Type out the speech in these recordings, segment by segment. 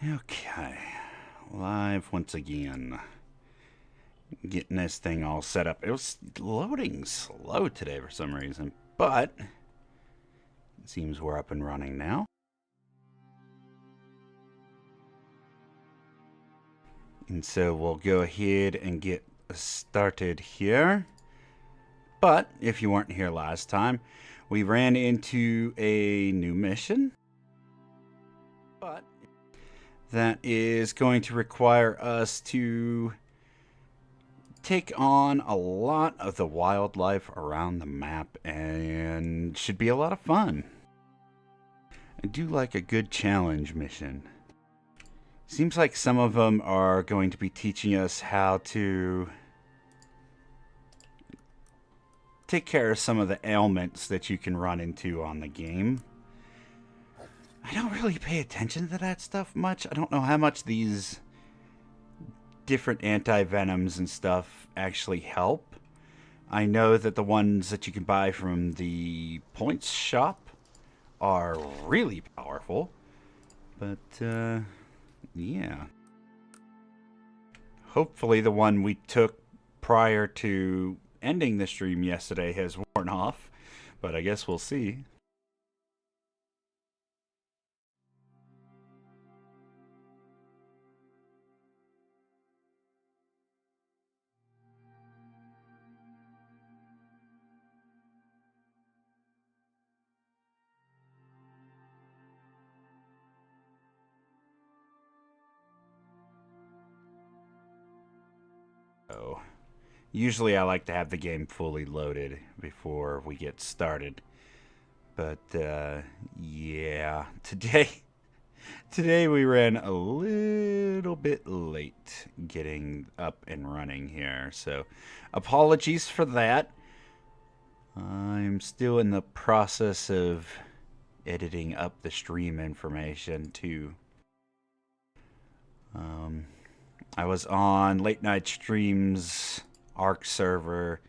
Okay, live once again. Getting this thing all set up. It was loading slow today for some reason, but it seems we're up and running now. And so we'll go ahead and get started here. But if you weren't here last time, we ran into a new mission. But that is going to require us to take on a lot of the wildlife around the map, and should be a lot of fun. I do like a good challenge mission. Seems like some of them are going to be teaching us how to take care of some of the ailments that you can run into on the game. I don't really pay attention to that stuff much. I don't know how much these different anti-venoms and stuff actually help. I know that the ones that you can buy from the points shop are really powerful. But, yeah. Hopefully the one we took prior to ending the stream yesterday has worn off. But I guess we'll see. So, usually I like to have the game fully loaded before we get started. But, yeah, today we ran a little bit late getting up and running here. So, apologies for that. I'm still in the process of editing up the stream information, too. I was on Late Night Streams Ark server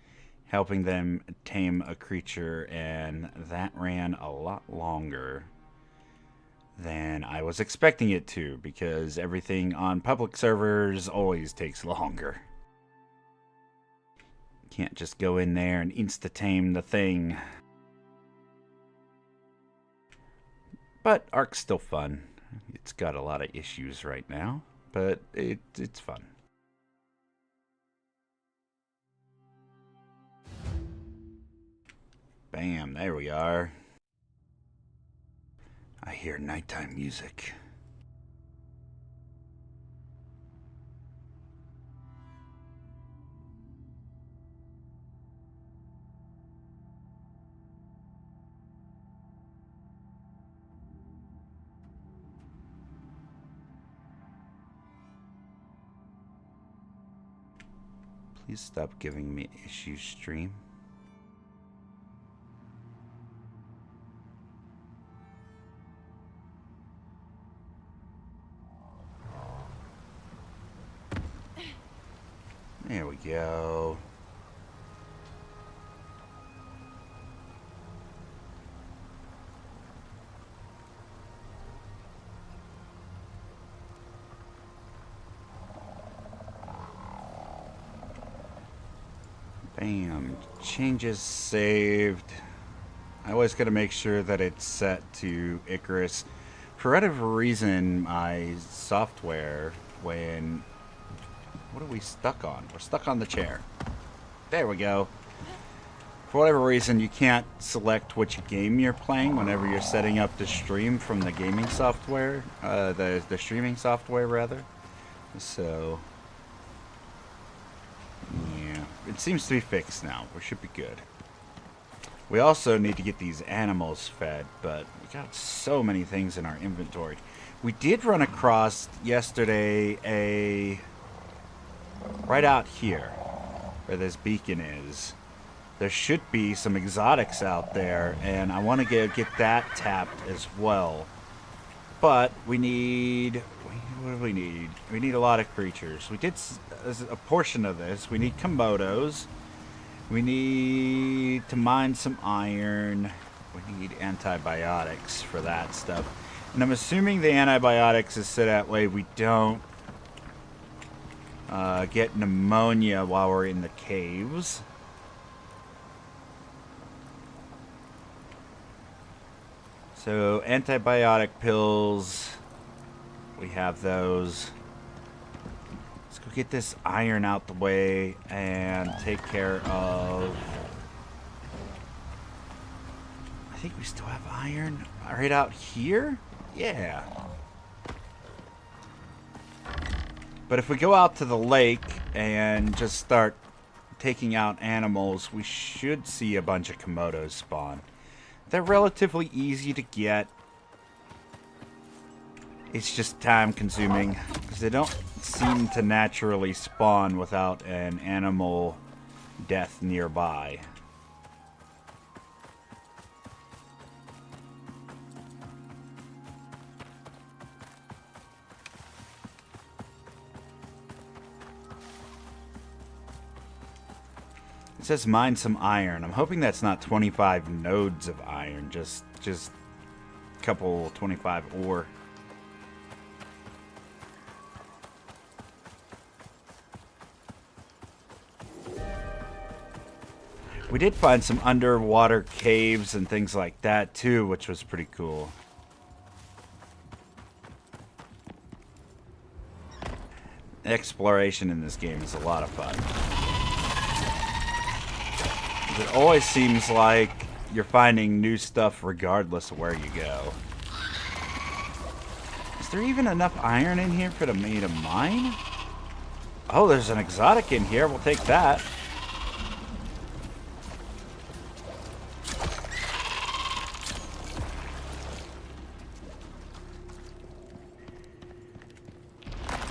helping them tame a creature, and that ran a lot longer than I was expecting it to, because everything on public servers always takes longer. Can't just go in there and insta-tame the thing. But Ark's still fun. It's got a lot of issues right now, but it's fun. Bam, there we are. I hear nighttime music. Please stop giving me issues, stream. There we go. Bam. Changes saved. I always got to make sure that it's set to Icarus. For whatever reason, my software, when... What are we stuck on? We're stuck on the chair. There we go. For whatever reason, you can't select which game you're playing whenever you're setting up the stream from the gaming software. The streaming software, rather. So... yeah. It seems to be fixed now. We should be good. We also need to get these animals fed, but we got so many things in our inventory. We did run across yesterday right out here where this beacon is. There should be some exotics out there, and I want to get that tapped as well. But we need... what do we need? We need a lot of creatures. We did a portion of this. We need Komodos. We need to mine some iron. We need antibiotics for that stuff. And I'm assuming the antibiotics is so that way we don't get pneumonia while we're in the caves. So antibiotic pills, we have those. Let's go get this iron out the way and take care of... I think we still have iron right out here? Yeah. But if we go out to the lake and just start taking out animals, we should see a bunch of Komodos spawn. They're relatively easy to get. It's just time consuming because they don't seem to naturally spawn without an animal death nearby. It says mine some iron. I'm hoping that's not 25 nodes of iron, just a couple 25 ore. We did find some underwater caves and things like that too, which was pretty cool. Exploration in this game is a lot of fun. It always seems like you're finding new stuff regardless of where you go. Is there even enough iron in here for me to mine? Oh, there's an exotic in here. We'll take that.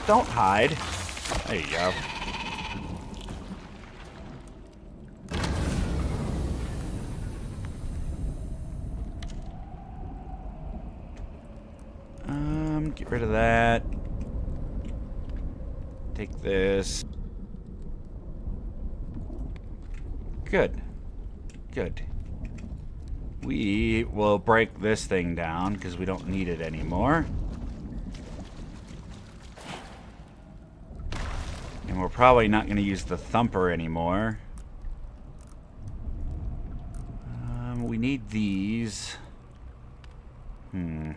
Don't hide. There you go. Get rid of that. Take this. Good. Good. We will break this thing down because we don't need it anymore. And we're probably not going to use the thumper anymore. We need these. We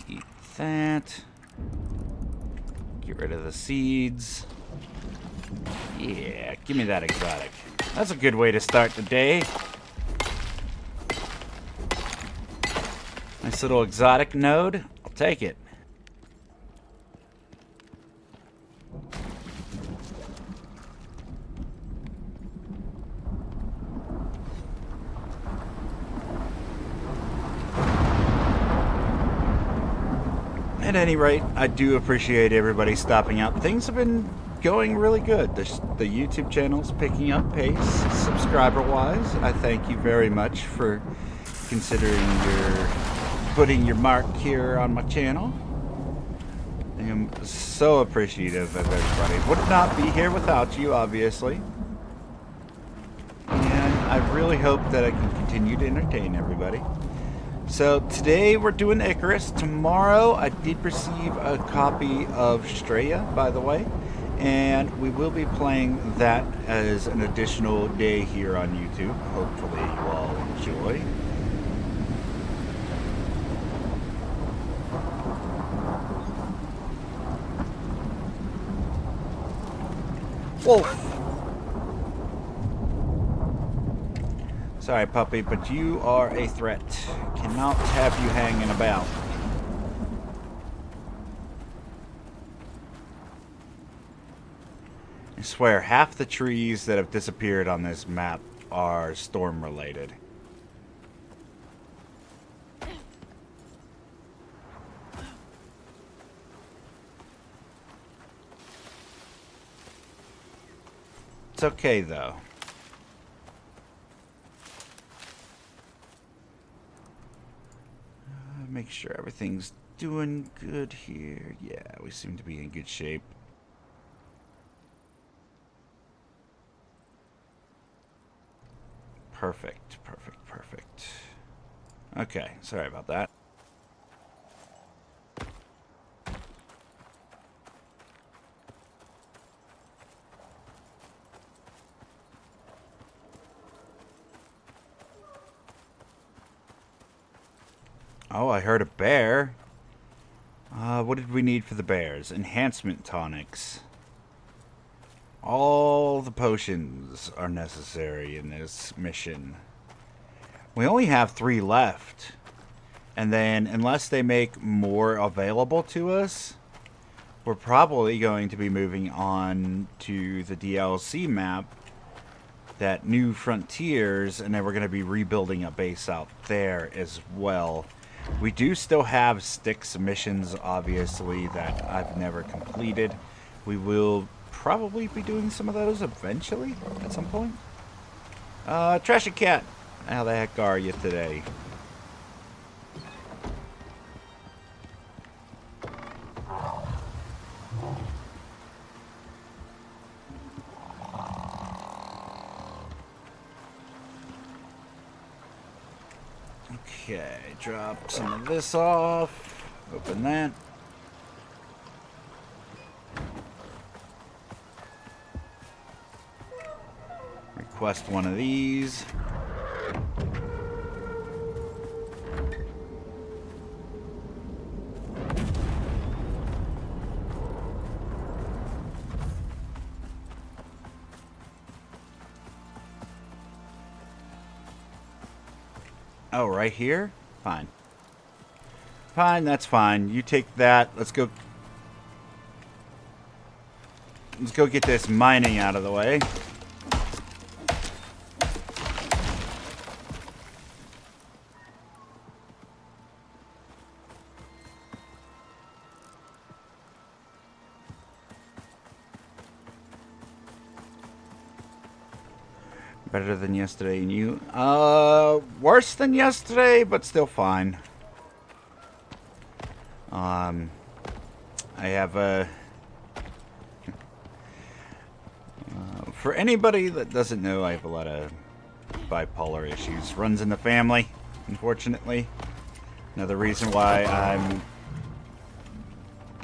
eat that. Get rid of the seeds. Yeah, give me that exotic. That's a good way to start the day. Nice little exotic node. I'll take it. At any rate, I do appreciate everybody stopping out. Things have been going really good. The YouTube channel's picking up pace, subscriber-wise. I thank you very much for considering putting your mark here on my channel. I am so appreciative of everybody. Would not be here without you, obviously. And I really hope that I can continue to entertain everybody. So today we're doing Icarus. Tomorrow I did receive a copy of Straya, by the way, and we will be playing that as an additional day here on YouTube. Hopefully you all enjoy. Wolf! Sorry, puppy, but you are a threat. Cannot have you hanging about. I swear, half the trees that have disappeared on this map are storm-related. It's okay, though. Make sure everything's doing good here. Yeah, we seem to be in good shape. Perfect, perfect, perfect. Okay, sorry about that. Oh, I heard a bear. What did we need for the bears? Enhancement tonics. All the potions are necessary in this mission. We only have 3 left. And then, unless they make more available to us, we're probably going to be moving on to the DLC map, that New Frontiers, and then we're going to be rebuilding a base out there as well. We do still have Styx missions, obviously, that I've never completed. We will probably be doing some of those eventually, at some point. Trashy Cat, how the heck are you today? Okay, drop some of this off. Open that. Request one of these. Oh, right here? Fine. Fine, that's fine. You take that. Let's go get this mining out of the way. Better than yesterday, and you? Worse than yesterday, but still fine. I have a... for anybody that doesn't know, I have a lot of bipolar issues. Runs in the family, unfortunately. Another reason why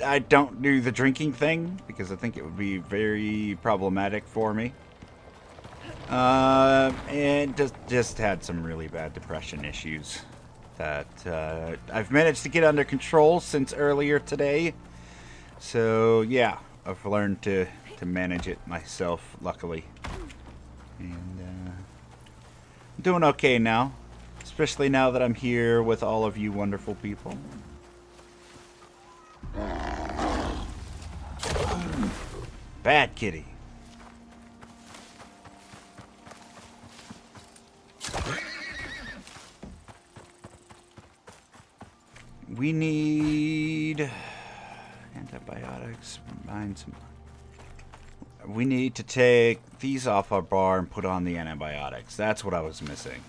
I don't do the drinking thing, because I think it would be very problematic for me. And just had some really bad depression issues that I've managed to get under control since earlier today. So yeah, I've learned to manage it myself, luckily. And I'm doing okay now, especially now that I'm here with all of you wonderful people. Bad kitty. We need antibiotics. We need to take these off our bar and put on the antibiotics. That's what I was missing.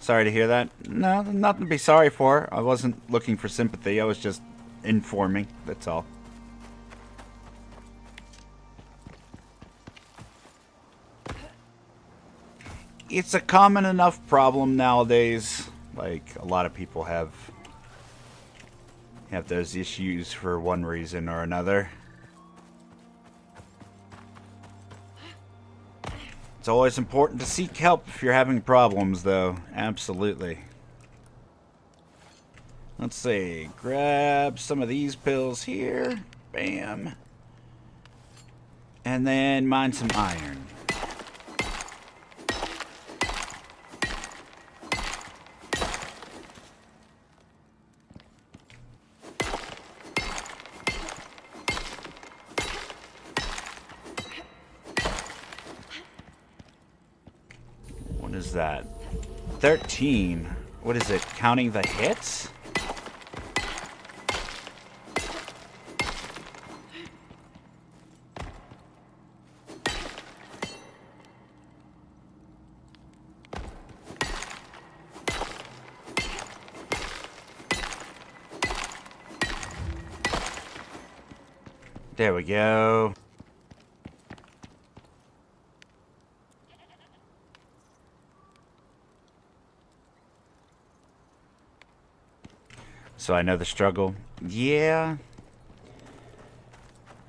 Sorry to hear that. No, nothing to be sorry for. I wasn't looking for sympathy. I was just informing. That's all. It's a common enough problem nowadays. Like, a lot of people have those issues for one reason or another. It's always important to seek help if you're having problems, though. Absolutely. Let's see. Grab some of these pills here. Bam. And then mine some iron. What is that? 13. What is it? Counting the hits? There we go. So I know the struggle. Yeah.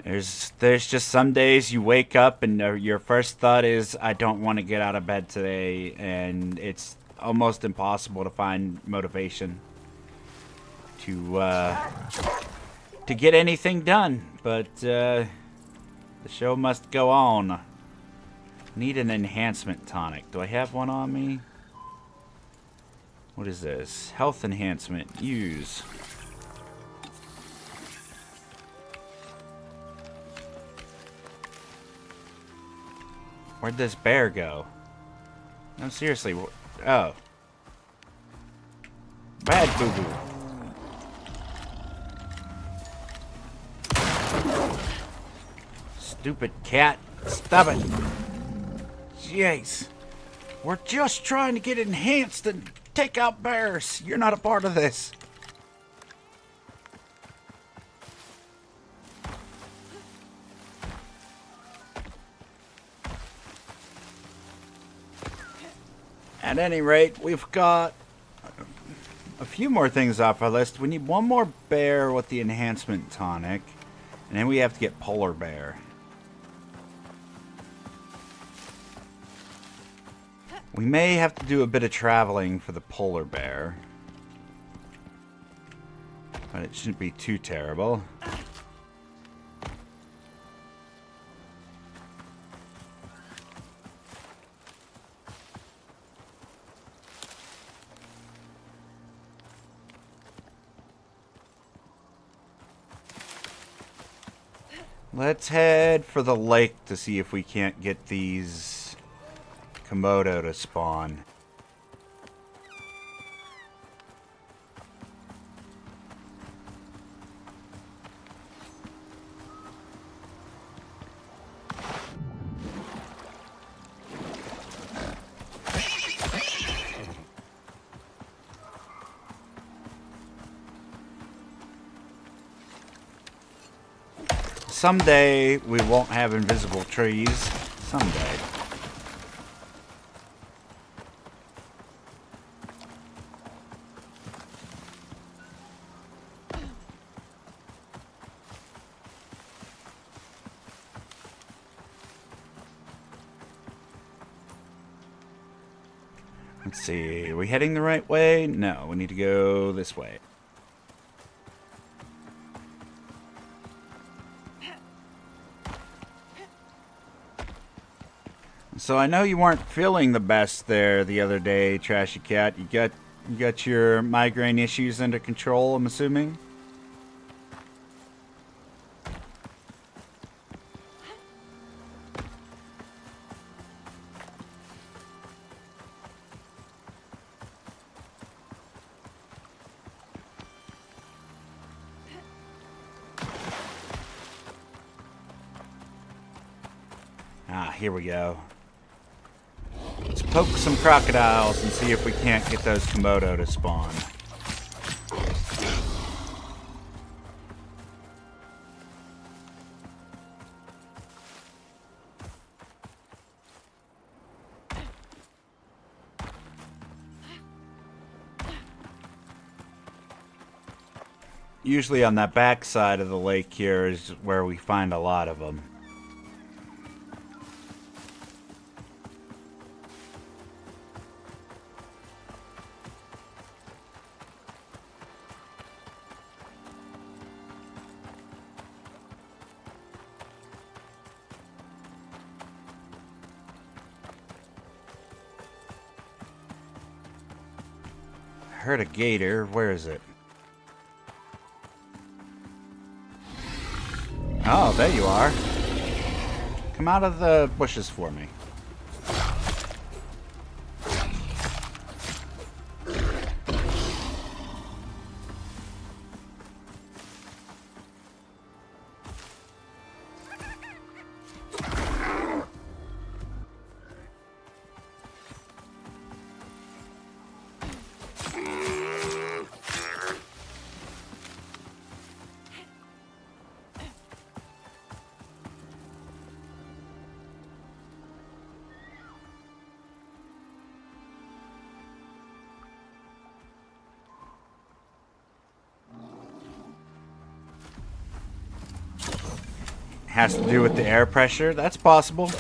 There's just some days you wake up and your first thought is, I don't want to get out of bed today, and it's almost impossible to find motivation to get anything done. But the show must go on. Need an enhancement tonic. Do I have one on me? What is this? Health enhancement. Use. Where'd this bear go? No, seriously. Oh. Bad boo-boo. Stupid cat. Stop it. Jeez. We're just trying to get enhanced and take out bears. You're not a part of this. At any rate, we've got a few more things off our list. We need one more bear with the enhancement tonic, and then we have to get polar bear. We may have to do a bit of traveling for the polar bear, but it shouldn't be too terrible. Let's head for the lake to see if we can't get these Komodo to spawn. Someday we won't have invisible trees. Someday. Let's see. Are we heading the right way? No, we need to go this way. So I know you weren't feeling the best there the other day, Trashy Cat. You got your migraine issues under control, I'm assuming? Ah, here we go. Let's poke some crocodiles and see if we can't get those Komodo to spawn. Usually on that back side of the lake here is where we find a lot of them. I heard a gator. Where is it? Oh, there you are. Come out of the bushes for me. has to do with the air pressure. That's possible.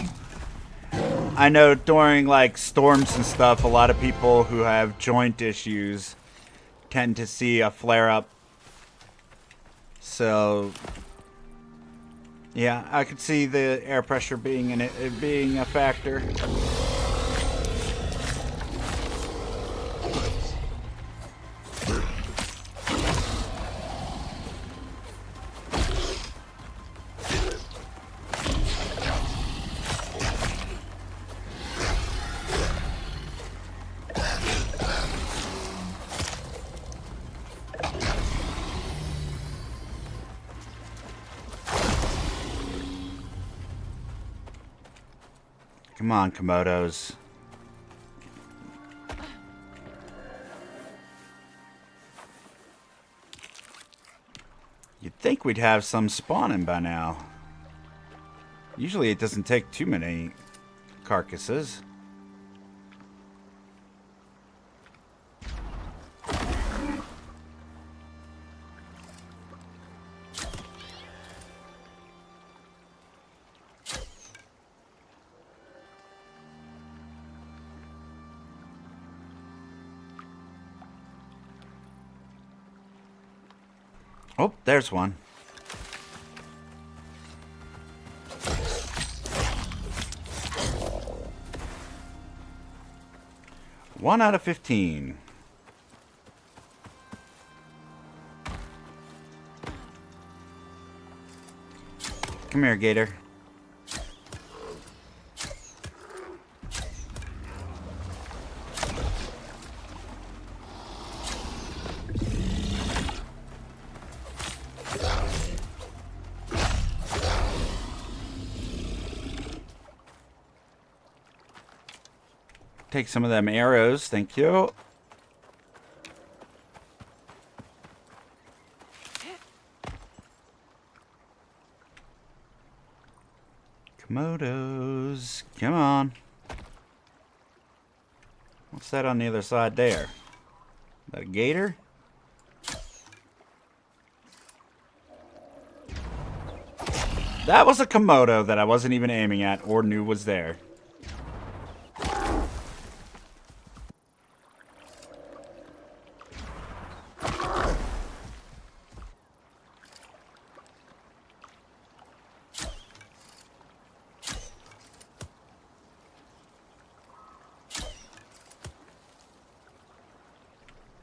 I know during like storms and stuff, a lot of people who have joint issues tend to see a flare up. So yeah, I could see the air pressure being being a factor. Come on, Komodos. You'd think we'd have some spawning by now. Usually it doesn't take too many carcasses. Oh, there's one. One out of 15. Come here, Gator. Take some of them arrows, thank you. Komodos, come on. What's that on the other side there? Is that a gator? That was a Komodo that I wasn't even aiming at or knew was there.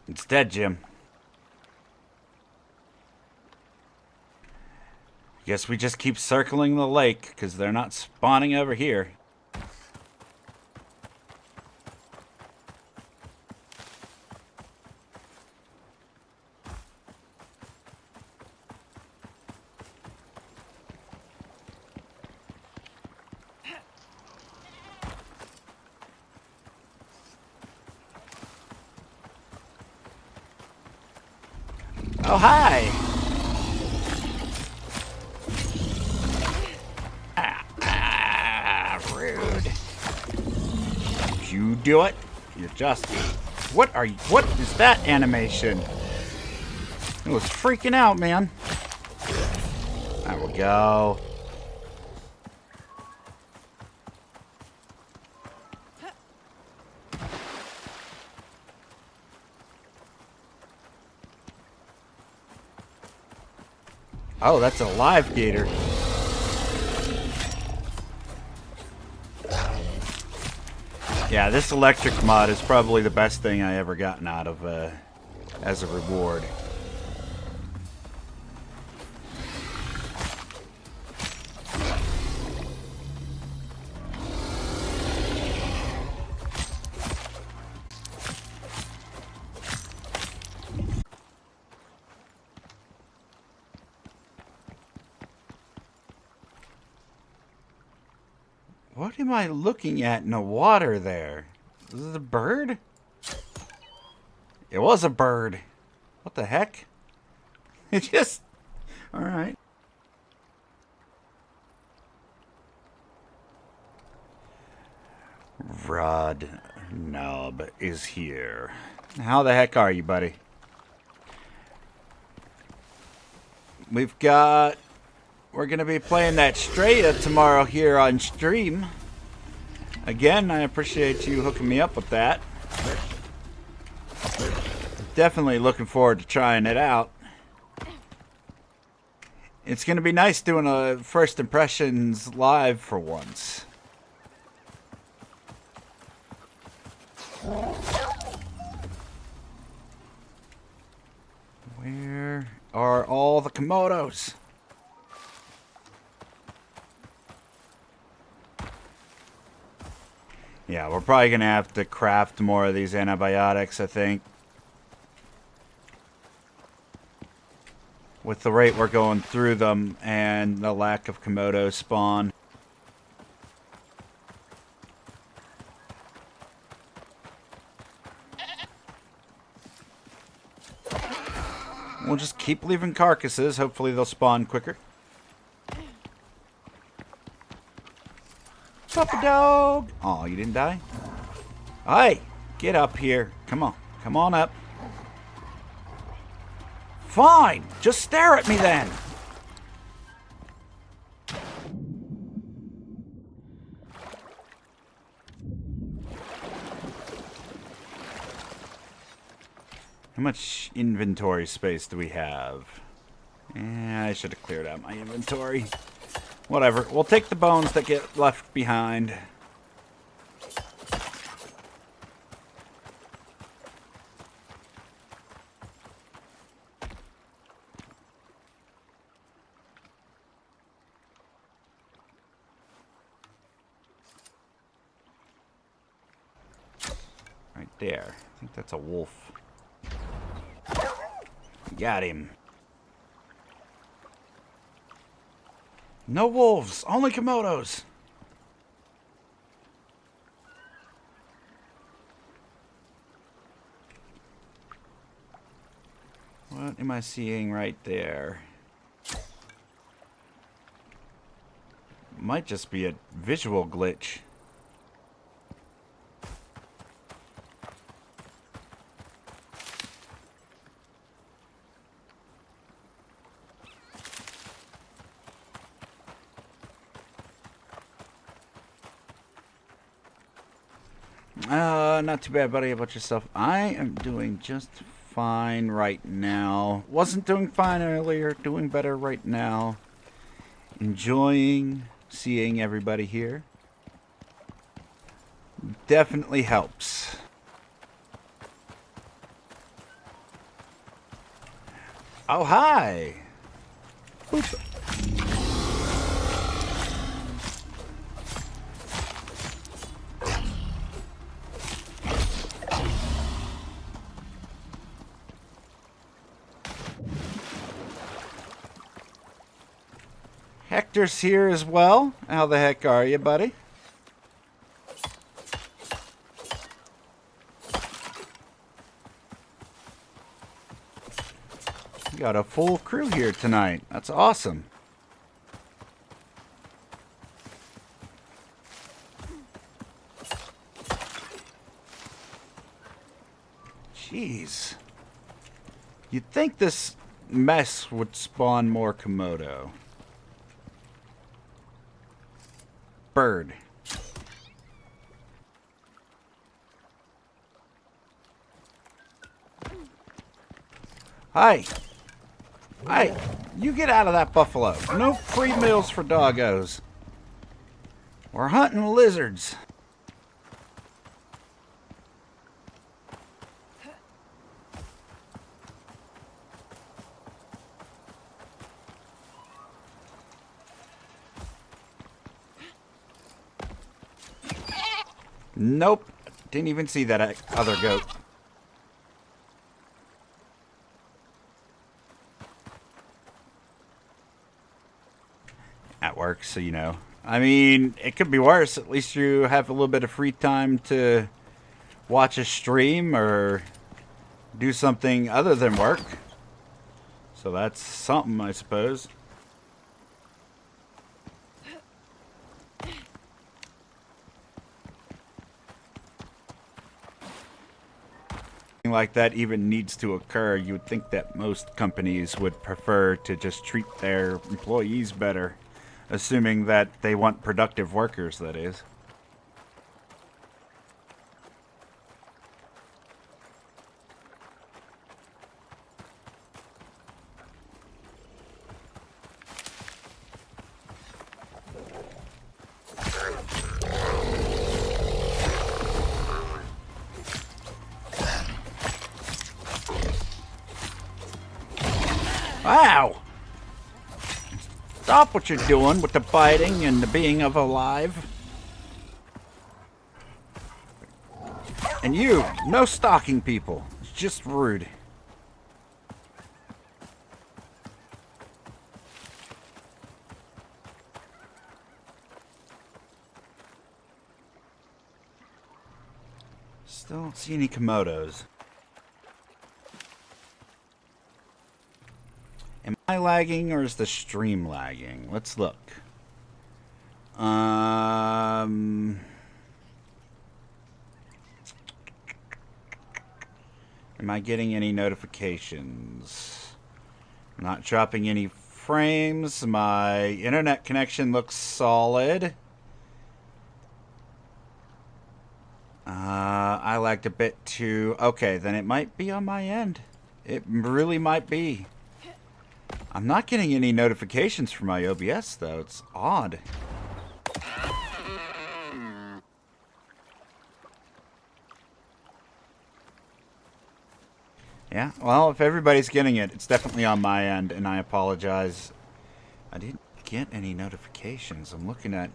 It's dead, Jim. Guess we just keep circling the lake, because they're not spawning over here. Oh, hi! Rude. You do it? You're just... What is that animation? It was freaking out, man. There we go. Oh, that's a live gator. Yeah, this electric mod is probably the best thing I ever gotten out of as a reward. What am I looking at in the water there? Is it a bird? It was a bird. What the heck? It just... Alright. Rod Knob is here. How the heck are you, buddy? we're going to be playing that Straya tomorrow here on stream. Again, I appreciate you hooking me up with that. Definitely looking forward to trying it out. It's going to be nice doing a first impressions live for once. Where are all the Komodos? Yeah, we're probably going to have to craft more of these antibiotics, I think. With the rate we're going through them and the lack of Komodo spawn. We'll just keep leaving carcasses. Hopefully they'll spawn quicker. Puppy dog! Oh, you didn't die? Hey, get up here. Come on. Come on up. Fine. Just stare at me then. How much inventory space do we have? Yeah, I should have cleared out my inventory. Whatever. We'll take the bones that get left behind. Right there. I think that's a wolf. Got him. No wolves, only Komodos. What am I seeing right there? Might just be a visual glitch. Not too bad, buddy. How about yourself? I am doing just fine right now. Wasn't doing fine earlier. Doing better right now. Enjoying seeing everybody here. Definitely helps. Oh, hi. Boop. Hector's here as well. How the heck are you, buddy? You got a full crew here tonight. That's awesome. Jeez. You'd think this mess would spawn more Komodo. Bird. Hi. Hi. You get out of that buffalo. No free meals for doggos. We're hunting lizards. Nope. Didn't even see that other goat. At work, so you know. I mean, it could be worse. At least you have a little bit of free time to watch a stream or do something other than work. So that's something, I suppose. like that even needs to occur, you would think that most companies would prefer to just treat their employees better, assuming that they want productive workers, that is. Wow! Stop what you're doing with the biting and the being of alive. And you, no stalking people. It's just rude. Still don't see any Komodos. Am I lagging or is the stream lagging? Let's look. Am I getting any notifications? I'm not dropping any frames. My internet connection looks solid. I lagged a bit too. Okay, then it might be on my end. It really might be. I'm not getting any notifications from my OBS, though. It's odd. Yeah, well, if everybody's getting it, it's definitely on my end, and I apologize. I didn't get any notifications. I'm looking at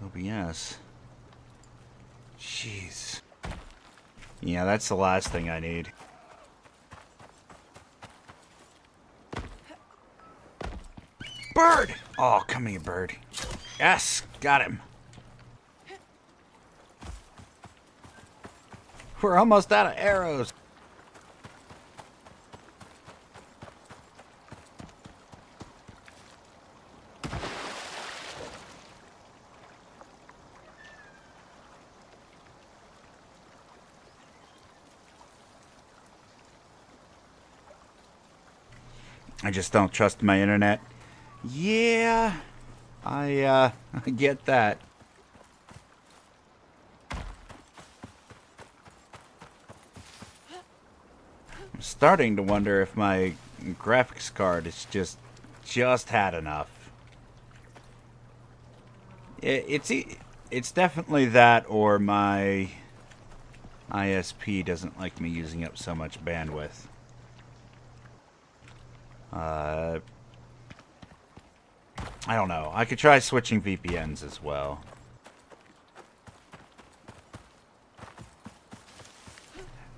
OBS. Jeez. Yeah, that's the last thing I need. Bird! Oh, come here, bird. Yes, got him. We're almost out of arrows. I just don't trust my internet. Yeah, I get that. I'm starting to wonder if my graphics card is just had enough. It's definitely that, or my ISP doesn't like me using up so much bandwidth. I don't know. I could try switching VPNs as well.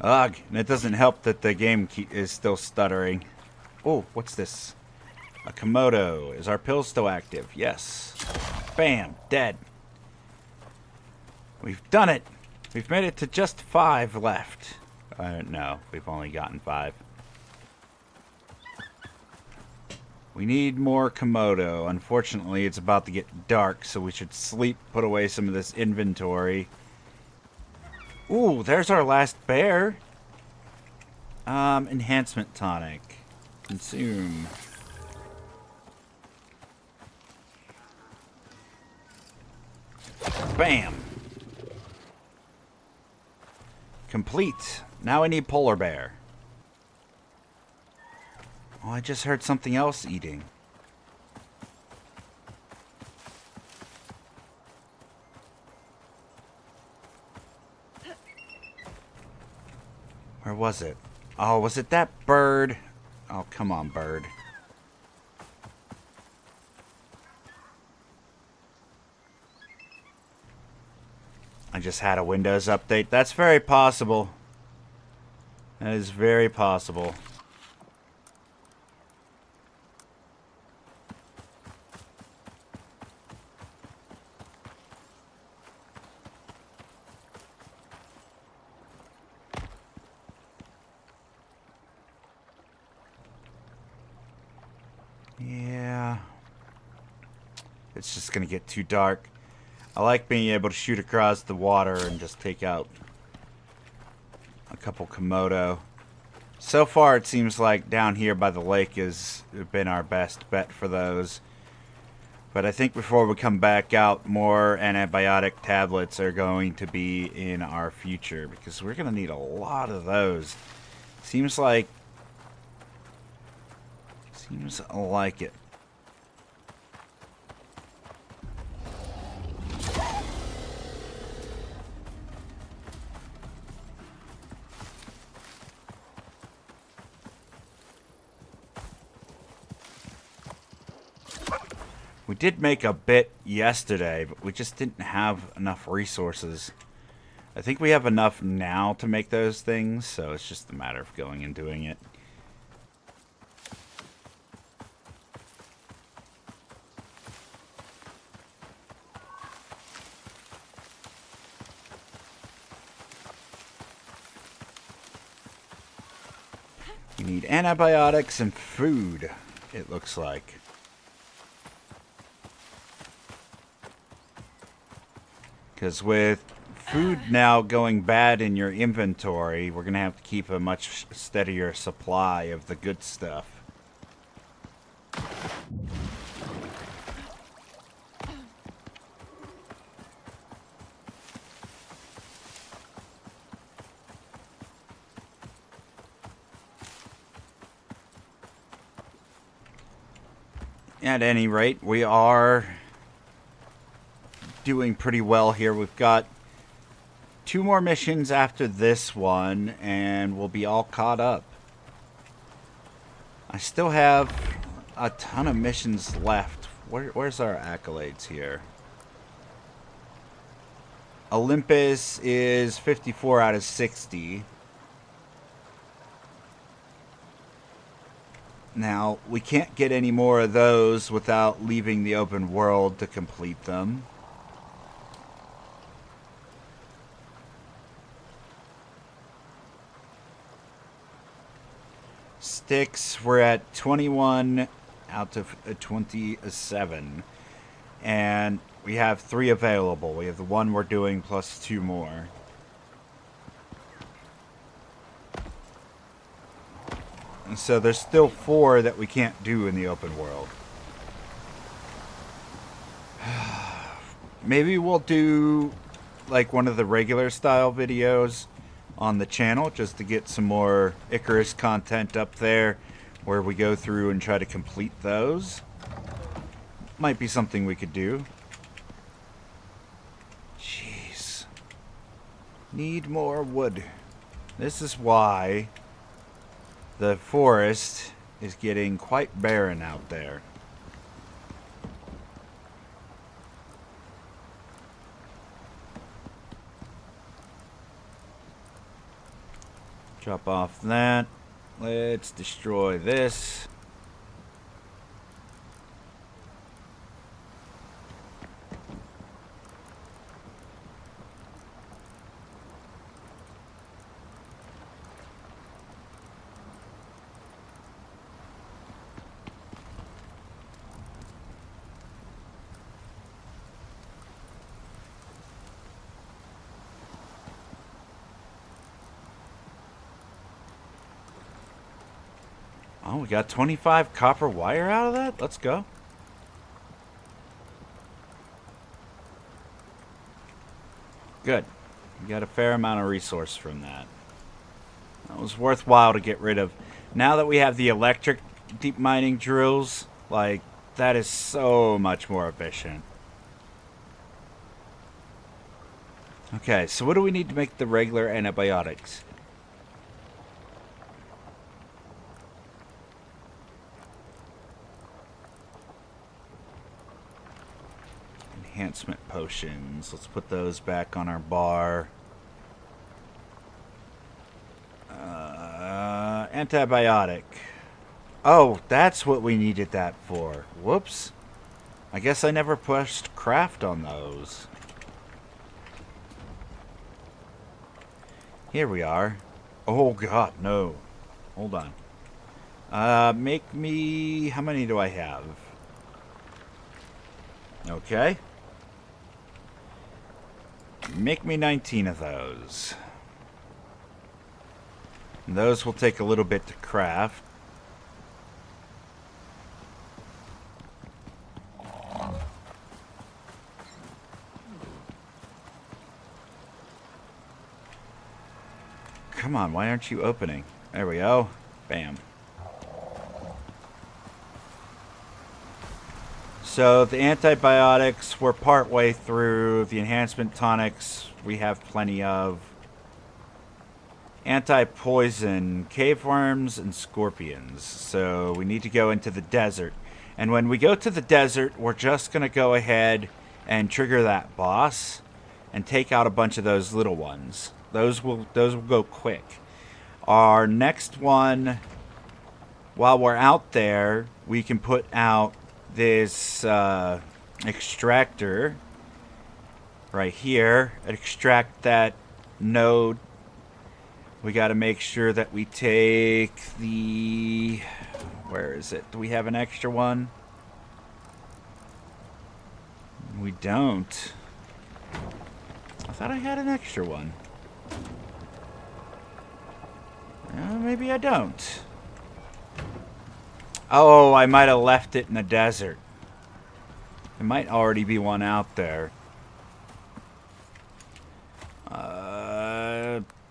Ugh, and it doesn't help that the game is still stuttering. Oh, what's this? A Komodo. Is our pill still active? Yes. Bam, dead. We've done it. We've made it to just 5 left. No, we've only gotten 5. We need more Komodo. Unfortunately, it's about to get dark, so we should sleep, put away some of this inventory. Ooh, there's our last bear. Enhancement tonic. Consume. Bam. Complete. Now I need polar bear. Oh, I just heard something else eating. Where was it? Oh, was it that bird? Oh, come on, bird. I just had a Windows update. That's very possible. That is very possible. Yeah. It's just gonna get too dark. I like being able to shoot across the water and just take out a couple Komodo. So far, it seems like down here by the lake has been our best bet for those. But I think before we come back out, more antibiotic tablets are going to be in our future, because we're going to need a lot of those. Seems like it. We did make a bit yesterday, but we just didn't have enough resources. I think we have enough now to make those things, so it's just a matter of going and doing it. We need antibiotics and food, it looks like. Because with food now going bad in your inventory, we're going to have to keep a much steadier supply of the good stuff. At any rate, we are doing pretty well here. We've got 2 more missions after this one, and we'll be all caught up. I still have a ton of missions left. Where's our accolades here? Olympus is 54 out of 60. Now, we can't get any more of those without leaving the open world to complete them. Styx, we're at 21 out of 27. And we have 3 available. We have the one we're doing plus 2 more. And so there's still 4 that we can't do in the open world. Maybe we'll do like one of the regular style videos on the channel just to get some more Icarus content up there where we go through and try to complete those. Might be something we could do. Jeez. Need more wood. This is why the forest is getting quite barren out there. Drop off that. Let's destroy this. Oh, we got 25 copper wire out of that? Let's go. Good. We got a fair amount of resource from that. That was worthwhile to get rid of. Now that we have the electric deep mining drills, like, that is so much more efficient. Okay, so what do we need to make the regular antibiotics? Enhancement potions. Let's put those back on our bar. Antibiotic. Oh, that's what we needed that for. Whoops. I guess I never pushed craft on those. Here we are. Oh god, no. Hold on. Make me... How many do I have? Okay. Make me 19 of those. And those will take a little bit to craft. Come on, why aren't you opening? There we go. Bam. So the antibiotics, we're part way through. The enhancement tonics, we have plenty of. Anti-poison, cave worms, and scorpions. So we need to go into the desert. And when we go to the desert, we're just going to go ahead and trigger that boss and take out a bunch of those little ones. Those will go quick. Our next one, while we're out there, we can put out this extractor right here. Extract that node. We got to make sure that we take the... Where is it? Do we have an extra one? We don't. I thought I had an extra one. Maybe I don't. Oh, I might have left it in the desert. There might already be one out there.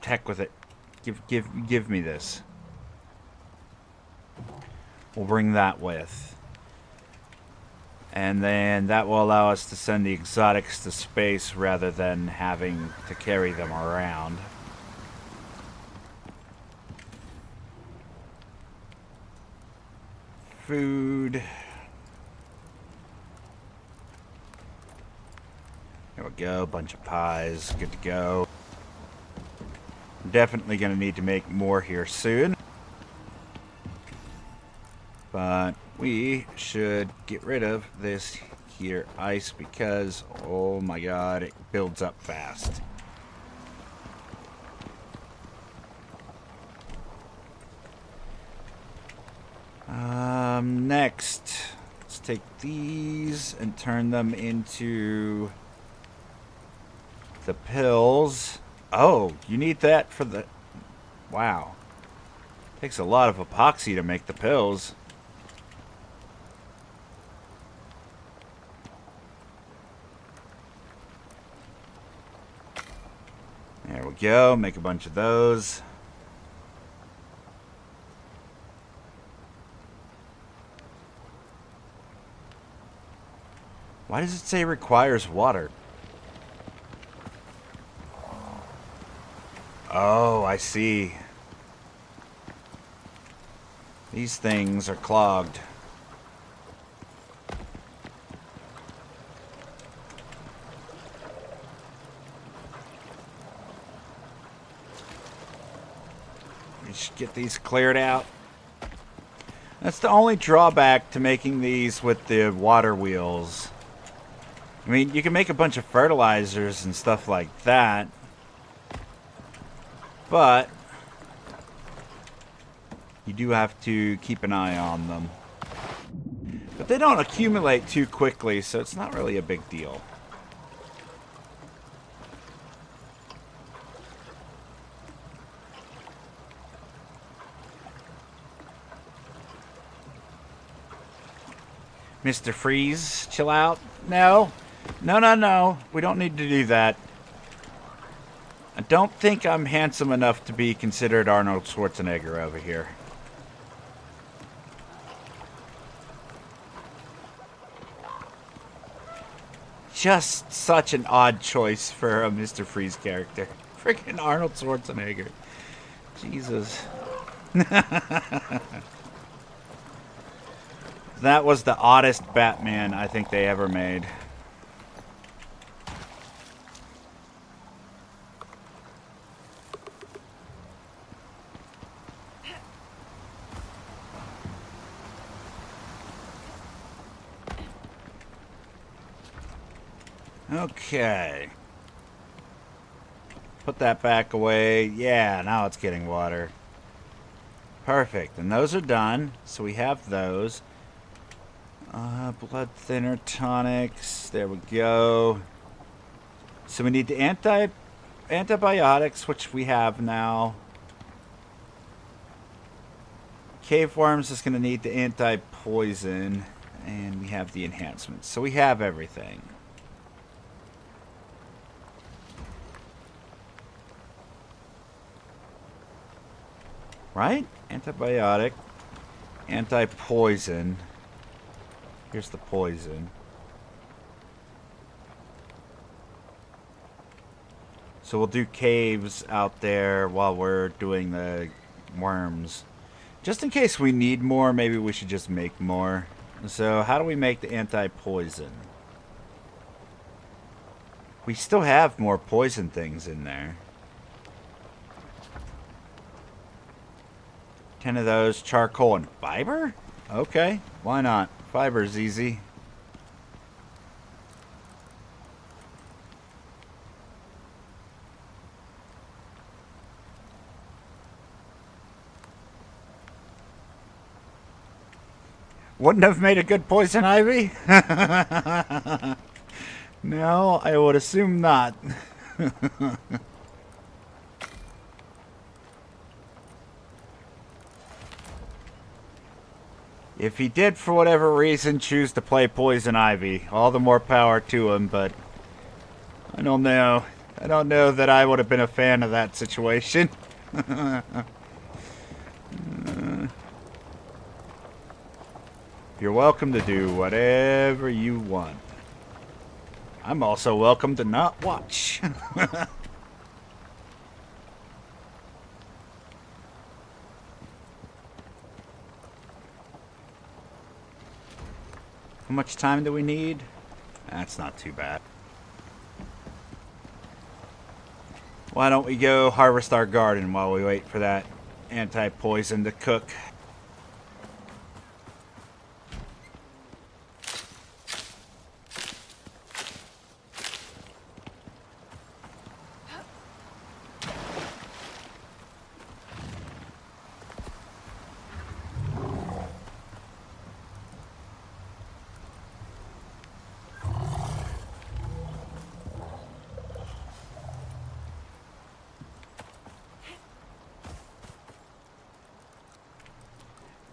Heck with it. Give me this. We'll bring that with. And then that will allow us to send the exotics to space rather than having to carry them around. Food. There we go. Bunch of pies. Good to go. I'm definitely going to need to make more here soon. But we should get rid of this here ice because, oh my god, it builds up fast. Next, let's take these and turn them into the pills. Oh, you need that for the... Wow. Takes a lot of epoxy to make the pills. There we go. Make a bunch of those. Why does it say requires water? Oh, I see. These things are clogged. We should get these cleared out. That's the only drawback to making these with the water wheels. I mean, you can make a bunch of fertilizers and stuff like that. But you do have to keep an eye on them. But they don't accumulate too quickly, so it's not really a big deal. Mr. Freeze, chill out. No. No. We don't need to do that. I don't think I'm handsome enough to be considered Arnold Schwarzenegger over here. Just such an odd choice for a Mr. Freeze character. Freaking Arnold Schwarzenegger. Jesus. That was the oddest Batman I think they ever made. Okay. Put that back away. Yeah, now it's getting water. Perfect. And those are done. So we have those. Blood thinner tonics. There we go. So we need the antibiotics, which we have now. Cave worms is going to need the anti-poison, and we have the enhancements. So we have everything. Right? Antibiotic, anti-poison. Here's the poison. So we'll do caves out there while we're doing the worms. Just in case we need more, maybe we should just make more. So how do we make the anti-poison? We still have more poison things in there. 10 of those, charcoal and fiber? Okay, why not? Fiber's easy. Wouldn't have made a good poison ivy? No, I would assume not. If he did, for whatever reason, choose to play poison ivy, all the more power to him, but I don't know. I don't know that I would have been a fan of that situation. You're welcome to do whatever you want. I'm also welcome to not watch. How much time do we need? That's not too bad. Why don't we go harvest our garden while we wait for that anti-poison to cook?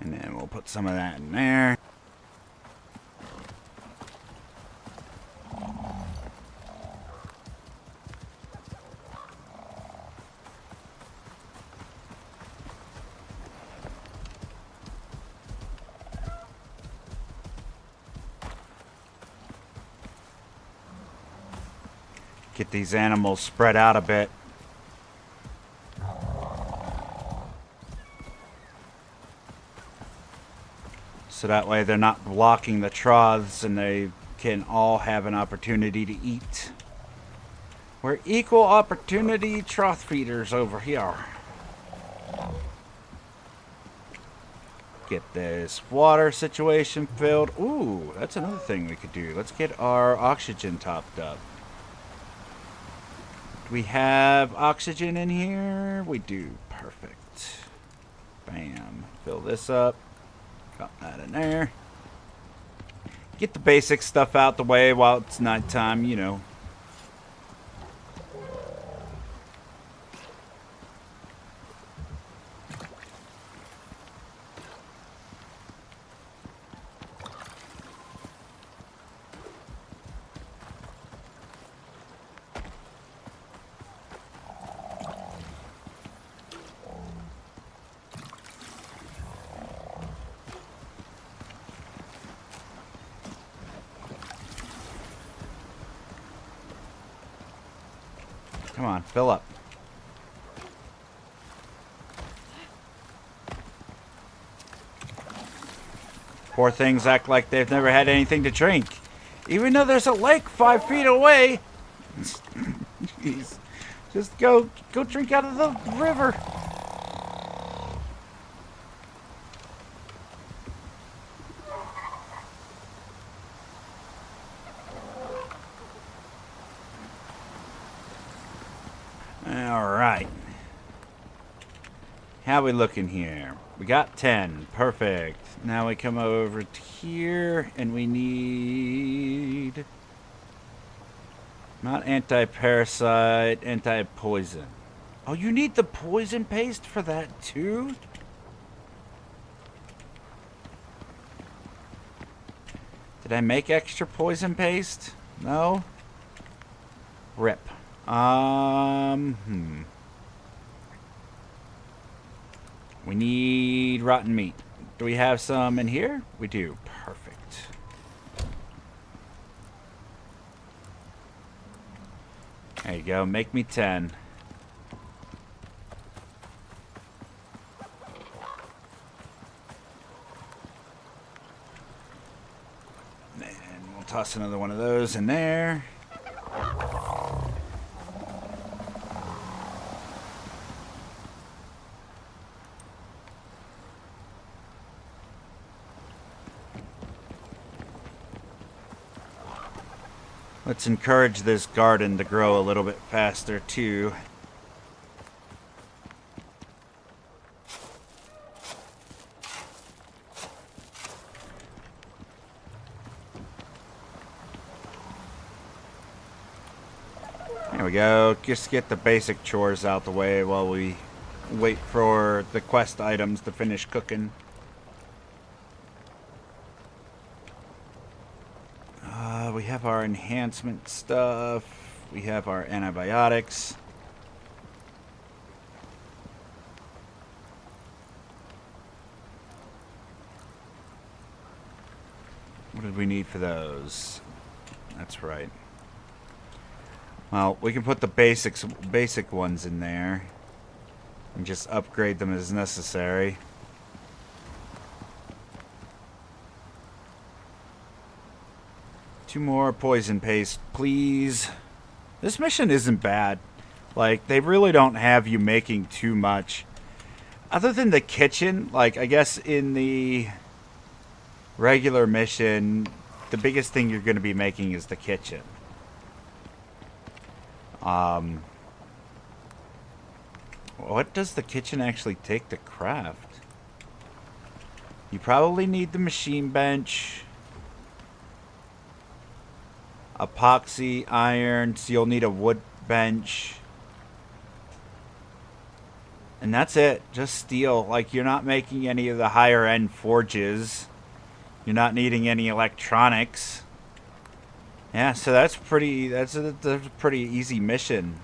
And then we'll put some of that in there. Get these animals spread out a bit. So that way they're not blocking the troughs and they can all have an opportunity to eat. We're equal opportunity trough feeders over here. Get this water situation filled. Ooh, that's another thing we could do. Let's get our oxygen topped up. Do we have oxygen in here? We do. Perfect. Bam. Fill this up. Got that in there. Get the basic stuff out the way while it's nighttime, you know. Come on, fill up. Poor things act like they've never had anything to drink. Even though there's a lake 5 feet away. Jeez. Just go drink out of the river. Alright. How we looking here? We got 10. Perfect. Now we come over to here and we need... Not anti-parasite, anti-poison. Oh, you need the poison paste for that too? Did I make extra poison paste? No? Rip. We need rotten meat. Do we have some in here? We do. Perfect. There you go. Make me 10. And we'll toss another one of those in there. Let's encourage this garden to grow a little bit faster, too. There we go. Just get the basic chores out the way while we wait for the quest items to finish cooking. We have our enhancement stuff. We have our antibiotics. What did we need for those? That's right. Well, we can put the basic ones in there and just upgrade them as necessary. Two more poison paste, please. This mission isn't bad. Like, they really don't have you making too much. Other than the kitchen, like, I guess in the regular mission, the biggest thing you're going to be making is the kitchen. What does the kitchen actually take to craft? You probably need the machine bench. Epoxy, iron, so you'll need a wood bench. And that's it. Just steel. Like, you're not making any of the higher end forges. You're not needing any electronics. Yeah, so that's a pretty easy mission.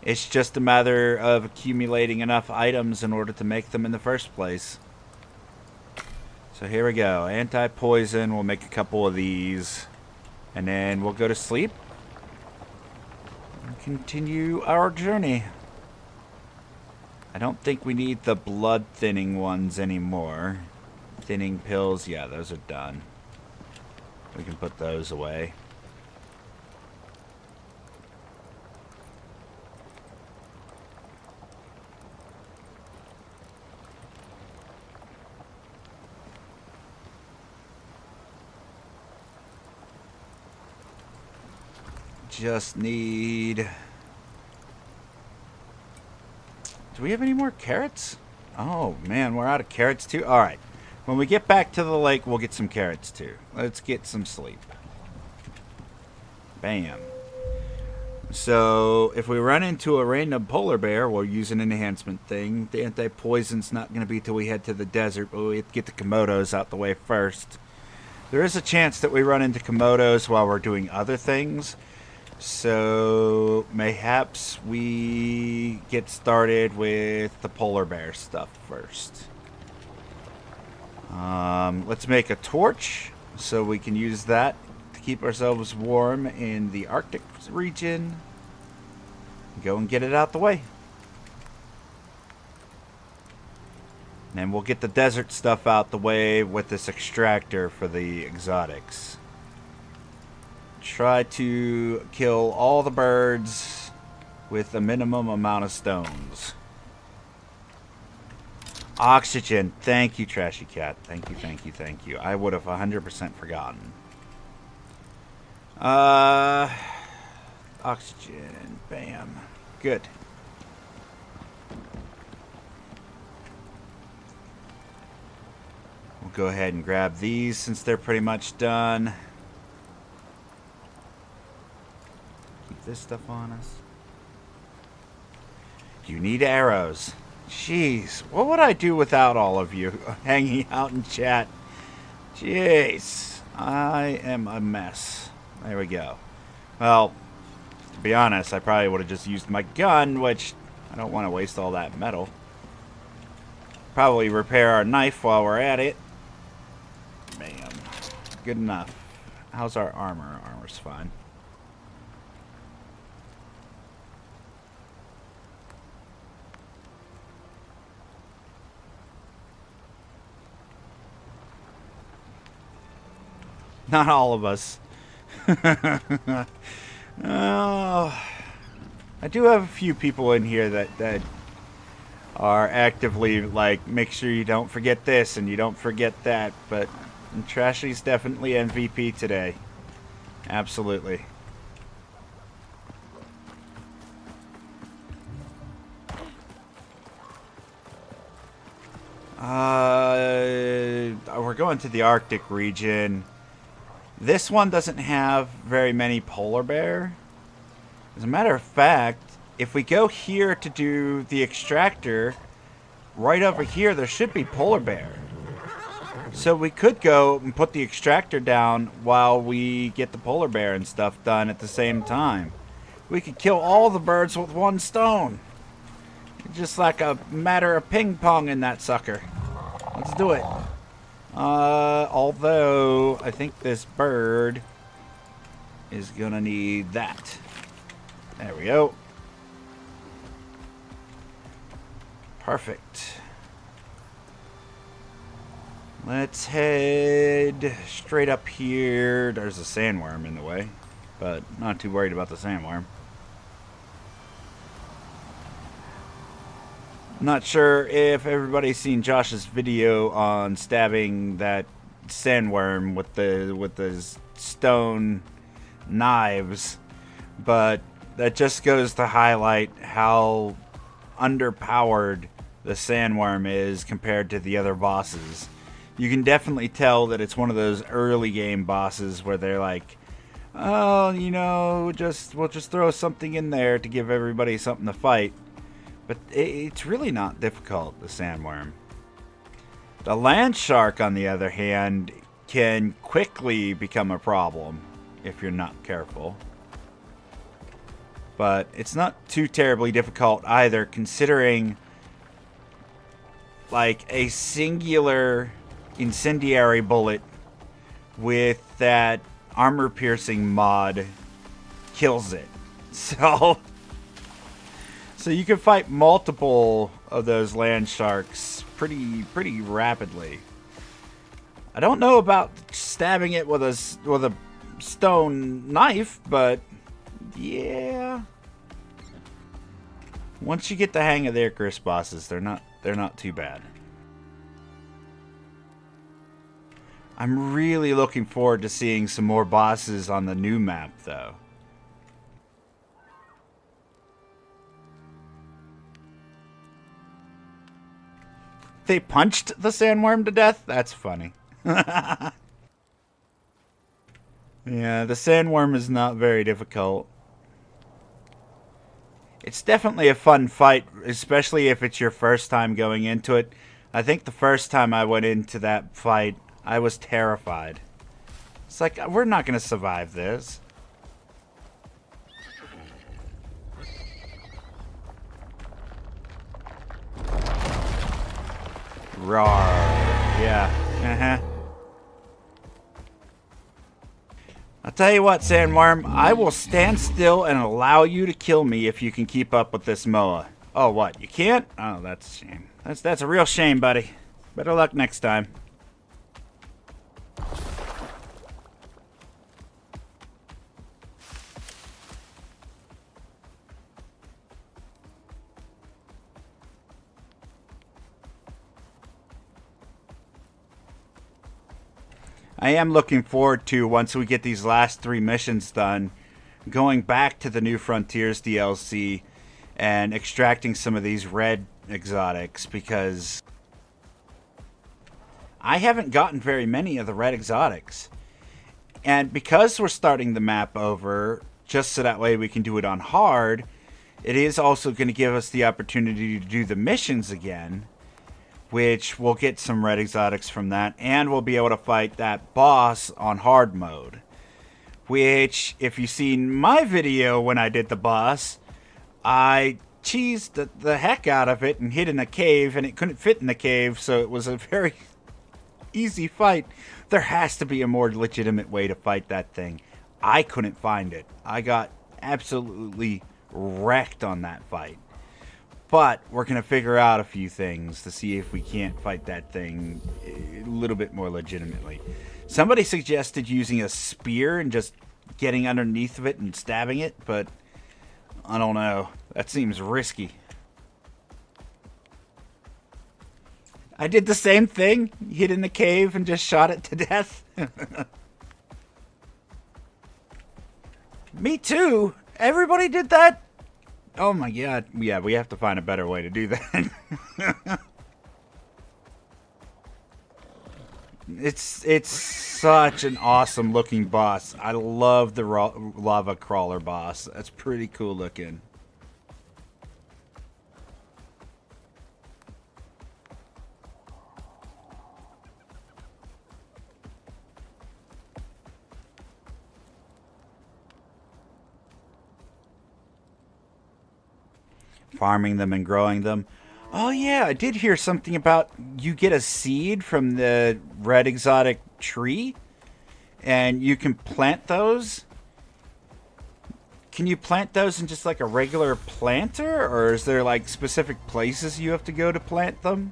It's just a matter of accumulating enough items in order to make them in the first place. So here we go. Anti-poison. We'll make a couple of these. And then we'll go to sleep. And continue our journey. I don't think we need the blood thinning ones anymore. Thinning pills. Yeah, those are done. We can put those away. Just need... Do we have any more carrots? Oh, man, we're out of carrots, too? Alright. When we get back to the lake, we'll get some carrots, too. Let's get some sleep. Bam. So, if we run into a random polar bear, we'll use an enhancement thing. The anti-poison's not going to be till we head to the desert, but we have to get the Komodos out the way first. There is a chance that we run into Komodos while we're doing other things. So, mayhaps we get started with the polar bear stuff first. Let's make a torch so we can use that to keep ourselves warm in the Arctic region. Go and get it out the way. And then we'll get the desert stuff out the way with this extractor for the exotics. Try to kill all the birds with a minimum amount of stones. Oxygen. Thank you, Trashy Cat. Thank you, thank you, thank you. I would have 100% forgotten. Oxygen. Bam. Good. We'll go ahead and grab these since they're pretty much done. Keep this stuff on us. You need arrows. Jeez, what would I do without all of you hanging out in chat? Jeez, I am a mess. There we go. Well, to be honest, I probably would have just used my gun, which I don't want to waste all that metal. Probably repair our knife while we're at it. Bam. Good enough. How's our armor? Armor's fine. Not all of us. Oh, I do have a few people in here that are actively like, make sure you don't forget this and you don't forget that. But Trashy's definitely MVP today. Absolutely. We're going to the Arctic region. This one doesn't have very many polar bear. As a matter of fact, if we go here to do the extractor, right over here there should be polar bear. So we could go and put the extractor down while we get the polar bear and stuff done at the same time. We could kill all the birds with one stone. Just like a matter of ping pong in that sucker. Let's do it. Although I think this bird is gonna need that. There we go. Perfect. Let's head straight up here. There's a sandworm in the way, but not too worried about the sandworm. Not sure if everybody's seen Josh's video on stabbing that sandworm with the stone knives, but that just goes to highlight how underpowered the sandworm is compared to the other bosses. You can definitely tell that it's one of those early game bosses where they're like, oh, you know, we'll just throw something in there to give everybody something to fight. But it's really not difficult, the sandworm. The land shark, on the other hand, can quickly become a problem if you're not careful. But it's not too terribly difficult either, considering like a singular incendiary bullet with that armor-piercing mod kills it. So you can fight multiple of those land sharks pretty rapidly. I don't know about stabbing it with a stone knife, but yeah. Once you get the hang of the Icarus bosses, they're not too bad. I'm really looking forward to seeing some more bosses on the new map, though. They punched the sandworm to death? That's funny. Yeah, the sandworm is not very difficult. It's definitely a fun fight, especially if it's your first time going into it. I think the first time I went into that fight, I was terrified. It's like, we're not going to survive this. Roar. Yeah. I'll tell you what, Sandworm. I will stand still and allow you to kill me if you can keep up with this Moa. Oh, what? You can't? Oh, that's a shame. That's a real shame, buddy. Better luck next time. I am looking forward to, once we get these last 3 missions done, going back to the New Frontiers DLC and extracting some of these red exotics, because I haven't gotten very many of the red exotics. And because we're starting the map over, just so that way we can do it on hard, It is also going to give us the opportunity to do the missions again, which we'll get some red exotics from that, and we'll be able to fight that boss on hard mode. Which, if you've seen my video when I did the boss, I cheesed the heck out of it and hid in a cave, and it couldn't fit in the cave, so it was a very easy fight. There has to be a more legitimate way to fight that thing. I couldn't find it. I got absolutely wrecked on that fight. But we're going to figure out a few things to see if we can't fight that thing a little bit more legitimately. Somebody suggested using a spear and just getting underneath of it and stabbing it, but I don't know. That seems risky. I did the same thing. Hid in the cave and just shot it to death. Me too. Everybody did that? Oh my god. Yeah, we have to find a better way to do that. It's such an awesome looking boss. I love the lava crawler boss. That's pretty cool looking. Farming them and growing them. Oh yeah, I did hear something about you get a seed from the red exotic tree and you can plant those. Can you plant those in just like a regular planter, or is there like specific places you have to go to plant them?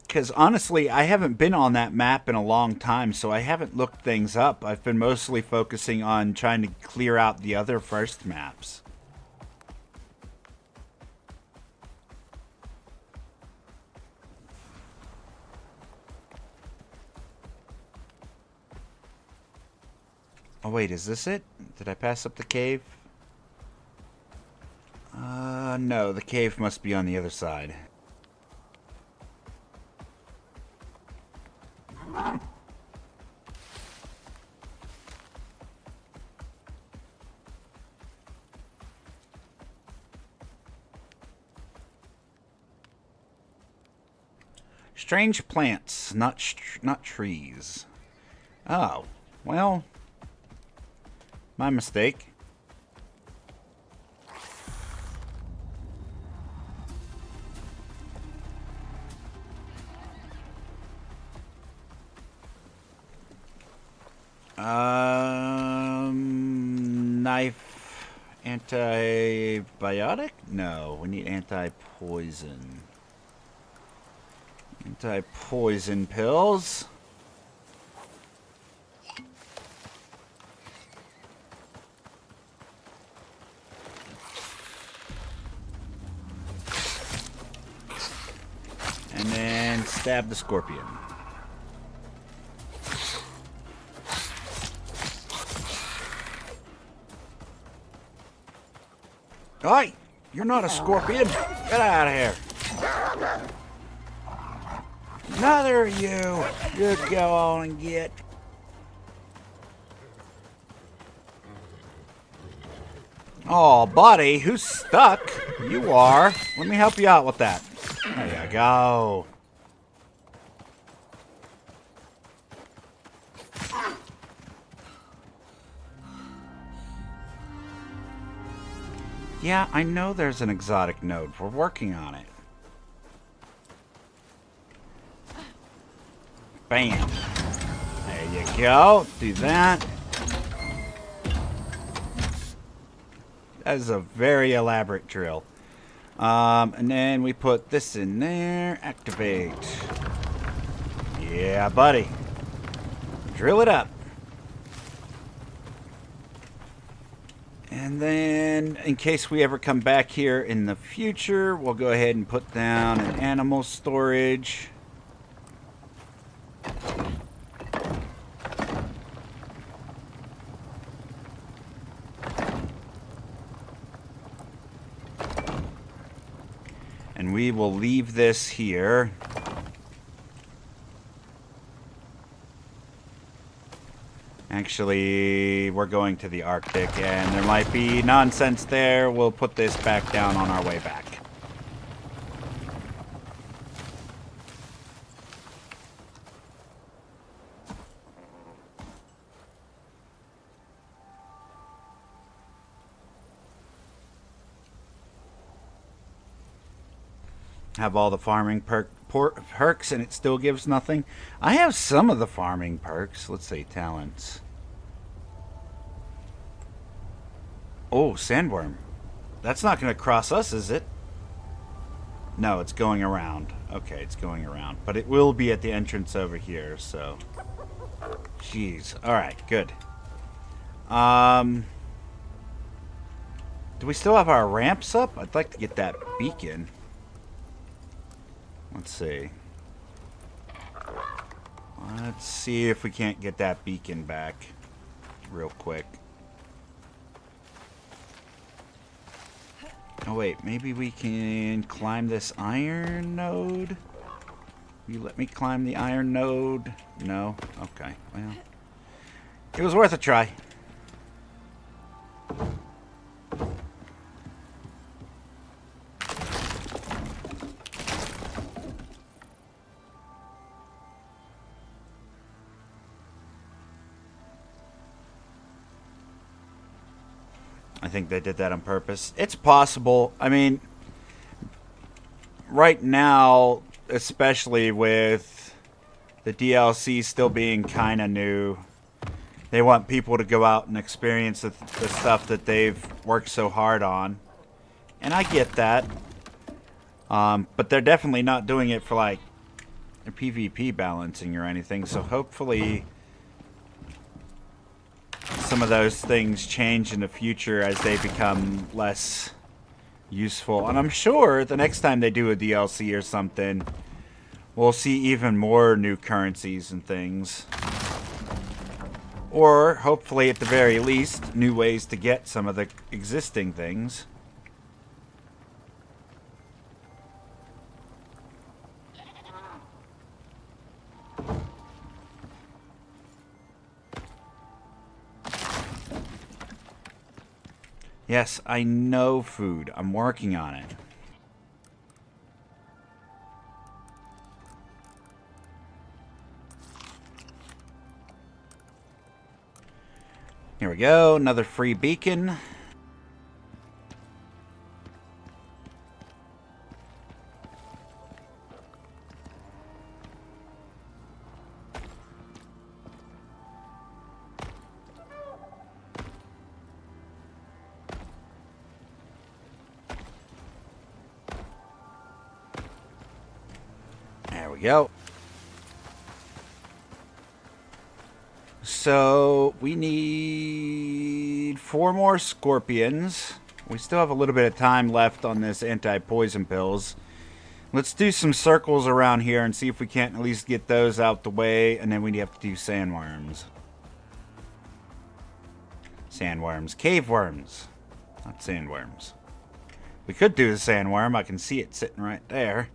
Because honestly, I haven't been on that map in a long time, so I haven't looked things up. I've been mostly focusing on trying to clear out the other first maps. Oh wait, is this it? Did I pass up the cave? No, the cave must be on the other side. Strange plants, not trees. Oh, well, my mistake. Knife, antibiotic? No, we need anti-poison. Anti-poison pills. And then stab the scorpion. Oi! You're not a scorpion! Get out of here! Another you! You go on and get. Oh, buddy, who's stuck? You are. Let me help you out with that. There you go. Yeah, I know there's an exotic node. We're working on it. Bam. There you go. Do that. That is a very elaborate drill. And then we put this in there. Activate. Yeah, buddy. Drill it up. And then, in case we ever come back here in the future, we'll go ahead and put down an animal storage. And we will leave this here. Actually, we're going to the Arctic, and there might be nonsense there. We'll put this back down on our way back. Have all the farming perks, and it still gives nothing. I have some of the farming perks. Let's see, talents. Oh, sandworm. That's not going to cross us, is it? No, it's going around. Okay, it's going around. But it will be at the entrance over here, so... Jeez. Alright, good. Do we still have our ramps up? I'd like to get that beacon. Let's see. Let's see if we can't get that beacon back real quick. Oh wait, maybe we can climb this iron node? You let me climb the iron node? No? Okay, well. It was worth a try. I think they did that on purpose. It's possible. I mean, right now, especially with the DLC still being kind of new, they want people to go out and experience the stuff that they've worked so hard on. And I get that. But they're definitely not doing it for, like, a PvP balancing or anything. So hopefully some of those things change in the future as they become less useful. And I'm sure the next time they do a DLC or something, we'll see even more new currencies and things. Or, hopefully at the very least, new ways to get some of the existing things. Yes, I know food. I'm working on it. Here we go. Another free beacon. There we go. So, we need 4 more scorpions. We still have a little bit of time left on this anti-poison pills. Let's do some circles around here and see if we can't at least get those out the way, and then we have to do sandworms. Sandworms. Cave worms. Not sandworms. We could do the sandworm. I can see it sitting right there.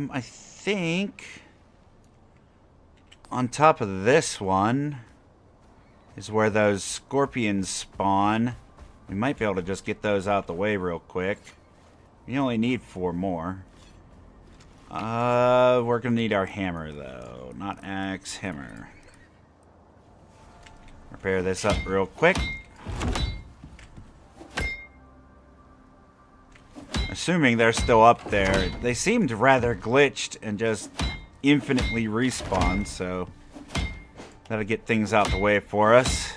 I think on top of this one is where those scorpions spawn. We might be able to just get those out the way real quick. We only need 4 more. We're gonna need our hammer though, not axe, hammer. Repair this up real quick. Assuming they're still up there. They seemed rather glitched and just infinitely respawn, so that'll get things out the way for us.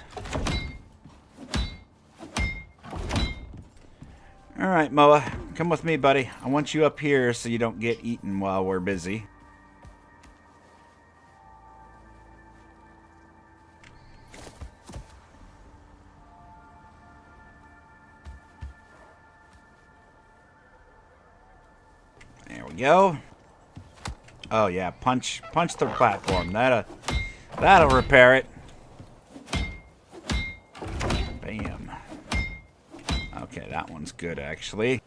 Alright, Moa. Come with me, buddy. I want you up here so you don't get eaten while we're busy. go. Oh yeah, punch the platform. That'll repair it. Bam. Okay, that one's good actually.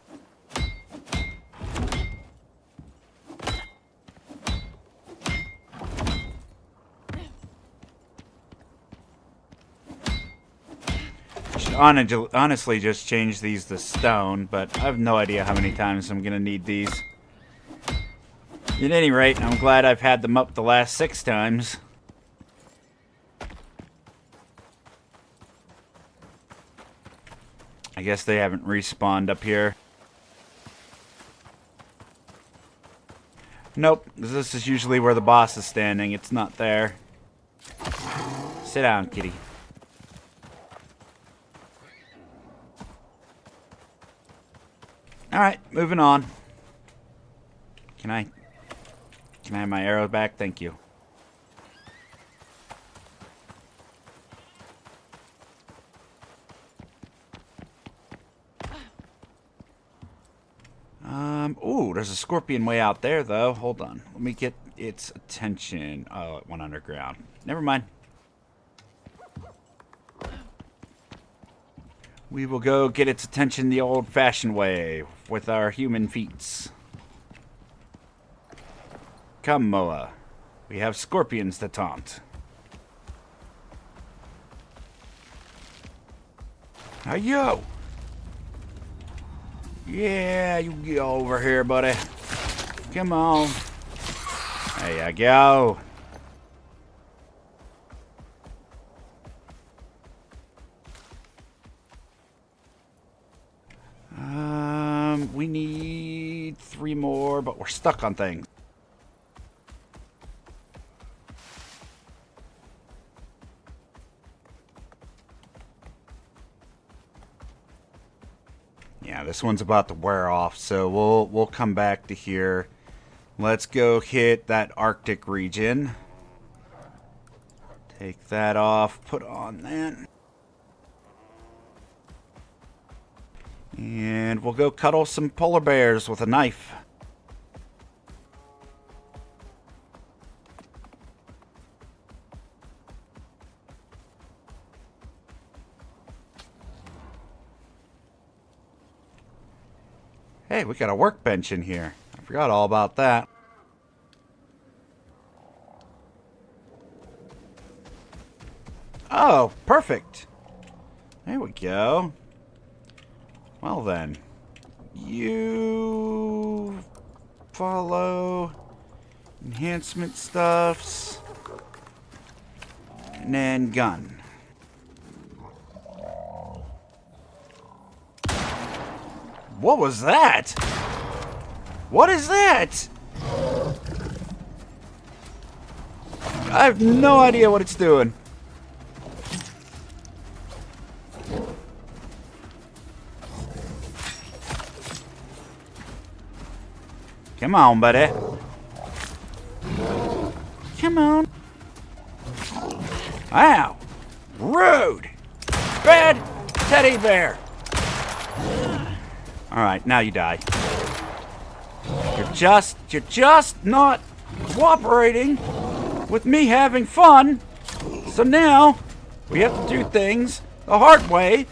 Honestly just change these to stone, but I have no idea how many times I'm gonna need these. At any rate, I'm glad I've had them up the last 6 times. I guess they haven't respawned up here. Nope, this is usually where the boss is standing. It's not there. Sit down, kitty. Alright, moving on. Can I have my arrow back? Thank you. Ooh, there's a scorpion way out there, though. Hold on. Let me get its attention. Oh, it went underground. Never mind. We will go get its attention the old-fashioned way, with our human feats. Come, Moa. We have scorpions to taunt. Hi-yo! Yeah, you get over here, buddy. Come on. There you go. We need 3 more, but we're stuck on things. Yeah, this one's about to wear off, so we'll come back to here. Let's go hit that Arctic region. Take that off, put on that. And we'll go cuddle some polar bears with a knife. Hey, we got a workbench in here. I forgot all about that. Oh, perfect. There we go. Well then, you follow enhancement stuffs, and then gun. What was that? What is that? I have no idea what it's doing. Come on, buddy. Come on. Ow. Rude. Bad teddy bear. Alright, now you die. You're just not cooperating with me having fun. So now we have to do things the hard way.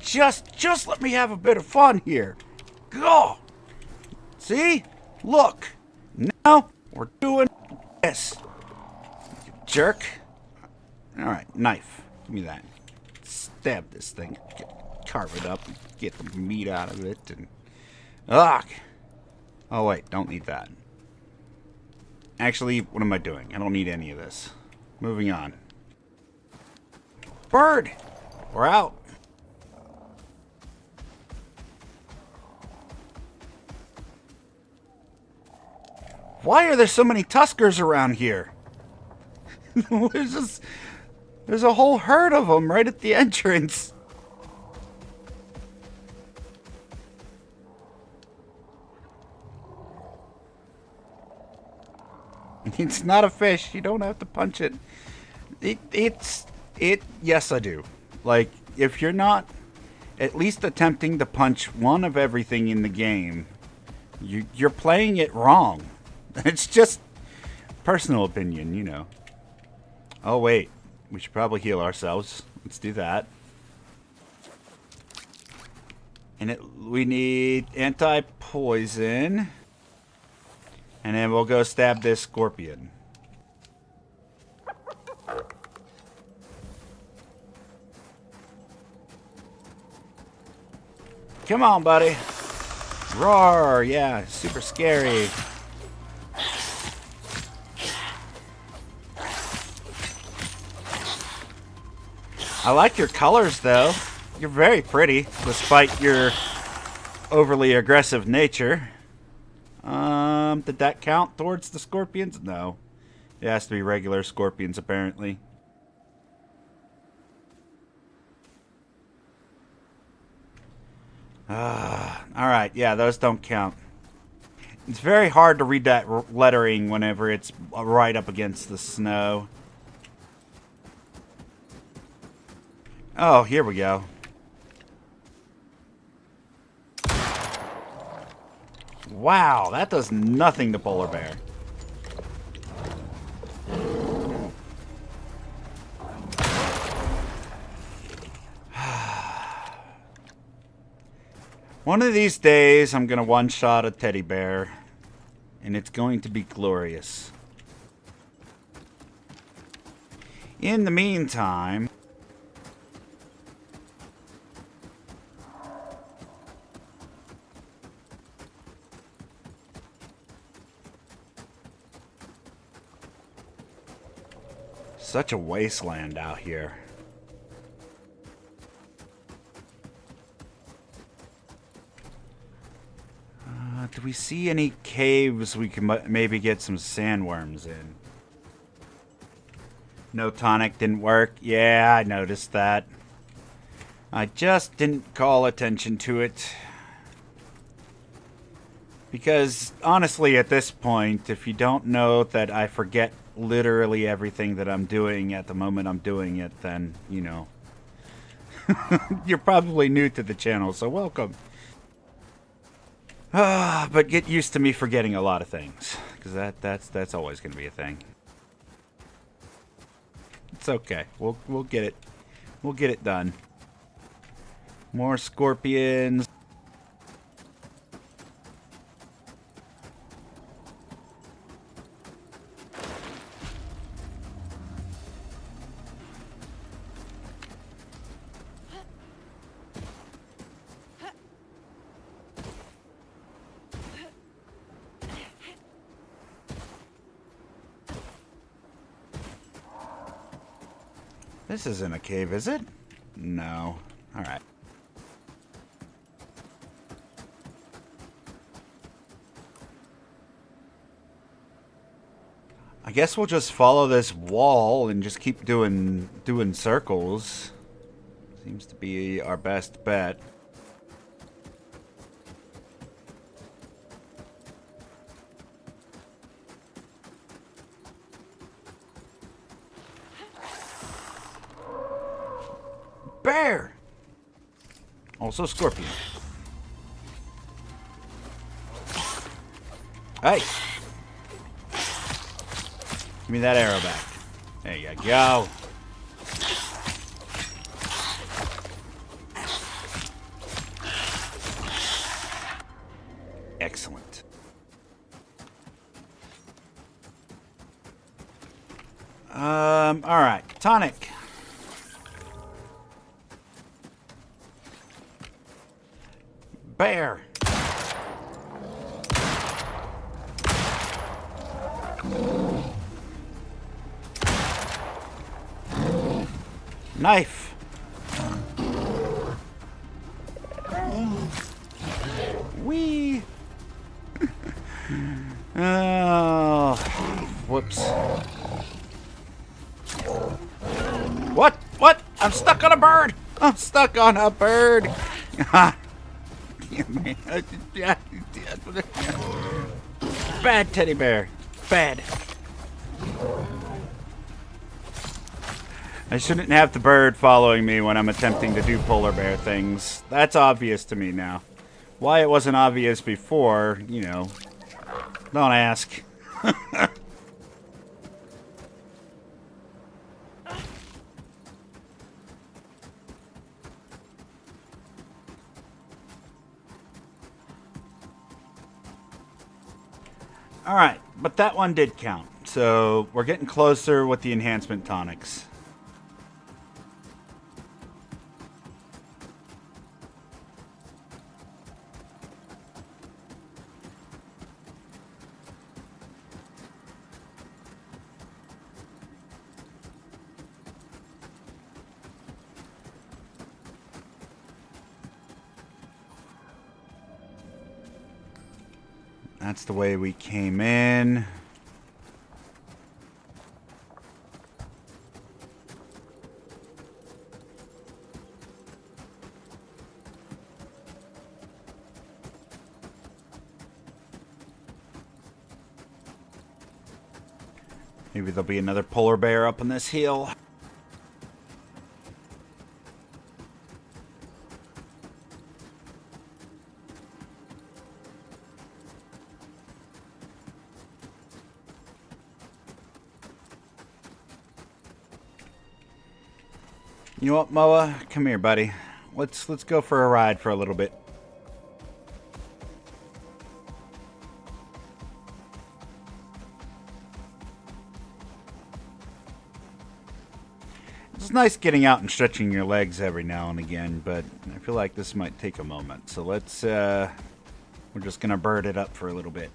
Just let me have a bit of fun here. Go. See? Look. Now we're doing this. You jerk. Alright, knife. Give me that. Stab this thing. Carve it up and get the meat out of it. And ugh. Oh wait, don't need that. Actually, what am I doing? I don't need any of this. Moving on. Bird! We're out. Why are there so many Tuskers around here? There's a whole herd of them right at the entrance. It's not a fish. You don't have to punch it. Yes, I do. Like, if you're not at least attempting to punch one of everything in the game, you're playing it wrong. It's just personal opinion, you know. Oh, wait. We should probably heal ourselves. Let's do that. And we need anti-poison. And then we'll go stab this scorpion. Come on, buddy. Roar. Yeah, super scary. I like your colors, though. You're very pretty, despite your overly aggressive nature. Did that count towards the scorpions? No. It has to be regular scorpions, apparently. Alright, yeah, those don't count. It's very hard to read that lettering whenever it's right up against the snow. Oh, here we go. Wow, that does nothing to polar bear. One of these days, I'm going to one-shot a teddy bear, and it's going to be glorious. In the meantime... Such a wasteland out here. Do we see any caves we can maybe get some sandworms in? No tonic didn't work. Yeah, I noticed that. I just didn't call attention to it. Because, honestly, at this point, if you don't know that I forget literally everything that I'm doing at the moment I'm doing it, then, you know. You're probably new to the channel, so welcome. But get used to me forgetting a lot of things. Because that's always going to be a thing. It's okay. We'll get it. We'll get it done. More scorpions. This isn't a cave, is it? No. Alright. I guess we'll just follow this wall and just keep doing circles. Seems to be our best bet. Bear! Also scorpion. Hey! Give me that arrow back. There you go. Excellent. Alright. Tonic. Bear. Knife. Wee. Oh, whoops. What? What? I'm stuck on a bird. I'm stuck on a bird. Bad teddy bear. Bad. I shouldn't have the bird following me when I'm attempting to do polar bear things. That's obvious to me now. Why it wasn't obvious before, you know, don't ask. Alright, but that one did count. So we're getting closer with the enhancement tonics. That's the way we came in. Maybe there'll be another polar bear up on this hill. You know what, Moa? Come here, buddy. Let's go for a ride for a little bit. It's nice getting out and stretching your legs every now and again, but I feel like this might take a moment. So let's we're just gonna bird it up for a little bit.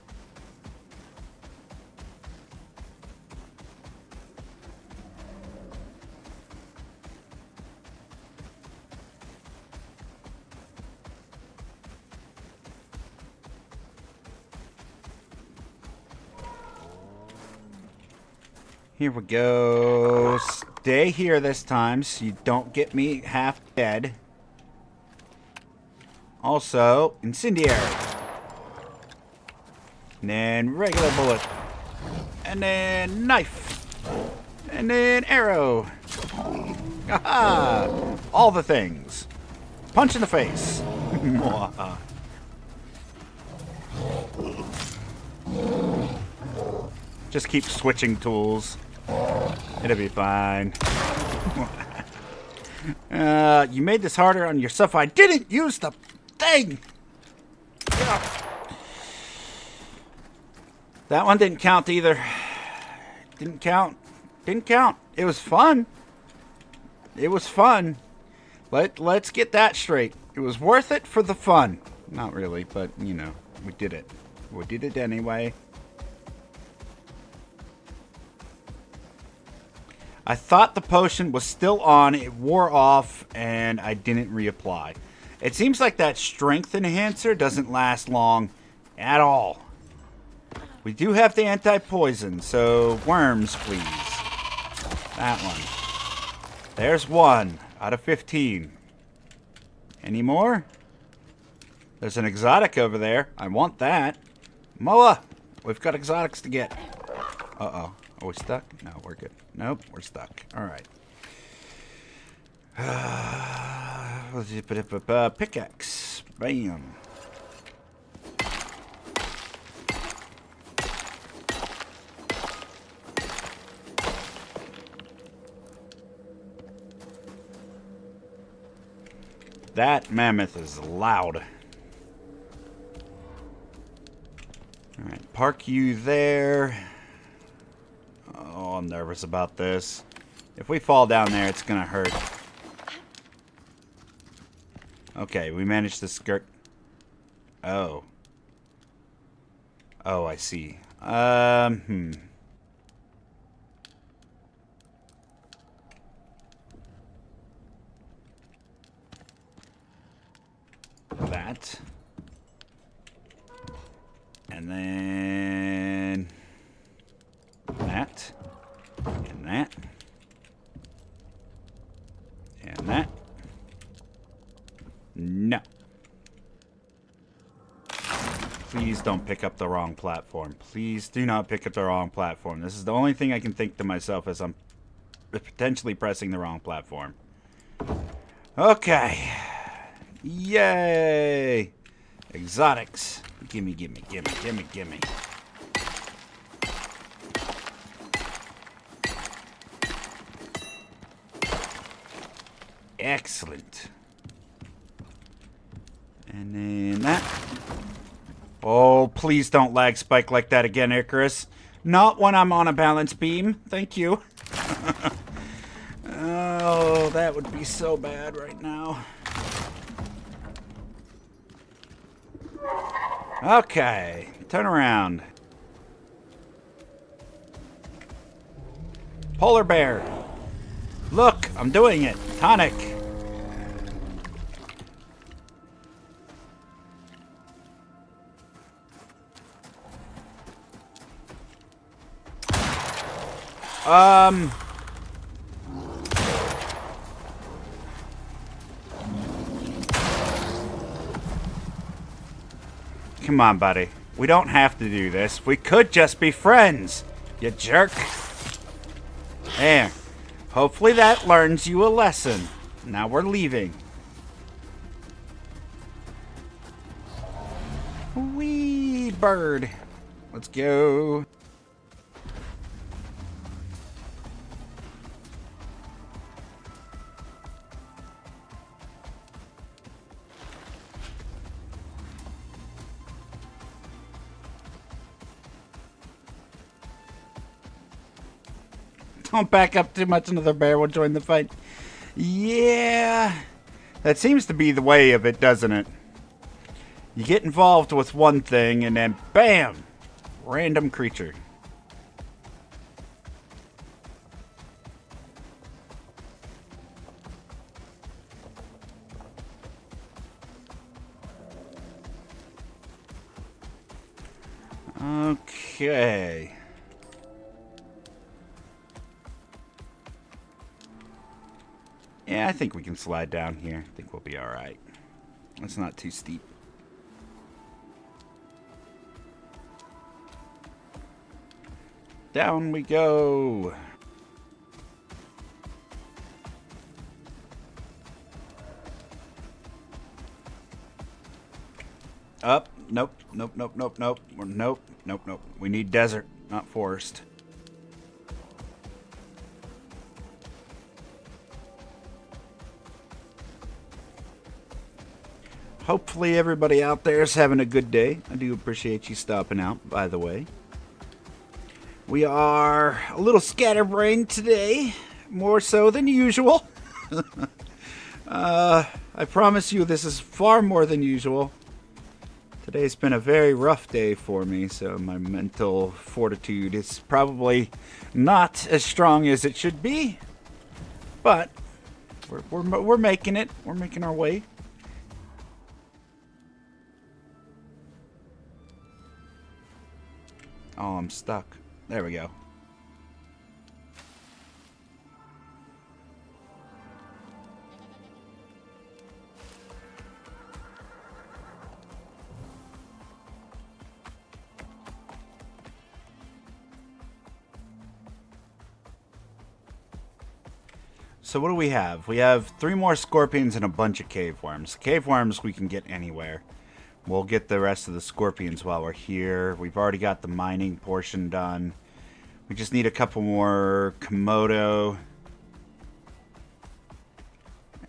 Here we go. Stay here this time so you don't get me half dead. Also, incendiary. And then regular bullet. And then knife. And then arrow. Haha! All the things. Punch in the face. Just keep switching tools. It'll be fine. You made this harder on yourself. I didn't use the thing. That one didn't count either. Didn't count. Didn't count. It was fun. It was fun. Let's get that straight. It was worth it for the fun. Not really, but you know, we did it. We did it anyway. I thought the potion was still on, it wore off, and I didn't reapply. It seems like that strength enhancer doesn't last long at all. We do have the anti-poison, so worms, please. That one. There's 1 out of 15. Any more? There's an exotic over there. I want that. Moa, we've got exotics to get. Uh-oh. Are we stuck? No, we're good. Nope, we're stuck. Alright. Pickaxe. Bam. That mammoth is loud. Alright, park you there. Oh, I'm nervous about this. If we fall down there, it's gonna hurt. Okay, we managed to skirt. Oh. Oh, I see. That. And then that. And that. And that. No. Please don't pick up the wrong platform. Please do not pick up the wrong platform. This is the only thing I can think to myself as I'm potentially pressing the wrong platform. Okay. Yay! Exotics. Gimme, gimme, gimme, gimme, gimme. Excellent. And then that. Oh, please don't lag spike like that again, Icarus. Not when I'm on a balance beam. Thank you. Oh, that would be so bad right now. Okay, turn around. Polar bear. Look, I'm doing it. Tonic. Come on, buddy. We don't have to do this. We could just be friends, you jerk. There. Hopefully that learns you a lesson. Now we're leaving. Wee bird. Let's go. Don't back up too much, another bear will join the fight. Yeah. That seems to be the way of it, doesn't it? You get involved with one thing and then bam! Random creature. Okay. Yeah, I think we can slide down here. I think we'll be alright. It's not too steep. Down we go. Up. Nope. Nope, nope, nope, nope. Nope, nope, nope. We need desert, not forest. Hopefully everybody out there is having a good day. I do appreciate you stopping out, by the way. We are a little scatterbrained today, more so than usual. I promise you this is far more than usual. Today's been a very rough day for me, so my mental fortitude is probably not as strong as it should be. But we're making it. We're making our way. Oh, I'm stuck. There we go. So what do we have? We have 3 more scorpions and a bunch of cave worms. Cave worms we can get anywhere. We'll get the rest of the scorpions while we're here. We've already got the mining portion done. We just need a couple more Komodo.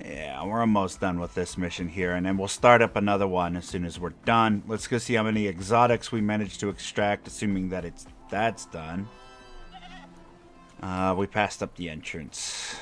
Yeah, we're almost done with this mission here. And then we'll start up another one as soon as we're done. Let's go see how many exotics we managed to extract, assuming that that's done. We passed up the entrance.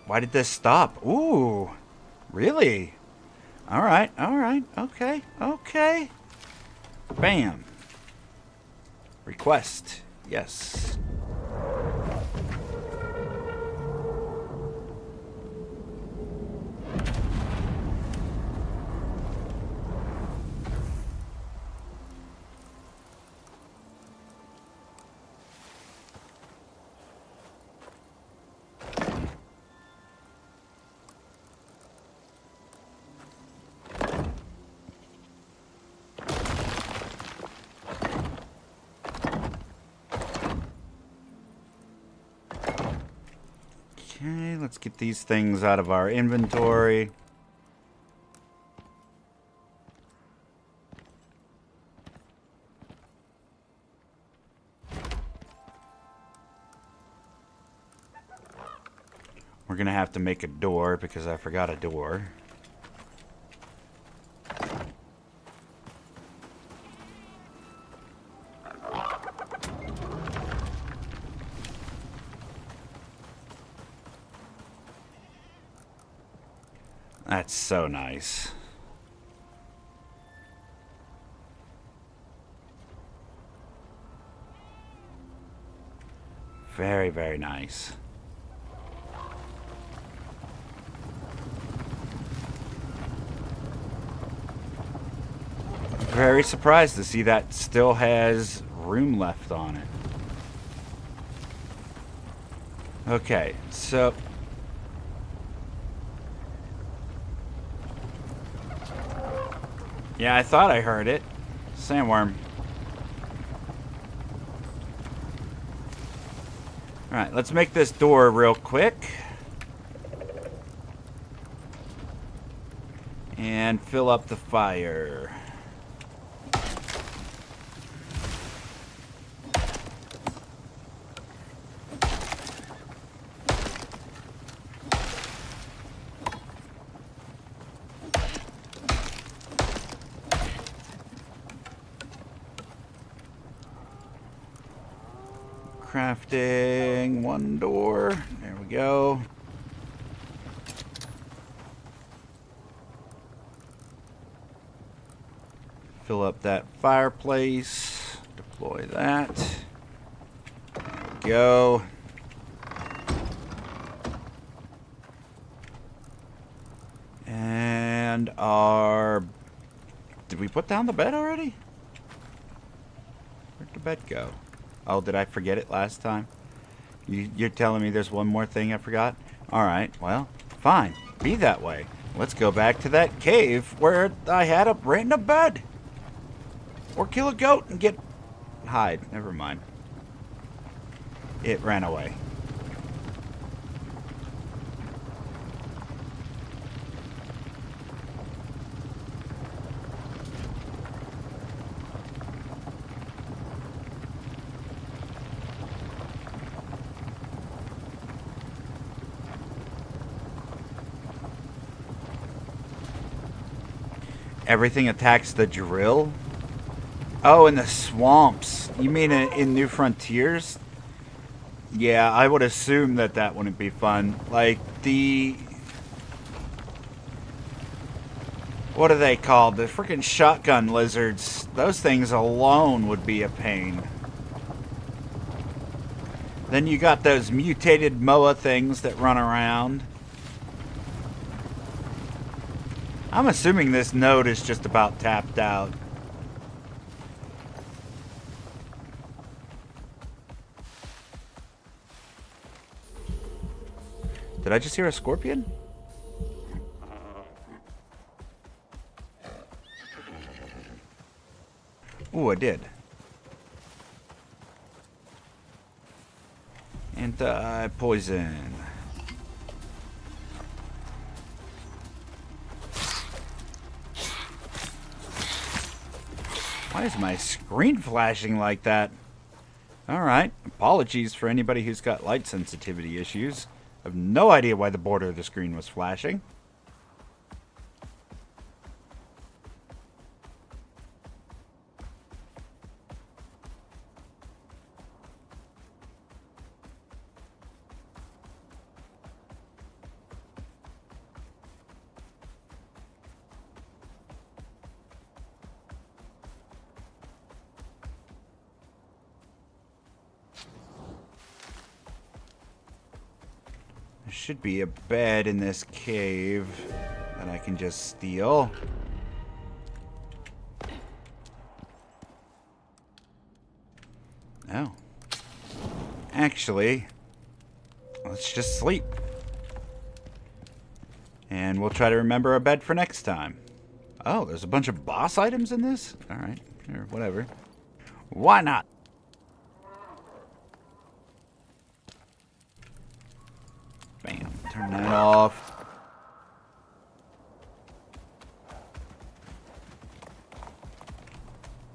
Why did this stop? Ooh, really? All right, okay, okay. Bam. Request, yes. Okay, let's get these things out of our inventory. We're gonna have to make a door because I forgot a door. That's so nice. Very, very nice. Very surprised to see that still has room left on it. Okay, so yeah, I thought I heard it. Sandworm. Alright, let's make this door real quick. And fill up the fire. Crafting one door. There we go. Fill up that fireplace. Deploy that. There we go. And our... Did we put down the bed already? Where'd the bed go? Oh, did I forget it last time? You're telling me there's one more thing I forgot? Alright, well, fine. Be that way. Let's go back to that cave where I had a random bed. Or kill a goat and get... hide. Never mind. It ran away. Everything attacks the drill? Oh, in the swamps. You mean in New Frontiers? Yeah, I would assume that that wouldn't be fun. Like, the... What are they called? The freaking shotgun lizards. Those things alone would be a pain. Then you got those mutated Moa things that run around. I'm assuming this node is just about tapped out. Did I just hear a scorpion? Ooh, I did. Anti-poison. Why is my screen flashing like that? Alright, apologies for anybody who's got light sensitivity issues. I have no idea why the border of the screen was flashing. There should be a bed in this cave that I can just steal. Oh. Actually, let's just sleep. And we'll try to remember a bed for next time. Oh, there's a bunch of boss items in this? Alright, or whatever. Why not? Bam. Turn that off.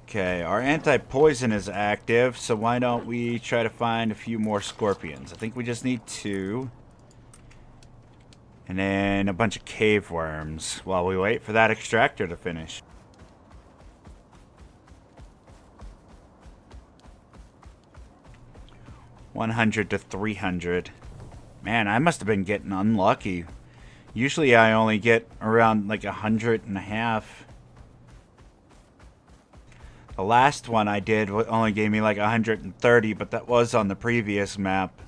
Okay, our anti-poison is active, so why don't we try to find a few more scorpions? I think we just need 2. And then a bunch of cave worms while we wait for that extractor to finish. $100 to $300. Man, I must have been getting unlucky. Usually I only get around like 100.5. The last one I did only gave me like 130, but that was on the previous map.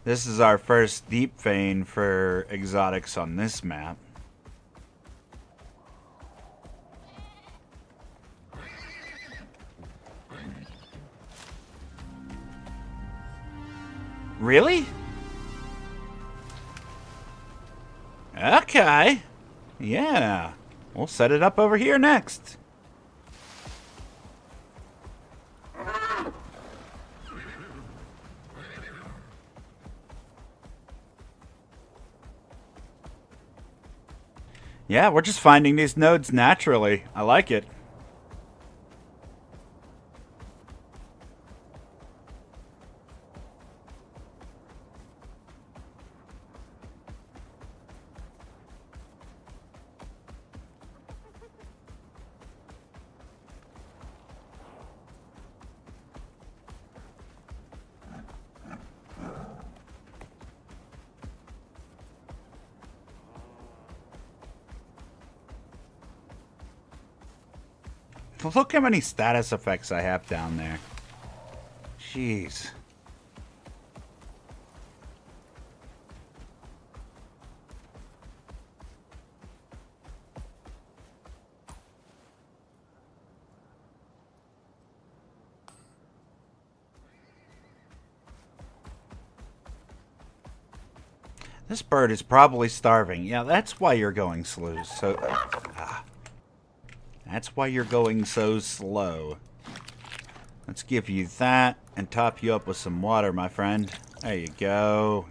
This is our first deep vein for exotics on this map. Really? Okay. Yeah. We'll set it up over here next. Yeah, we're just finding these nodes naturally. I like it. Look how many status effects I have down there. Jeez. This bird is probably starving. Yeah, that's why you're going slow. That's why you're going so slow. Let's give you that and top you up with some water, my friend. There you go.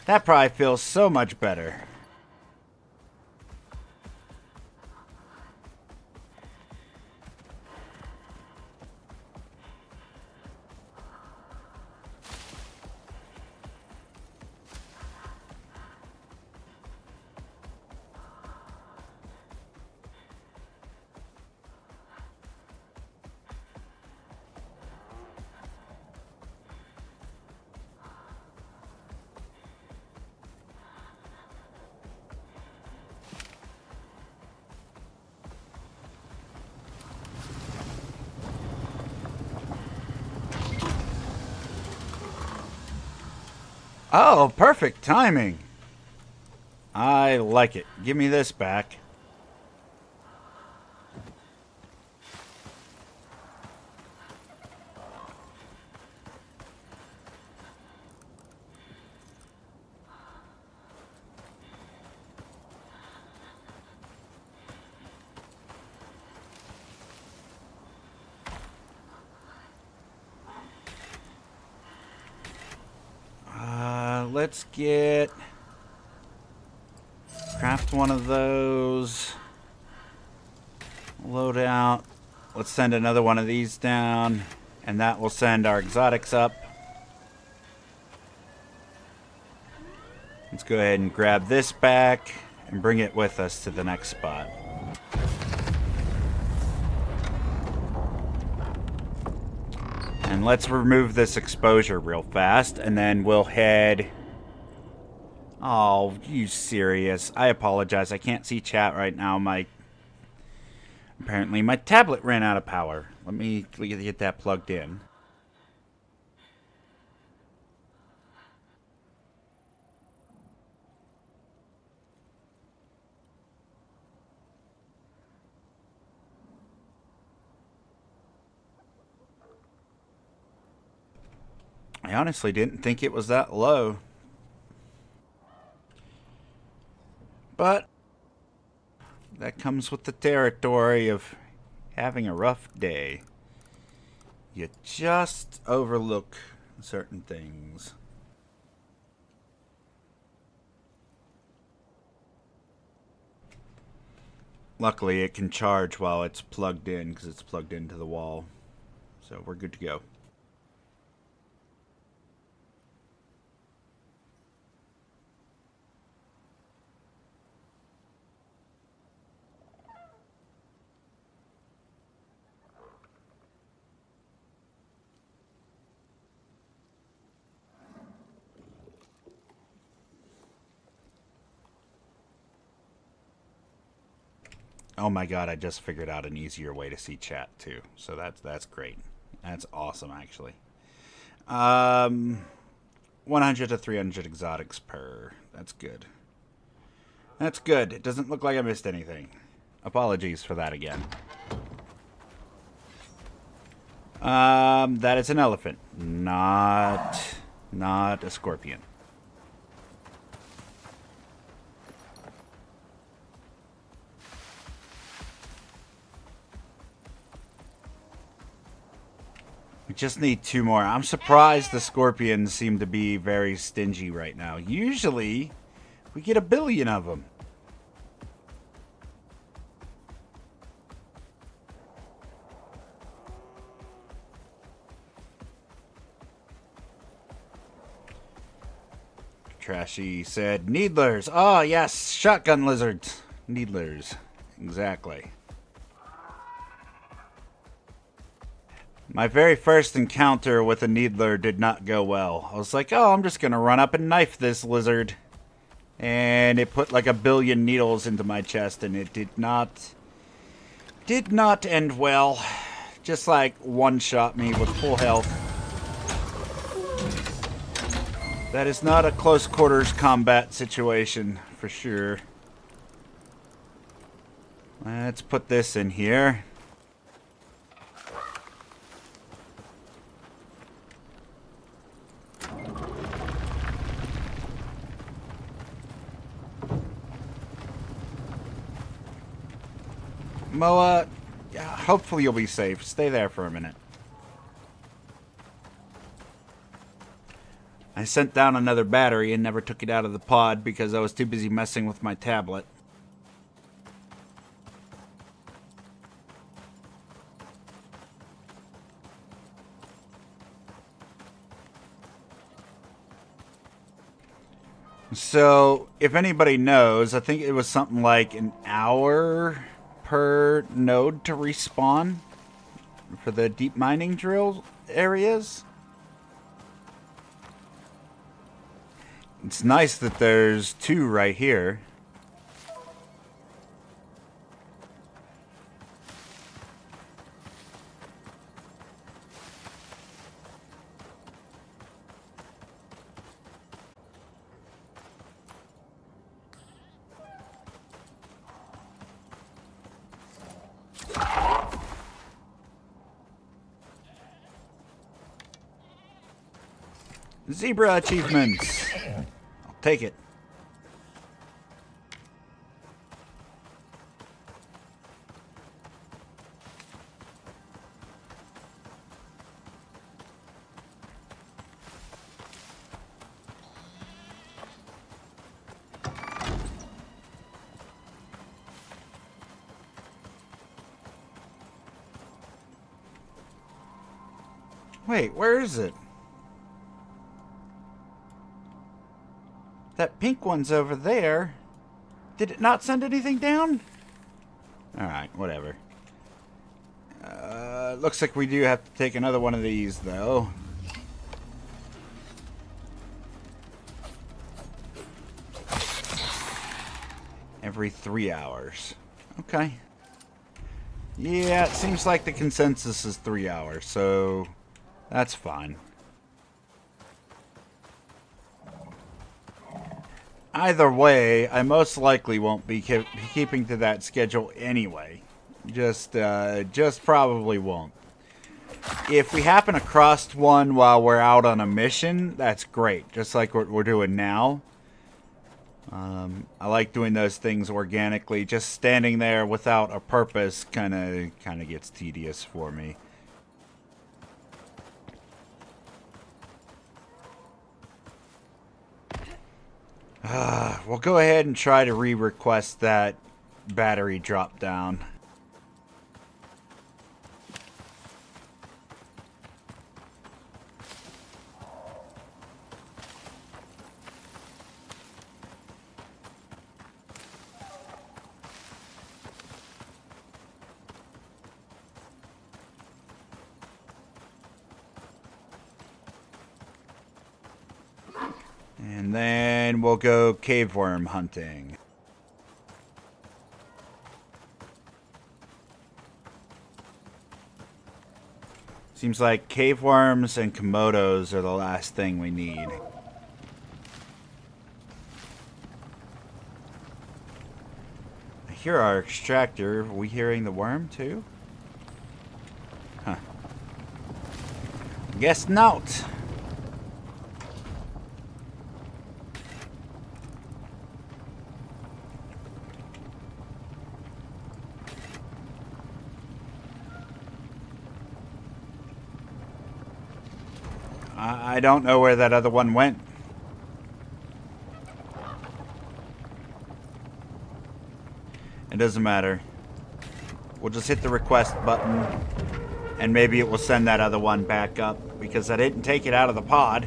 That probably feels so much better. Oh, perfect timing. I like it. Give me this back. Let's get... craft one of those. Load out. Let's send another one of these down. And that will send our exotics up. Let's go ahead and grab this back and bring it with us to the next spot. And let's remove this exposure real fast, and then we'll head... Oh, you serious? I apologize. I can't see chat right now. Apparently my tablet ran out of power. Let me get that plugged in. I honestly didn't think it was that low. But that comes with the territory of having a rough day. You just overlook certain things. Luckily, it can charge while it's plugged in because it's plugged into the wall. So we're good to go. Oh my god, I just figured out an easier way to see chat too. So that's great. That's awesome actually. 100 to 300 exotics per. That's good. That's good. It doesn't look like I missed anything. Apologies for that again. That is an elephant, not a scorpion. We just need 2 more. I'm surprised the scorpions seem to be very stingy right now. Usually, we get 1 billion of them. Trashy said, Needlers. Oh, yes, shotgun lizards. Needlers. Exactly. My very first encounter with a needler did not go well. I was like, oh, I'm just going to run up and knife this lizard. And it put like 1 billion needles into my chest, and it did not end well. Just like one-shot me with full health. That is not a close quarters combat situation, for sure. Let's put this in here. Moa, yeah, hopefully you'll be safe. Stay there for a minute. I sent down another battery and never took it out of the pod because I was too busy messing with my tablet. So, if anybody knows, I think it was something like an hour per node to respawn for the deep mining drill areas. It's nice that there's 2 right here. Zebra achievements. I'll take it. Wait, where is it? That pink one's over there. Did it not send anything down? Alright, whatever. Looks like we do have to take another one of these, though. Every 3 hours. Okay. Yeah, it seems like the consensus is 3 hours, so that's fine. Either way, I most likely won't be keeping to that schedule anyway. Just probably won't. If we happen across one while we're out on a mission, that's great. Just like what we're doing now. I like doing those things organically. Just standing there without a purpose kind of gets tedious for me. We'll go ahead and try to re-request that battery drop down. And then we'll go cave worm hunting. Seems like cave worms and komodos are the last thing we need. I hear our extractor. Are we hearing the worm too? Huh. Guess not. I don't know where that other one went. It doesn't matter. We'll just hit the request button and maybe it will send that other one back up because I didn't take it out of the pod.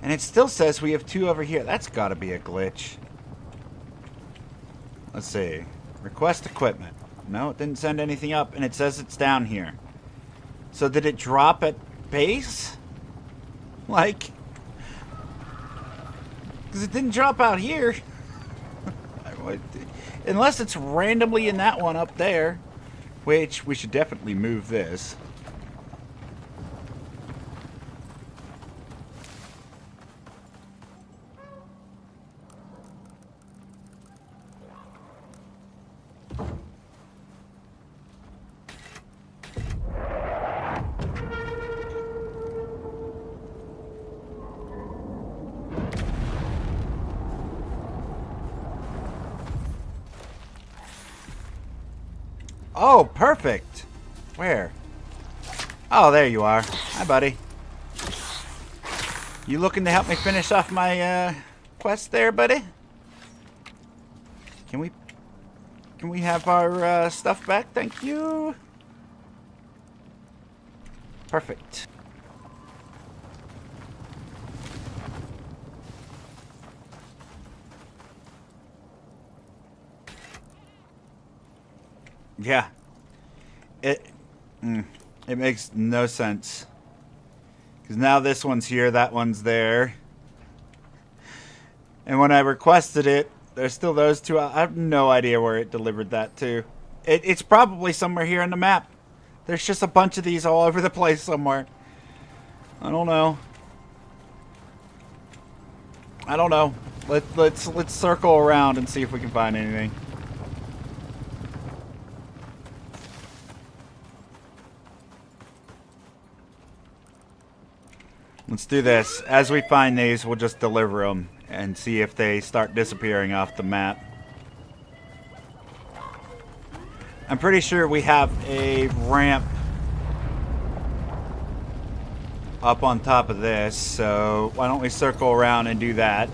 And it still says we have 2 over here. That's got to be a glitch. Let's see. Request equipment. No, it didn't send anything up, and it says it's down here. So did it drop at base? Like, because it didn't drop out here. Unless it's randomly in that one up there, which we should definitely move this. Oh, perfect. Where? Oh, there you are. Hi, buddy. You looking to help me finish off my quest there, buddy? Can we have our stuff back? Thank you. Perfect. Yeah. It makes no sense. Because now this one's here, that one's there. And when I requested it, there's still those 2. I have no idea where it delivered that to. It's probably somewhere here in the map. There's just a bunch of these all over the place somewhere. I don't know. I don't know. Let's circle around and see if we can find anything. Let's do this. As we find these, we'll just deliver them and see if they start disappearing off the map. I'm pretty sure we have a ramp up on top of this, so why don't we circle around and do that?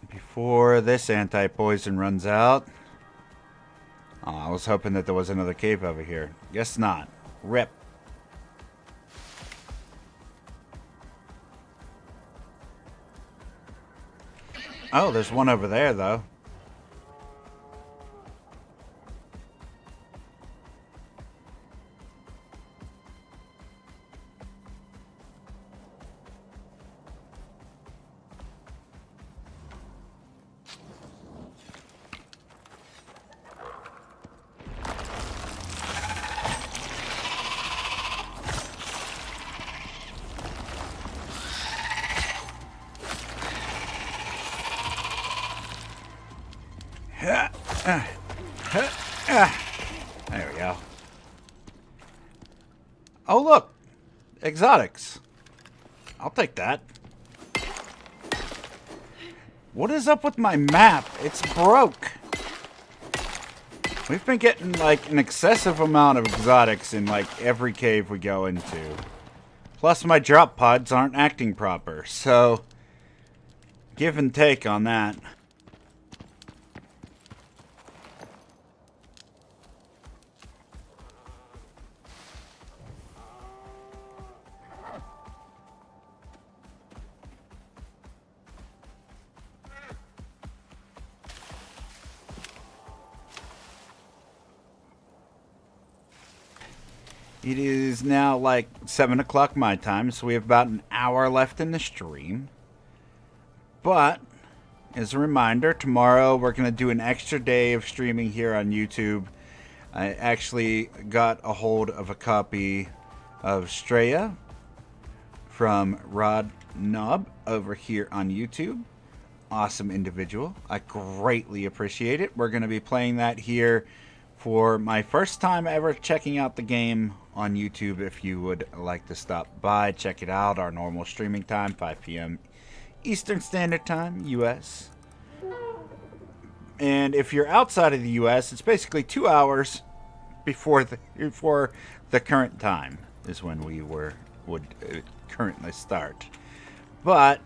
Before this anti-poison runs out. Oh, I was hoping that there was another cave over here. Guess not. Rip. Oh, there's one over there, though. There we go. Oh, look. Exotics. I'll take that. What is up with my map? It's broke. We've been getting, like, an excessive amount of exotics in, like, every cave we go into. Plus, my drop pods aren't acting proper, so give and take on that. It is now like 7 o'clock my time, so we have about an hour left in the stream. But, as a reminder, tomorrow we're going to do an extra day of streaming here on YouTube. I actually got a hold of a copy of Straya from Rod Knob over here on YouTube. Awesome individual. I greatly appreciate it. We're going to be playing that here for my first time ever checking out the game on YouTube. If you would like to stop by, check it out. Our normal streaming time, 5 p.m. Eastern Standard Time, U.S. And if you're outside of the U.S., it's basically 2 hours before the current time is when we would currently start. But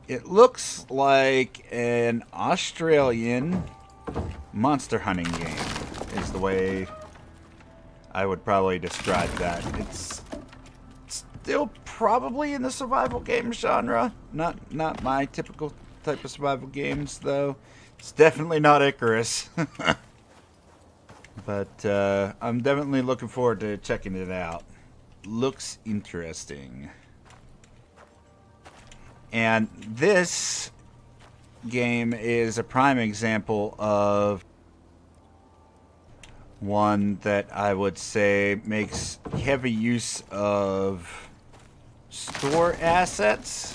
it looks like an Australian monster hunting game is the way I would probably describe that. It's still probably in the survival game genre. Not my typical type of survival games, though. It's definitely not Icarus. But I'm definitely looking forward to checking it out. Looks interesting. And this game is a prime example of one that I would say makes heavy use of store assets,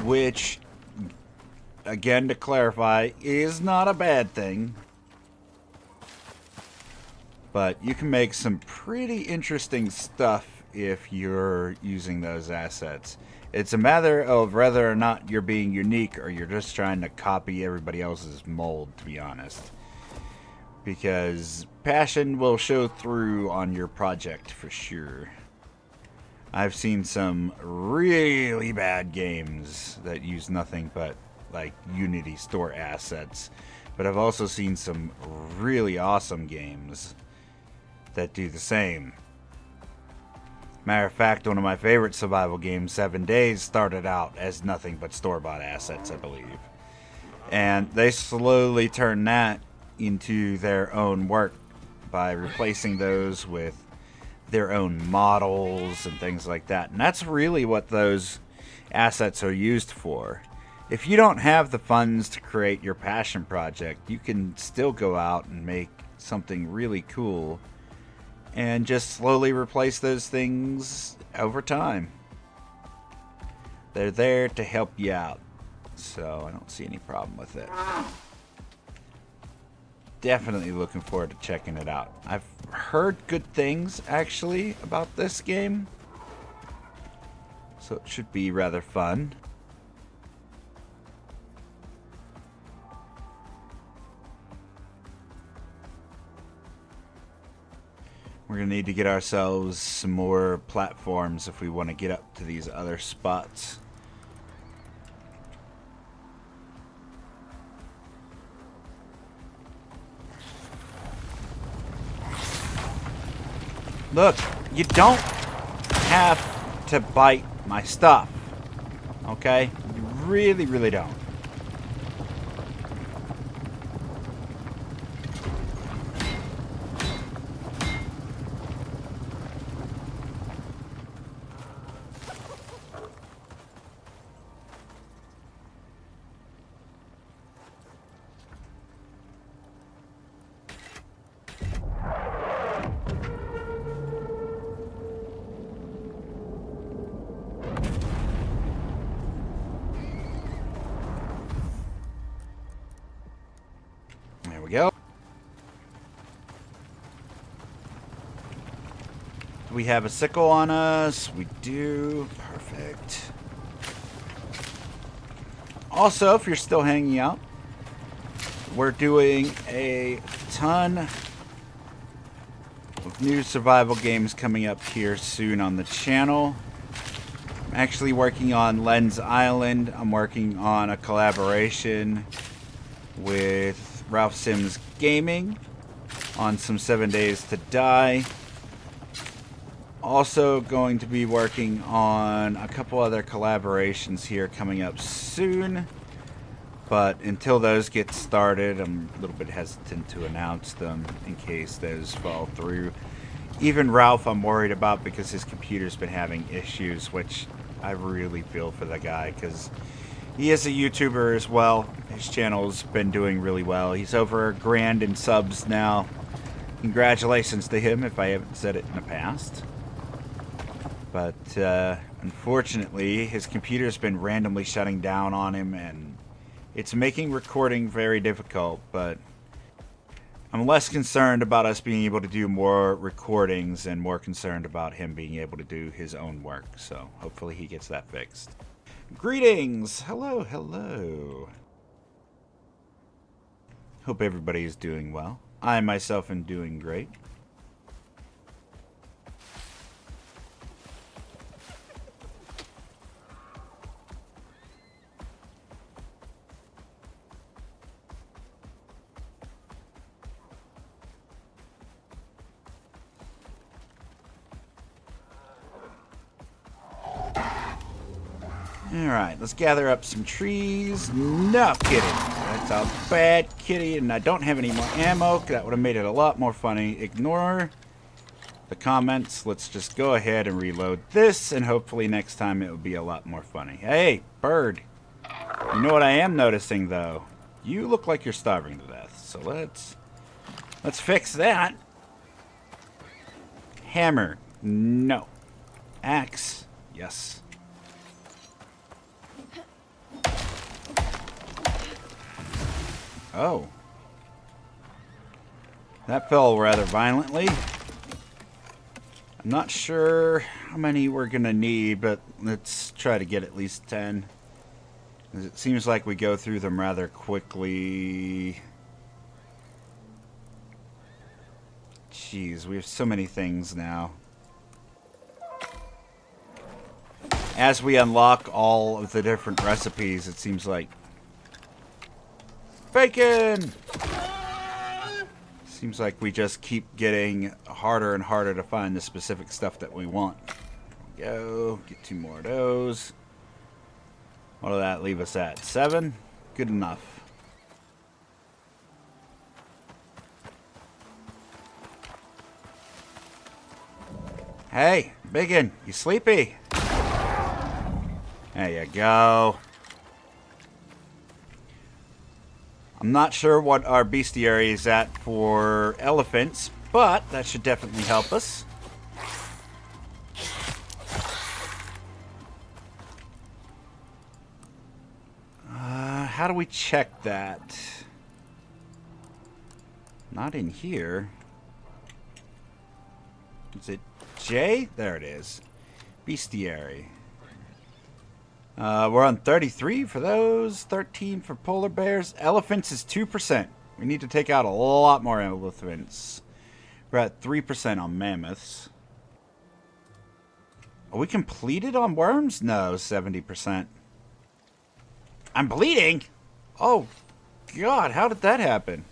which, again, to clarify, is not a bad thing. But you can make some pretty interesting stuff if you're using those assets. It's a matter of whether or not you're being unique or you're just trying to copy everybody else's mold, to be honest. Because passion will show through on your project for sure. I've seen some really bad games that use nothing but like Unity store assets. But I've also seen some really awesome games that do the same. Matter of fact, one of my favorite survival games, 7 Days, started out as nothing but store-bought assets, I believe. And they slowly turned that into their own work by replacing those with their own models and things like that. And that's really what those assets are used for. If you don't have the funds to create your passion project, you can still go out and make something really cool and just slowly replace those things over time. They're there to help you out, so I don't see any problem with it. Definitely looking forward to checking it out. I've heard good things, actually, about this game, so it should be rather fun. We're going to need to get ourselves some more platforms if we want to get up to these other spots. Look, you don't have to bite my stuff, okay? You really, really don't. we have a sickle on us? We do. Perfect. Also, if you're still hanging out, we're doing a ton of new survival games coming up here soon on the channel. I'm actually working on Lens Island. I'm working on a collaboration with Ralph Sims Gaming on some 7 Days to Die. Also going to be working on a couple other collaborations here coming up soon. But until those get started, I'm a little bit hesitant to announce them in case those fall through. Even Ralph I'm worried about because his computer's been having issues, which I really feel for the guy because he is a YouTuber as well. His channel's been doing really well. He's over 1 grand in subs now. Congratulations to him if I haven't said it in the past. But unfortunately, his computer's been randomly shutting down on him, and it's making recording very difficult. But I'm less concerned about us being able to do more recordings and more concerned about him being able to do his own work. So hopefully he gets that fixed. Greetings! Hello, hello. Hope everybody is doing well. I myself am doing great. Alright, let's gather up some trees. No kidding. That's a bad kitty, and I don't have any more ammo. That would have made it a lot more funny. Ignore the comments. Let's just go ahead and reload this, and hopefully next time it will be a lot more funny. Hey, bird. You know what I am noticing, though? You look like you're starving to death, so let's fix that. Hammer. No. Axe. Yes. Oh. That fell rather violently. I'm not sure how many we're going to need, but let's try to get at least 10. It seems like we go through them rather quickly. Jeez, we have so many things now. As we unlock all of the different recipes, it seems like bacon! Seems like we just keep getting harder and harder to find the specific stuff that we want. There we go. Get 2 more of those. What will that leave us at? 7? Good enough. Hey, Biggin, you sleepy? There you go. I'm not sure what our bestiary is at for elephants, but that should definitely help us. How do we check that? Not in here. Is it J? There it is. Bestiary. We're on 33 for those, 13 for polar bears. Elephants is 2%. We need to take out a lot more elephants. We're at 3% on mammoths. Are we completed on worms? No, 70%. I'm bleeding? Oh, God, how did that happen?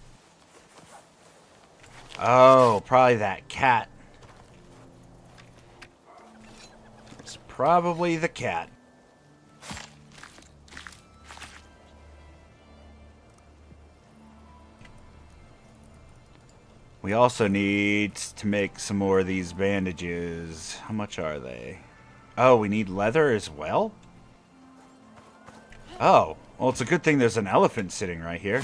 Oh, probably that cat. It's probably the cat. We also need to make some more of these bandages. How much are they? Oh, we need leather as well? Oh, well, it's a good thing there's an elephant sitting right here.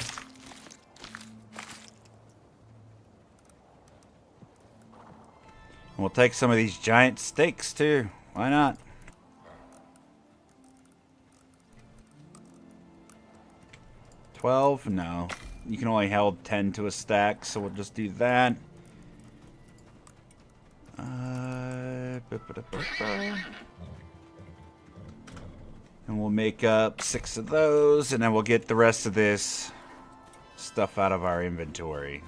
We'll take some of these giant steaks, too. Why not? $12? No. You can only hold 10 to a stack, so we'll just do that. And we'll make up 6 of those, and then we'll get the rest of this stuff out of our inventory.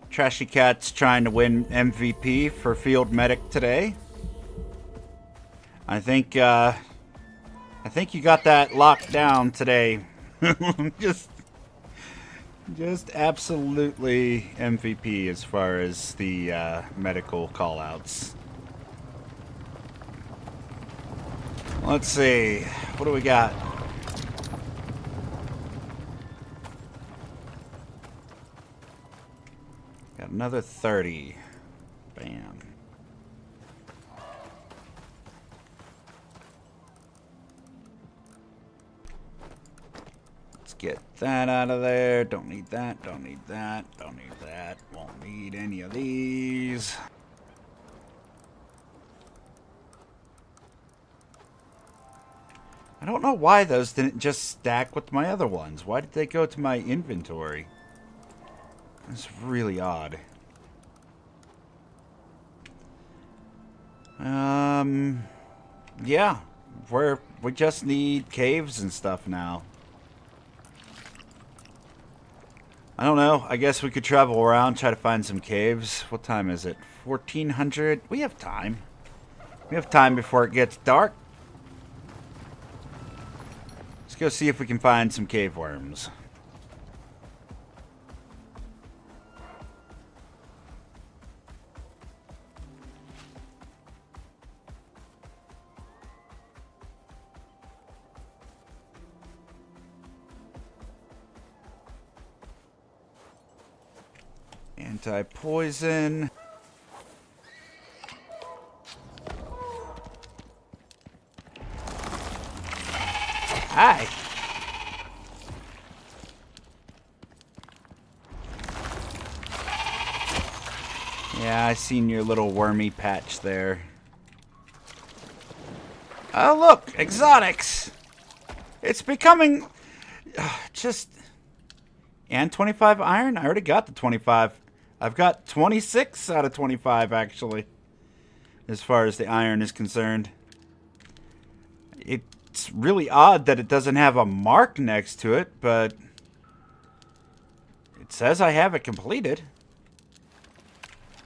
Trashy Cat's trying to win MVP for Field Medic today. I think you got that locked down today. just absolutely MVP as far as the medical callouts. Let's see, what do we got? Got another 30. Bam. Let's get that out of there. Don't need that, don't need that, don't need that. Won't need any of these. I don't know why those didn't just stack with my other ones. Why did they go to my inventory? That's really odd. Yeah. We just need caves and stuff now. I don't know. I guess we could travel around, try to find some caves. What time is it? 1400? We have time. We have time before it gets dark. Let's go see if we can find some cave worms. Anti-poison. Hi. Yeah, I seen your little wormy patch there. Oh, look, exotics. It's becoming just... And 25 iron? I already got the 25. I've got 26 out of 25, actually, as far as the iron is concerned. It's really odd that it doesn't have a mark next to it, but it says I have it completed,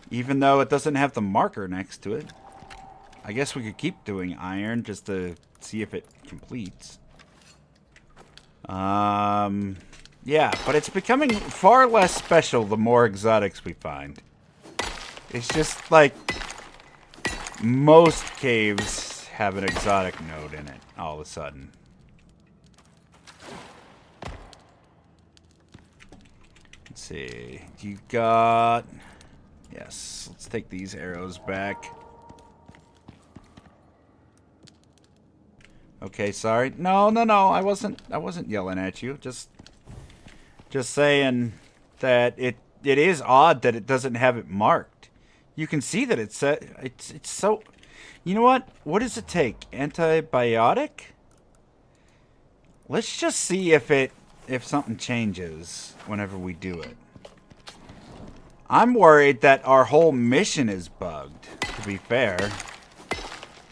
even though it doesn't have the marker next to it. I guess we could keep doing iron just to see if it completes. Yeah, but it's becoming far less special the more exotics we find. It's just like most caves have an exotic node in it all of a sudden. Let's see. You got... Yes, let's take these arrows back. Okay, sorry. No, I wasn't yelling at you. Just saying that it is odd that it doesn't have it marked. You can see that it's so... You know what? What does it take? Antibiotic? Let's just see if something changes whenever we do it. I'm worried that our whole mission is bugged, to be fair.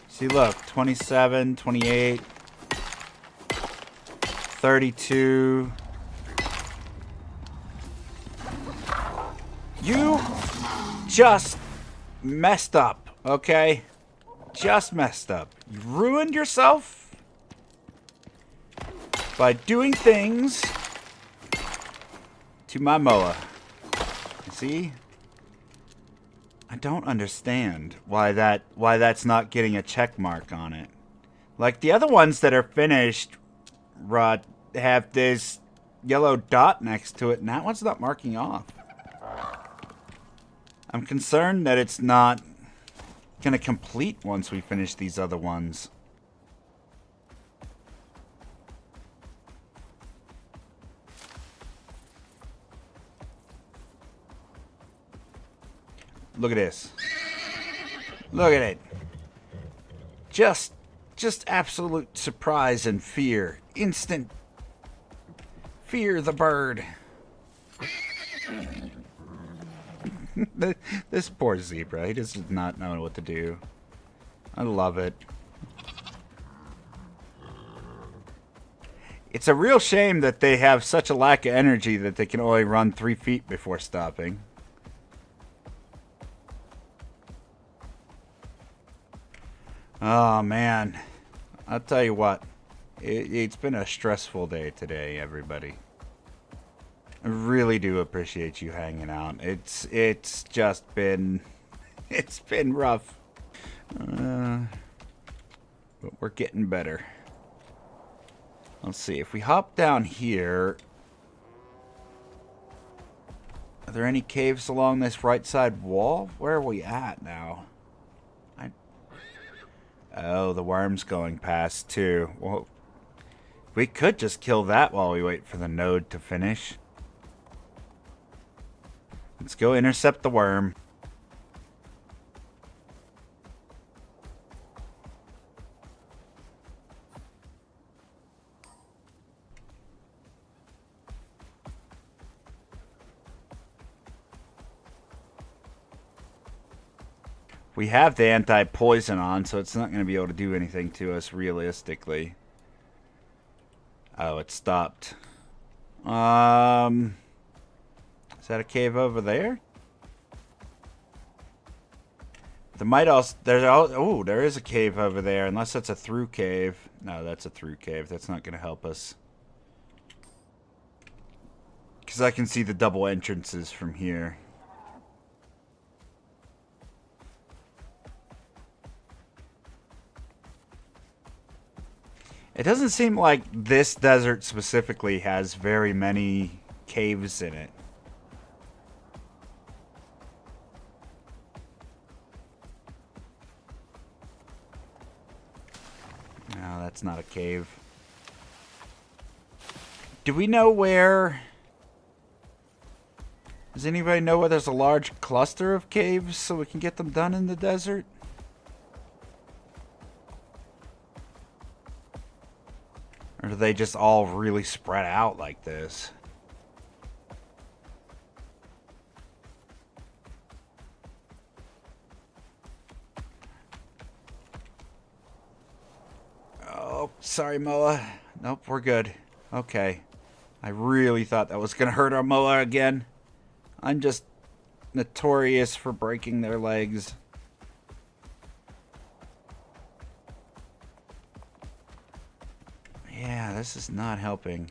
See, look, 27, 28, 32... You just messed up, okay? Just messed up. You ruined yourself by doing things to my moa. See? I don't understand why that's not getting a check mark on it. Like the other ones that are finished, Rod, have this yellow dot next to it, and that one's not marking off. I'm concerned that it's not going to complete once we finish these other ones. Look at this. Look at it. Just absolute surprise and fear. Instant fear the bird. This poor zebra. He does not know what to do. I love it. It's a real shame that they have such a lack of energy that they can only run 3 feet before stopping. Oh, man. I'll tell you what. It's been a stressful day today, everybody. I really do appreciate you hanging out. It's just been... It's been rough. But we're getting better. Let's see. If we hop down here... Are there any caves along this right side wall? Where are we at now? Oh, the worm's going past, too. Well, we could just kill that while we wait for the node to finish. Let's go intercept the worm. We have the anti-poison on, so it's not going to be able to do anything to us realistically. Oh, it stopped. Is that a cave over there? There might also... Oh, there is a cave over there, unless that's a through cave. No, that's a through cave. That's not going to help us. Because I can see the double entrances from here. It doesn't seem like this desert specifically has very many caves in it. No, that's not a cave. Do we know where... Does anybody know where there's a large cluster of caves so we can get them done in the desert? Or do they just all really spread out like this? Oh, sorry, Moa. Nope, we're good. Okay. I really thought that was going to hurt our Moa again. I'm just notorious for breaking their legs. Yeah, this is not helping.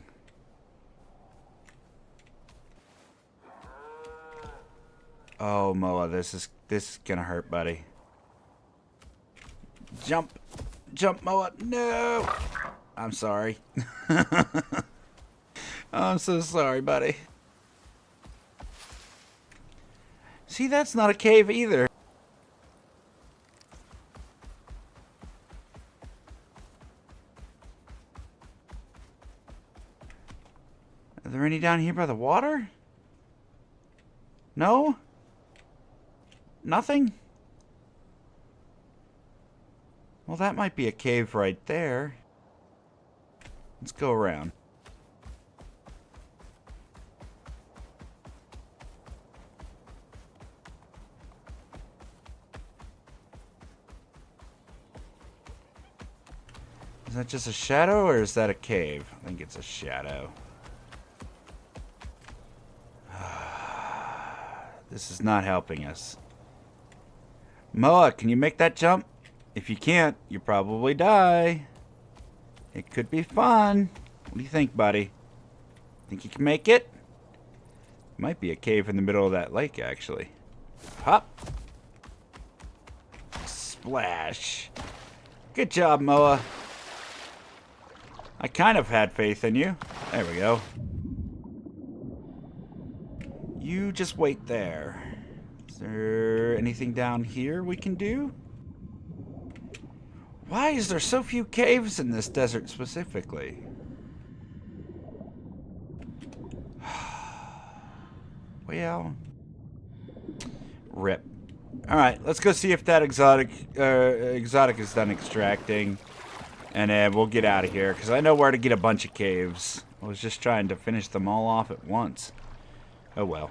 Oh, Moa, this is gonna hurt, buddy. Jump. Jump, Moa. No! I'm sorry. I'm so sorry, buddy. See, that's not a cave either. Are there any down here by the water? No? Nothing? Well, that might be a cave right there. Let's go around. Is that just a shadow or is that a cave? I think it's a shadow. This is not helping us. Moa, can you make that jump? If you can't, you probably die. It could be fun. What do you think, buddy? Think you can make it? Might be a cave in the middle of that lake, actually. Hop. Splash. Good job, Moa. I kind of had faith in you. There we go. You just wait there. Is there anything down here we can do? Why is there so few caves in this desert specifically? Well, rip. Alright, let's go see if that exotic is done extracting. And then we'll get out of here, because I know where to get a bunch of caves. I was just trying to finish them all off at once. Oh well.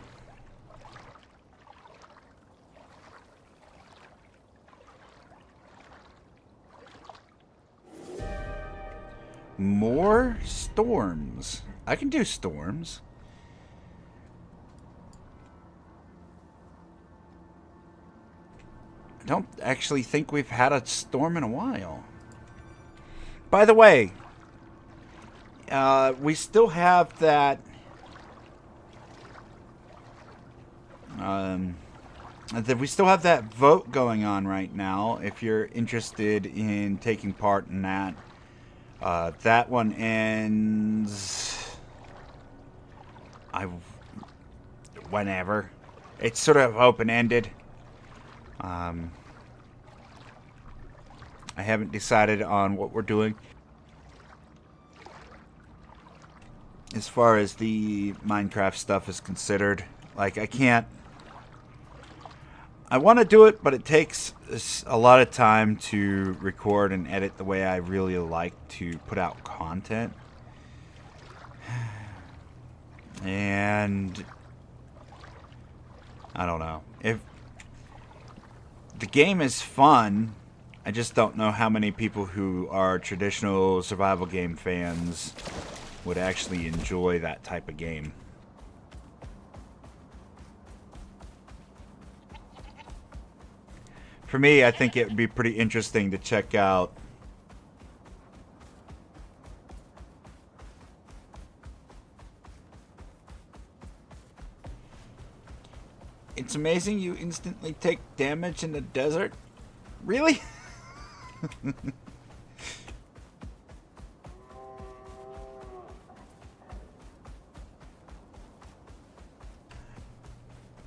More storms. I can do storms. I don't actually think we've had a storm in a while. By the way, we still have that. We still have that vote going on right now. If you're interested in taking part in that, that one ends. Whenever. It's sort of open-ended. I haven't decided on what we're doing as far as the Minecraft stuff is considered. Like, I want to do it, but it takes a lot of time to record and edit the way I really like to put out content. And I don't know. If the game is fun, I just don't know how many people who are traditional survival game fans would actually enjoy that type of game. For me, I think it would be pretty interesting to check out It's amazing you instantly take damage in the desert. Really?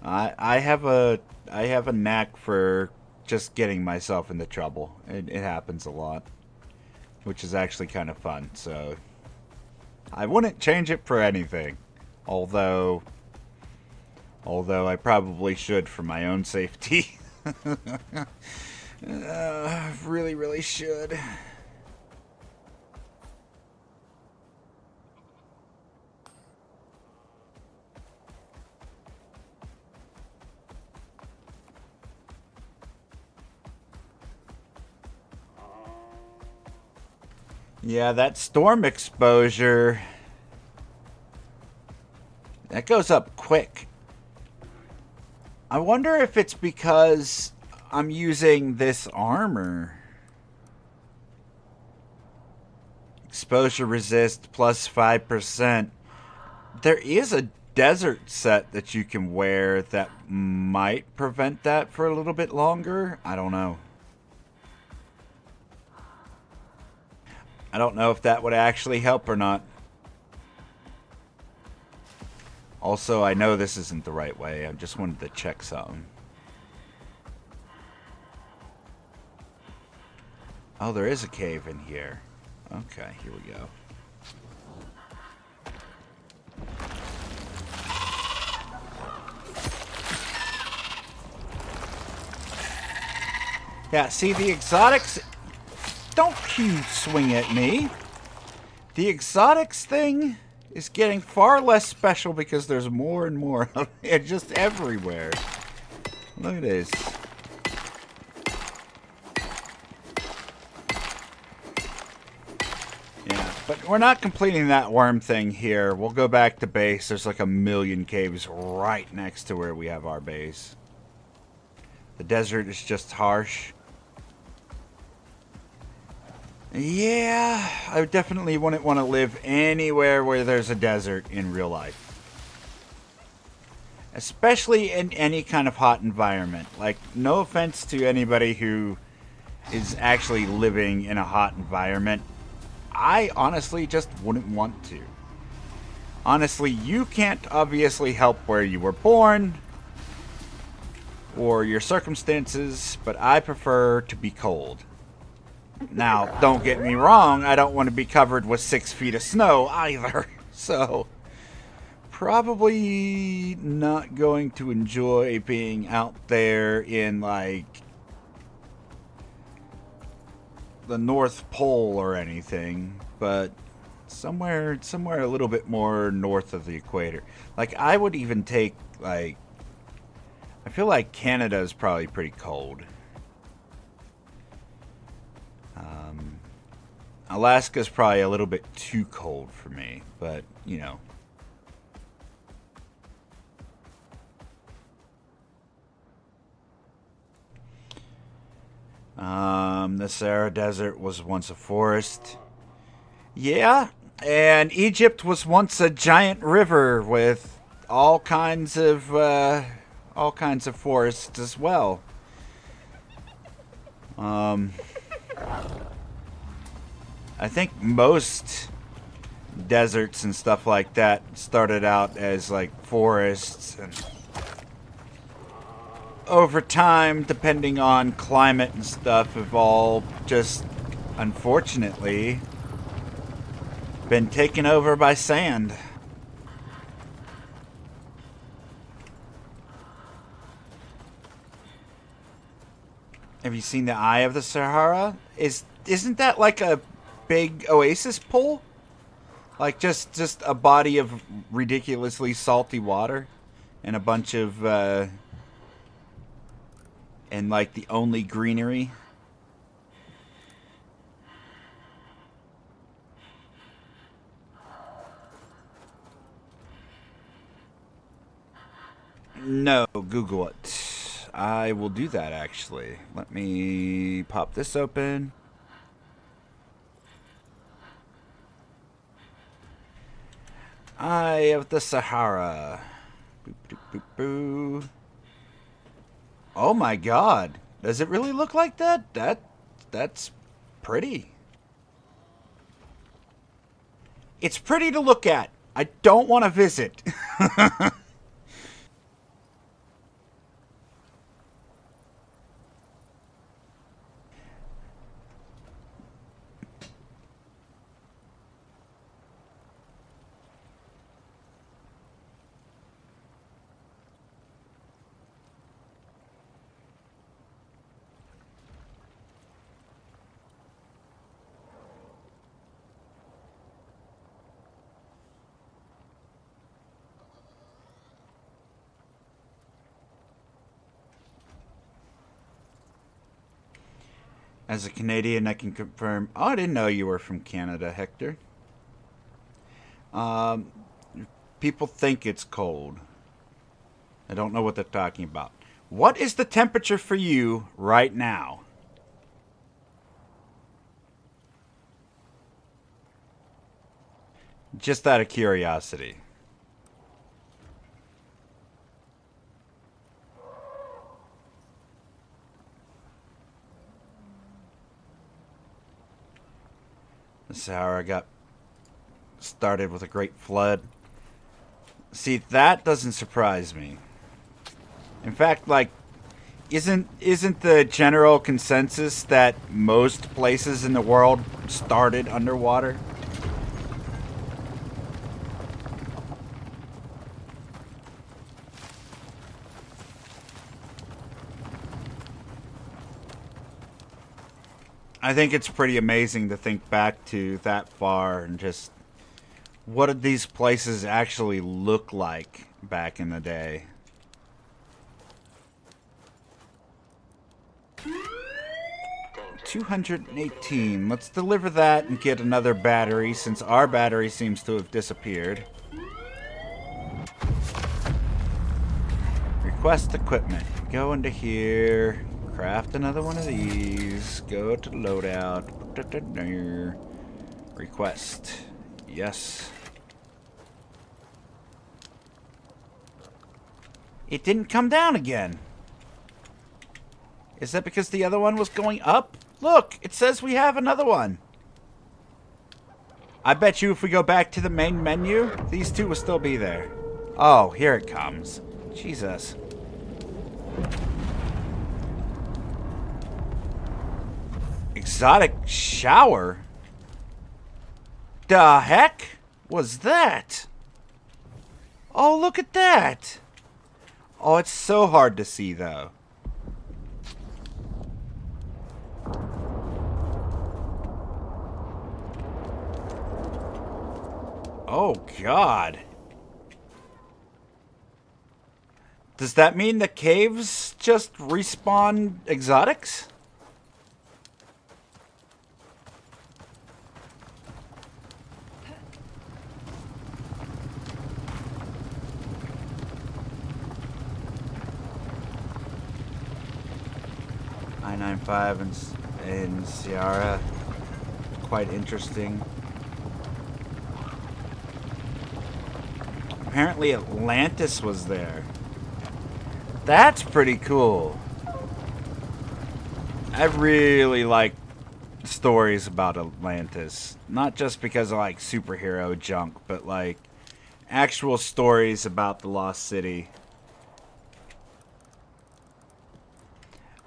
I have a knack for just getting myself into trouble. It happens a lot, which is actually kind of fun. So I wouldn't change it for anything, although I probably should for my own safety. Really should. Yeah, that storm exposure, that goes up quick. I wonder if it's because I'm using this armor. Exposure resist plus 5%. There is a desert set that you can wear that might prevent that for a little bit longer. I don't know. I don't know if that would actually help or not. Also, I know this isn't the right way. I just wanted to check something. Oh, there is a cave in here. Okay, here we go. Yeah, see the exotics? Don't you swing at me. The exotics thing is getting far less special because there's more and more of it just everywhere. Look at this. Yeah, but we're not completing that worm thing here. We'll go back to base. There's like a million caves right next to where we have our base. The desert is just harsh. Yeah, I definitely wouldn't want to live anywhere where there's a desert in real life. Especially in any kind of hot environment. Like, no offense to anybody who is actually living in a hot environment. I honestly just wouldn't want to. Honestly, you can't obviously help where you were born or your circumstances, but I prefer to be cold. Now, don't get me wrong, I don't want to be covered with 6 feet of snow either. So, probably not going to enjoy being out there in, like, the North Pole or anything, but somewhere a little bit more north of the equator. Like, I would even take, like, I feel like Canada is probably pretty cold. Alaska's probably a little bit too cold for me, but, you know. The Sahara Desert was once a forest. Yeah, and Egypt was once a giant river with all kinds of forests as well. I think most deserts and stuff like that started out as like forests, and over time, depending on climate and stuff, have all just unfortunately been taken over by sand. Have you seen the Eye of the Sahara? Isn't that like a big oasis pool? Like just a body of ridiculously salty water and a bunch of and like the only greenery. No, Google it. I will do that actually. Let me pop this open. Eye of the Sahara. Boop, boop, boop, boo. Oh my god. Does it really look like that? That's pretty. It's pretty to look at. I don't want to visit. As a Canadian, I can confirm. Oh, I didn't know you were from Canada, Hector. Um, People think it's cold. I don't know what they're talking about. What is the temperature for you right now? Just out of curiosity. The Sahara got started with a great flood. See, that doesn't surprise me. In fact, like, isn't the general consensus that most places in the world started underwater? I think it's pretty amazing to think back to that far and just what did these places actually look like back in the day? $218. Let's deliver that and get another battery since our battery seems to have disappeared. Request equipment. Go into here. Craft another one of these. Go to loadout. Put it there. Request. Yes. It didn't come down again. Is that because the other one was going up? Look, it says we have another one. I bet you if we go back to the main menu, these two will still be there. Oh, here it comes. Jesus. Exotic shower? The heck was that? Oh, look at that! Oh, it's so hard to see, though. Oh, God. Does that mean the caves just respawn exotics? I-95 and Sierra. Quite interesting. Apparently Atlantis was there. That's pretty cool. I really like stories about Atlantis. Not just because I like superhero junk, but like actual stories about the lost city.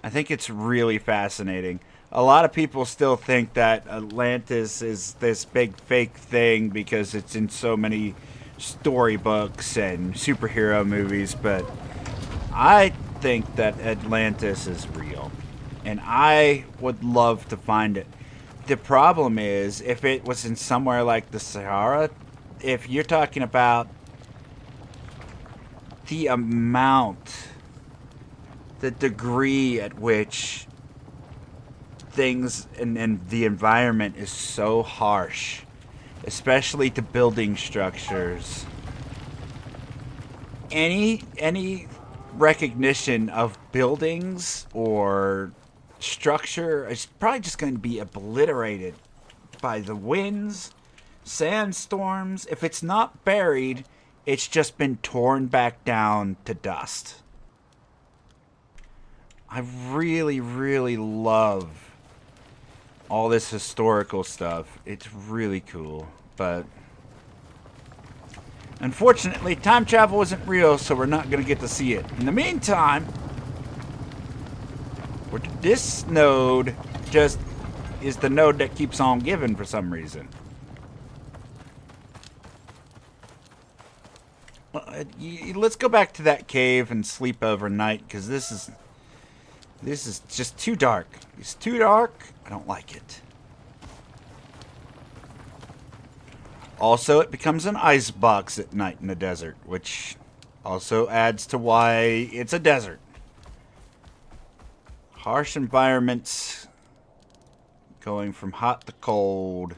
I think it's really fascinating. A lot of people still think that Atlantis is this big fake thing because it's in so many storybooks and superhero movies, but I think that Atlantis is real. And I would love to find it. The problem is, if it was in somewhere like the Sahara, if you're talking about the amount, the degree at which things and the environment is so harsh, especially to building structures. Any recognition of buildings or structure is probably just going to be obliterated by the winds, sandstorms. If it's not buried, it's just been torn back down to dust. I really, really love all this historical stuff. It's really cool, but unfortunately, time travel isn't real, so we're not going to get to see it. In the meantime, this node just is the node that keeps on giving for some reason. Let's go back to that cave and sleep overnight, because this is just too dark. It's too dark. I don't like it. Also, it becomes an ice box at night in the desert, which also adds to why it's a desert. Harsh environments, going from hot to cold.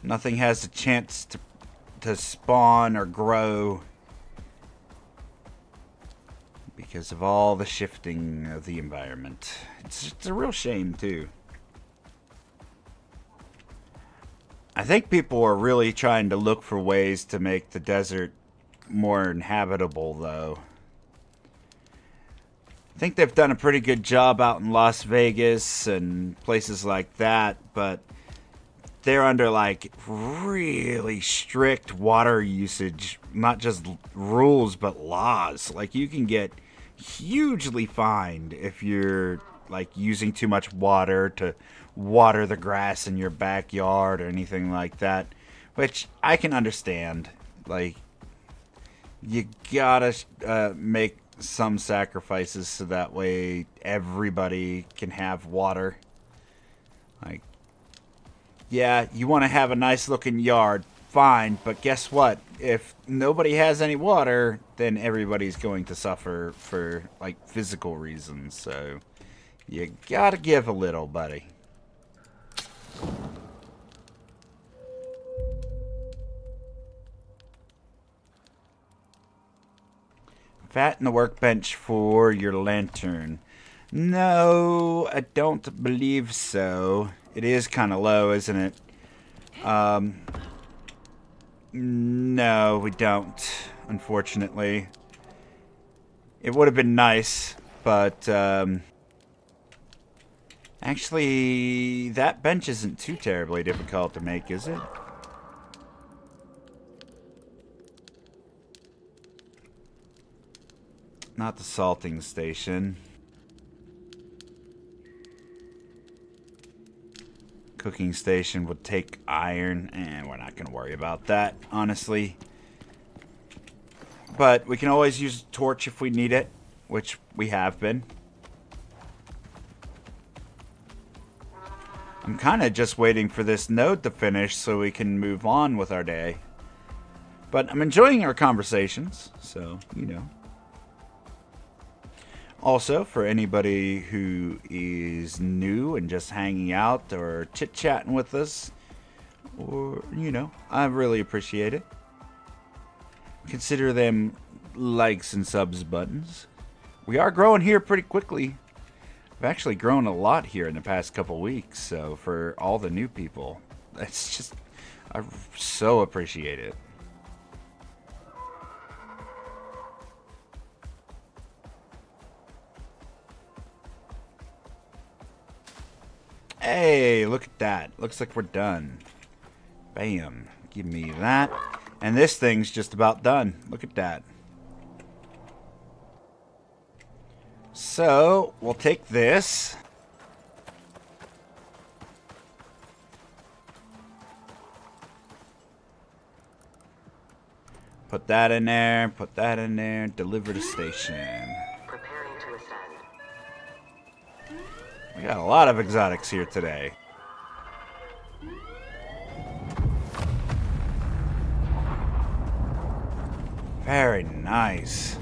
Nothing has a chance to spawn or grow because of all the shifting of the environment. It's a real shame, too. I think people are really trying to look for ways to make the desert more inhabitable, though. I think they've done a pretty good job out in Las Vegas and places like that, but they're under like really strict water usage, not just rules, but laws. Like, you can get hugely fined if you're like using too much water to water the grass in your backyard or anything like that, which I can understand. Like, you gotta make some sacrifices so that way everybody can have water. Like, yeah, you want to have a nice looking yard, fine, but guess what? If nobody has any water, then everybody's going to suffer for like physical reasons. So you gotta give a little, buddy. Fatten the workbench for your lantern. No, I don't believe so. It is kind of low, isn't it? No, we don't, unfortunately. It would have been nice, but actually, that bench isn't too terribly difficult to make, is it? Not the salting station. Cooking station would take iron, and we're not going to worry about that, honestly. But we can always use a torch if we need it, which we have been. I'm kind of just waiting for this node to finish so we can move on with our day. But I'm enjoying our conversations, so, you know. Also, for anybody who is new and just hanging out or chit-chatting with us, or, you know, I really appreciate it. Consider them likes and subs buttons. We are growing here pretty quickly. We've actually grown a lot here in the past couple weeks, so for all the new people, that's just, I so appreciate it. Hey, look at that. Looks like we're done. Bam. Give me that. And this thing's just about done. Look at that. So, we'll take this. Put that in there. Put that in there. Deliver to station. Preparing to ascend. We got a lot of exotics here today. Very nice.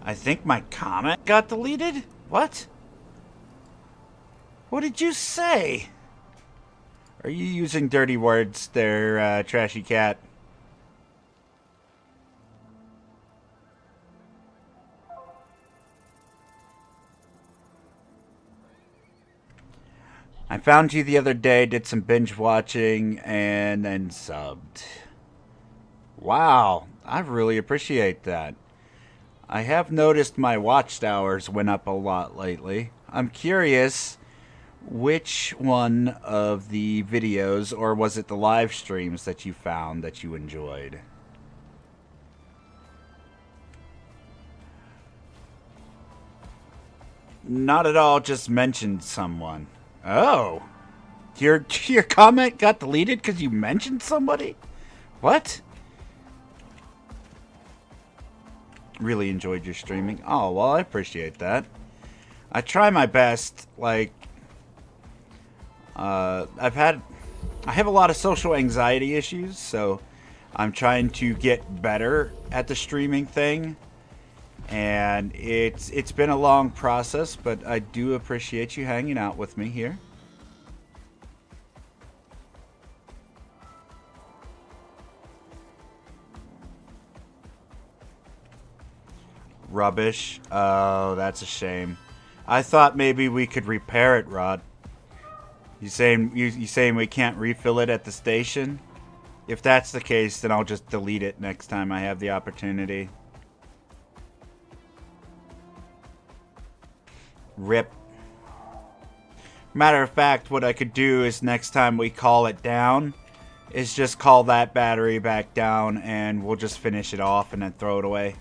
I think my comment got deleted? What? What did you say? Are you using dirty words there, trashy cat? I found you the other day, did some binge watching, and then subbed. Wow, I really appreciate that. I have noticed my watched hours went up a lot lately. I'm curious which one of the videos, or was it the live streams that you found that you enjoyed? Not at all, just mentioned someone. Oh. Your comment got deleted because you mentioned somebody? What? Really enjoyed your streaming. Oh, well, I appreciate that. I try my best. Like, I have a lot of social anxiety issues, so I'm trying to get better at the streaming thing. And it's been a long process, but I do appreciate you hanging out with me here. Rubbish. Oh, that's a shame. I thought maybe we could repair it, Rod. You saying we can't refill it at the station? If that's the case, then I'll just delete it next time I have the opportunity. Rip. Matter of fact, what I could do is next time we call it down, is just call that battery back down and we'll just finish it off and then throw it away.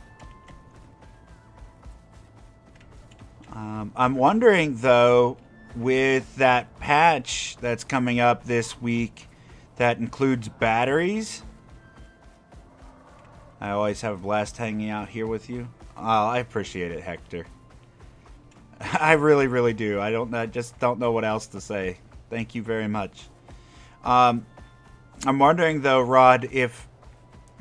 I'm wondering, though, with that patch that's coming up this week that includes batteries. I always have a blast hanging out here with you. Oh, I appreciate it, Hector. I really, really do. I just don't know what else to say. Thank you very much. I'm wondering, though, Rod, if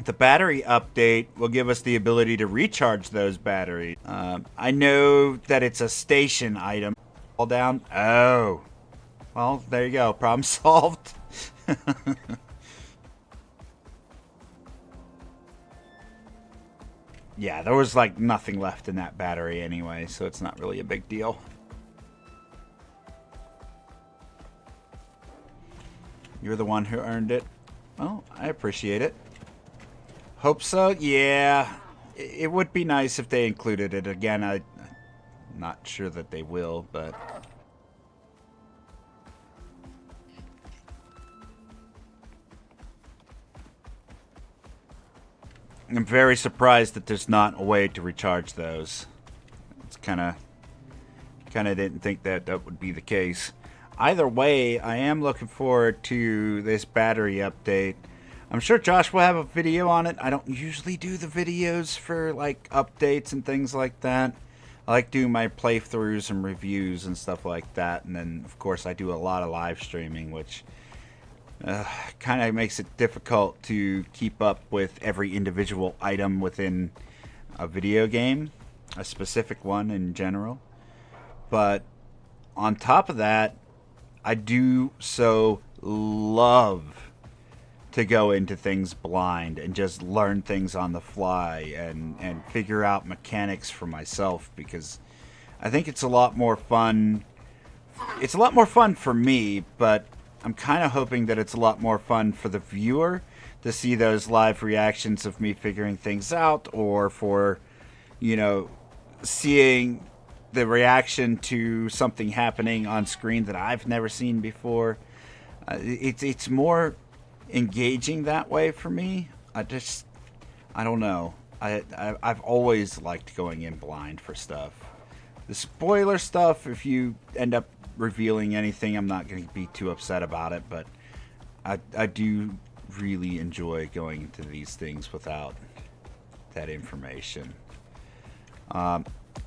the battery update will give us the ability to recharge those batteries. I know that it's a station item. All down. Oh. Well, there you go. Problem solved. Yeah, there was like nothing left in that battery anyway, so it's not really a big deal. You're the one who earned it. Well, I appreciate it. Hope so? Yeah. It would be nice if they included it. Again, I'm not sure that they will, but... I'm very surprised that there's not a way to recharge those. It's kind of kind of didn't think that that would be the case. Either way, I am looking forward to this battery update. I'm sure Josh will have a video on it. I don't usually do the videos for like updates and things like that. I like doing my playthroughs and reviews and stuff like that. And then, of course, I do a lot of live streaming, which kind of makes it difficult to keep up with every individual item within a video game, a specific one in general. But on top of that, I do so love to go into things blind and just learn things on the fly and figure out mechanics for myself, because I think it's a lot more fun. It's a lot more fun for me, but I'm kind of hoping that it's a lot more fun for the viewer to see those live reactions of me figuring things out, or for, you know, seeing the reaction to something happening on screen that I've never seen before. It's more engaging that way for me. I don't know. I've always liked going in blind for stuff. The spoiler stuff, if you end up revealing anything, I'm not going to be too upset about it, but I do really enjoy going into these things without that information.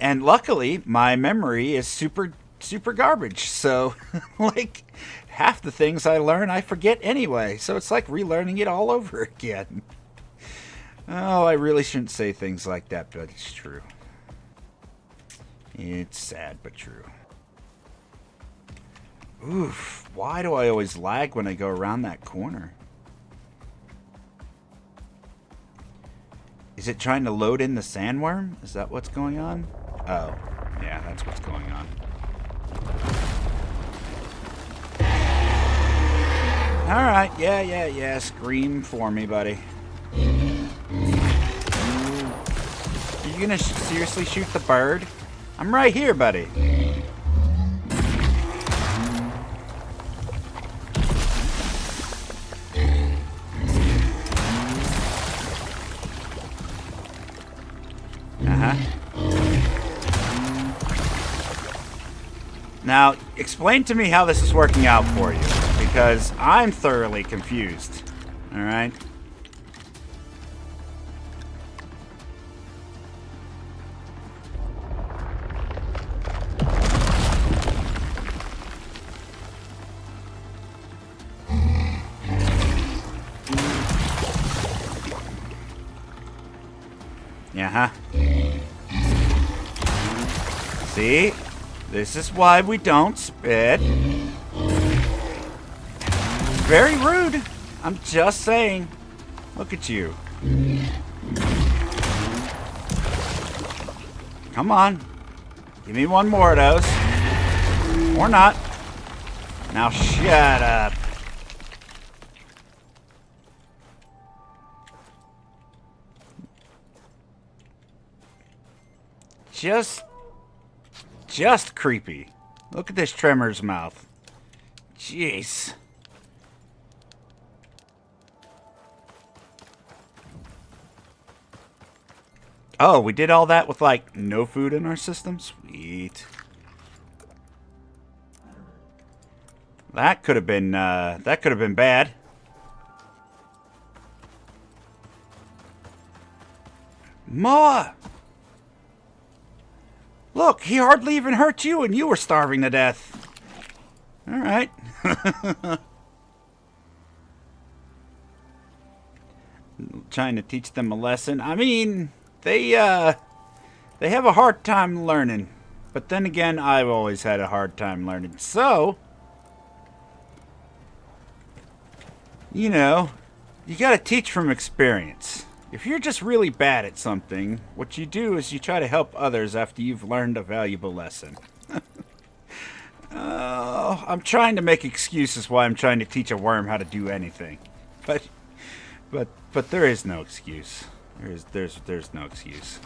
And luckily, my memory is super garbage. So, like, half the things I learn, I forget anyway. So it's like relearning it all over again. Oh, I really shouldn't say things like that, but it's true. It's sad, but true. Oof, why do I always lag when I go around that corner? Is it trying to load in the sandworm? Is that what's going on? Oh, yeah, that's what's going on. Alright, yeah. Scream for me, buddy. Are you gonna seriously shoot the bird? I'm right here, buddy. Now, explain to me how this is working out for you, because I'm thoroughly confused. Alright? Yeah, See? This is why we don't spit. Very rude. I'm just saying. Look at you. Come on. Give me one more of those. Or not. Now shut up. Just creepy. Look at this tremor's mouth. Jeez. Oh, we did all that with, like, no food in our system? Sweet. That could have been bad. Ma! Look, he hardly even hurt you, and you were starving to death. All right. Trying to teach them a lesson. I mean, they have a hard time learning. But then again, I've always had a hard time learning. So, you know, you got to teach from experience. If you're just really bad at something, what you do is you try to help others after you've learned a valuable lesson. I'm trying to make excuses why I'm trying to teach a worm how to do anything. But there is no excuse. There's no excuse.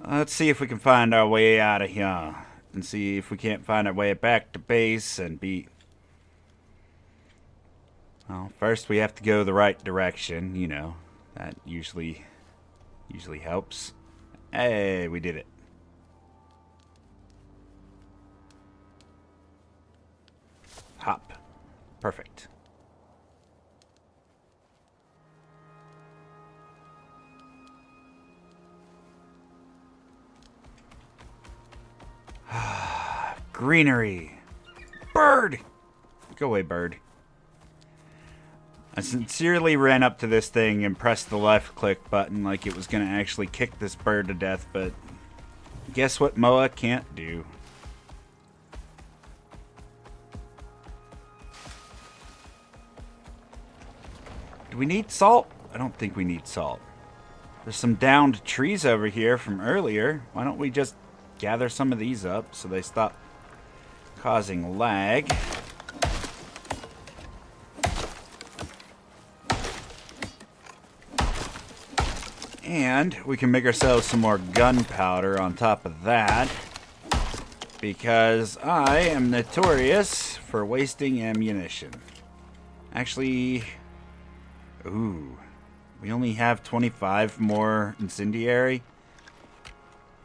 Let's see if we can find our way out of here. And see if we can't find our way back to base and be... Well, first we have to go the right direction, you know. That usually Usually helps. Hey, we did it. Hop. Perfect. Greenery. Bird! Go away, bird. I sincerely ran up to this thing and pressed the left click button like it was going to actually kick this bird to death, but guess what Moa can't do? Do we need salt? I don't think we need salt. There's some downed trees over here from earlier. Why don't we just gather some of these up so they stop causing lag? And we can make ourselves some more gunpowder on top of that, because I am notorious for wasting ammunition. Actually, ooh, we only have 25 more incendiary.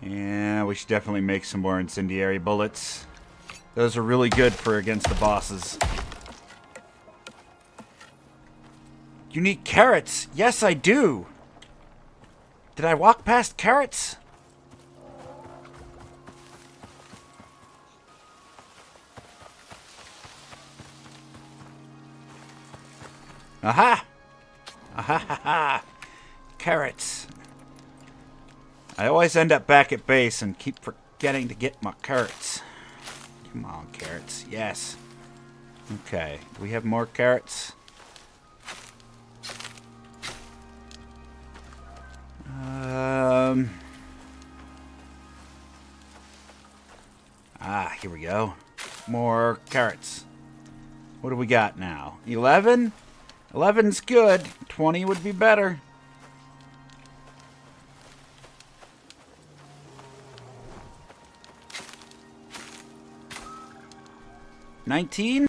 Yeah, we should definitely make some more incendiary bullets. Those are really good for against the bosses. You need carrots. Yes, I do. Did I walk past carrots? Aha! Aha ha ha! Carrots. I always end up back at base and keep forgetting to get my carrots. Come on, carrots. Yes. Okay. Do we have more carrots? Here we go. More carrots. What do we got now? 11? 11's good. 20 would be better. $19?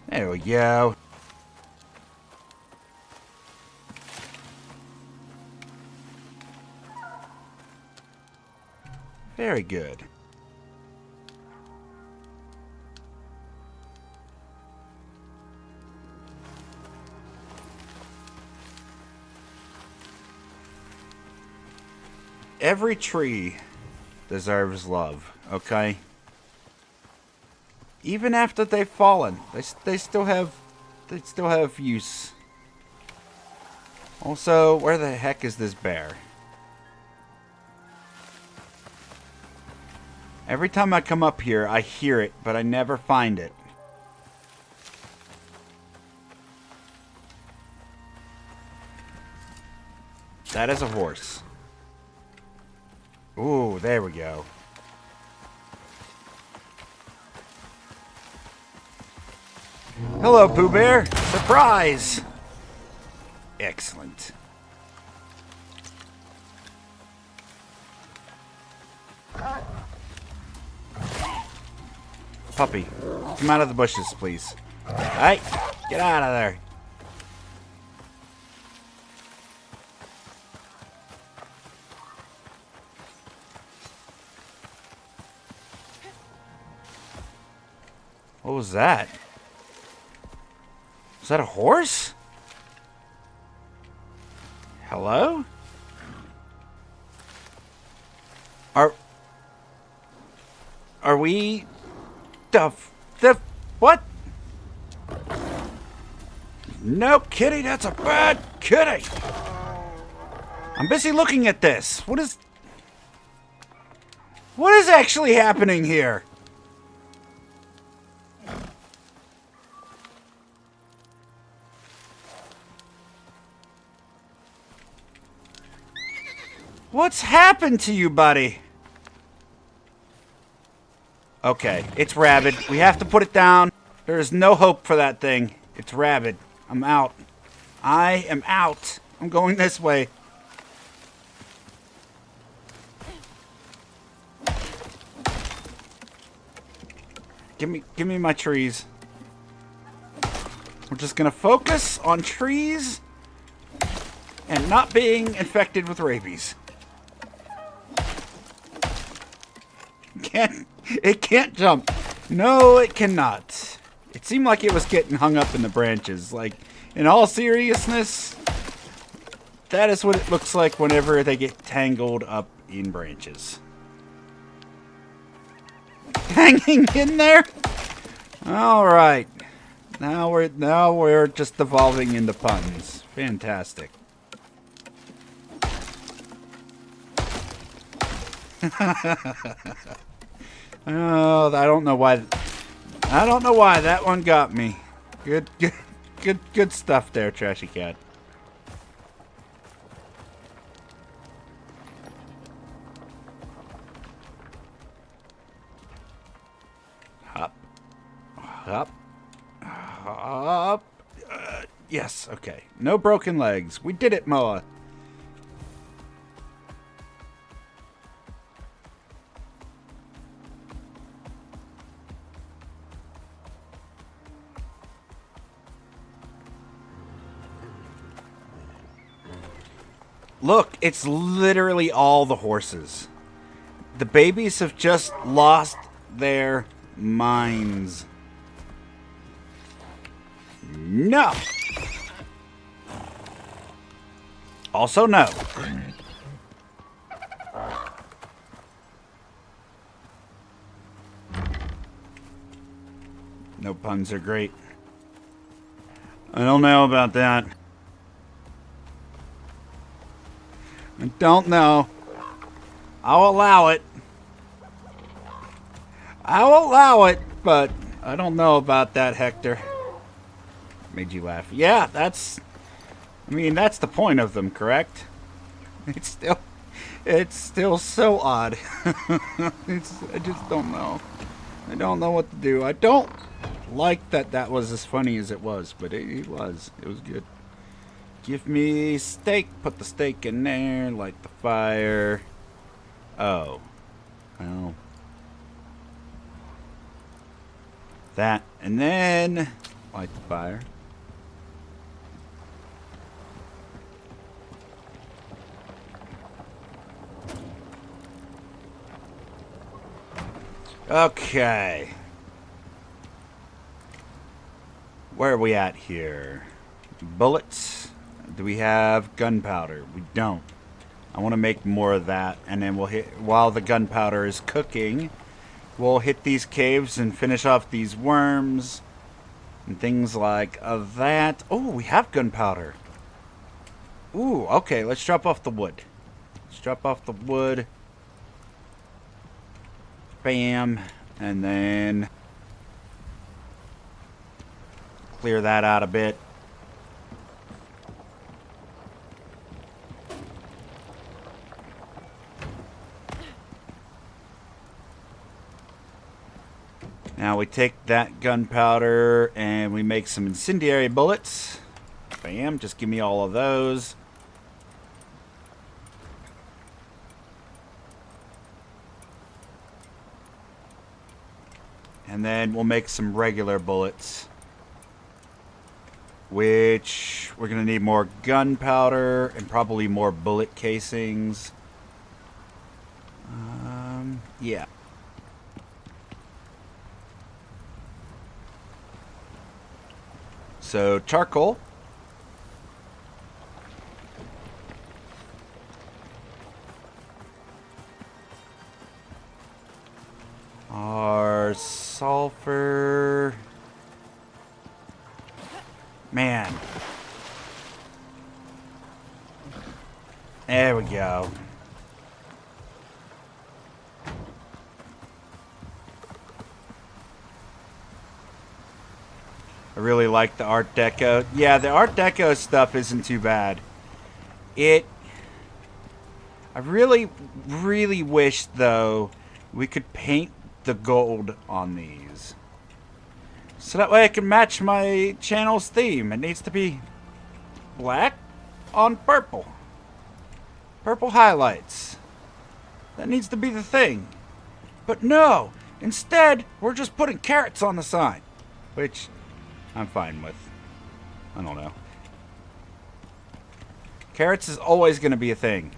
There we go. Very good. Every tree deserves love, okay? Even after they've fallen, they still have use. Also, where the heck is this bear? Every time I come up here, I hear it, but I never find it. That is a horse. Ooh, there we go. Hello, Pooh Bear. Surprise! Excellent. Puppy, come out of the bushes, please. Hey, get out of there. What was that? Was that a horse? Hello? Are we... The what? No, kitty, that's a bad kitty. I'm busy looking at this. What is actually happening here? What's happened to you, buddy? Okay, it's rabid. We have to put it down. There is no hope for that thing. It's rabid. I'm out. I am out. I'm going this way. Give me my trees. just going to focus on trees and not being infected with rabies. It can't jump. No, it cannot. It seemed like it was getting hung up in the branches. Like, in all seriousness, that is what it looks like whenever they get tangled up in branches. Hanging in there? All right. Now we're just evolving into puns. Fantastic. Oh, I don't know why. I don't know why that one got me. Good stuff there, Trashy Cat. Hop, hop, hop. Yes, okay. No broken legs. We did it, Moa. Look, it's literally all the horses. The babies have just lost their minds. No. Also no. No puns are great. I don't know about that. I don't know. I'll allow it. I'll allow it, but I don't know about that, Hector. Made you laugh. Yeah, that's... I mean, that's the point of them, correct? It's still so odd. I just don't know. I don't know what to do. I don't like that was as funny as it was, but it was. It was good. Give me steak. Put the steak in there. Light the fire. Oh. Well. That. And then light the fire. Okay. Where are we at here? Bullets. Do we have gunpowder? We don't. I want to make more of that, and then we'll hit, while the gunpowder is cooking, we'll hit these caves and finish off these worms and things like that. Oh, we have gunpowder. Ooh, okay, let's drop off the wood. Let's drop off the wood. Bam. And then clear that out a bit. Now we take that gunpowder and we make some incendiary bullets. Bam, just give me all of those. And then we'll make some regular bullets, which we're going to need more gunpowder and probably more bullet casings. Yeah. So, charcoal. Our sulfur. Man. There we go. I really like the Art Deco. Yeah, the Art Deco stuff isn't too bad. I really, really wish, though, we could paint the gold on these. So that way I can match my channel's theme. It needs to be black on purple. Purple highlights. That needs to be the thing. But no! Instead, we're just putting carrots on the sign. Which I'm fine with. I don't know. Carrots is always going to be a thing.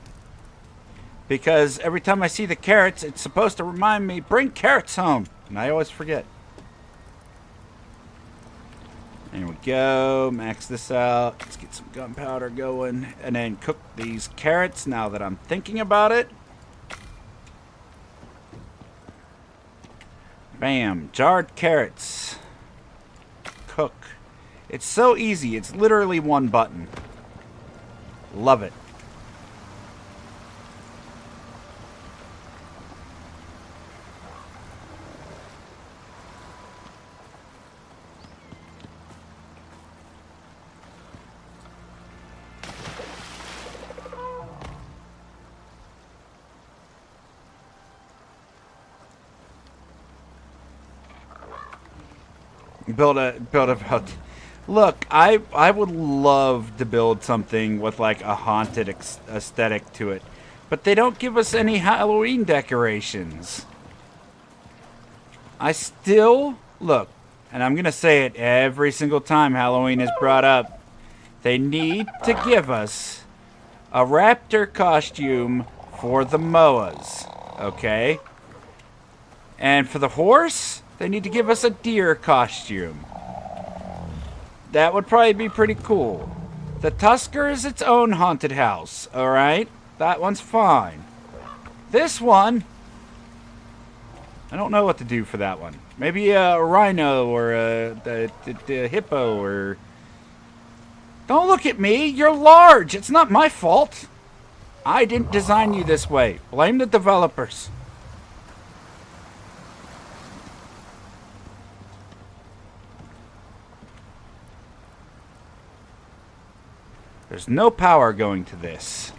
Because every time I see the carrots, it's supposed to remind me, bring carrots home. And I always forget. There we go. Max this out. Let's get some gunpowder going. And then cook these carrots now that I'm thinking about it. Bam. Jarred carrots. Cook. It's so easy. It's literally one button. Love it. Build a look, I would love to build something with like a haunted aesthetic to it, but they don't give us any Halloween decorations. I still look, and I'm gonna say it every single time Halloween is brought up. They need to give us a raptor costume for the Moas, okay? And for the horse, they need to give us a deer costume. That would probably be pretty cool. The Tusker is its own haunted house, alright? That one's fine. This one, I don't know what to do for that one. Maybe a rhino or a hippo or... Don't look at me, you're large. It's not my fault. I didn't design you this way. Blame the developers. There's no power going to this.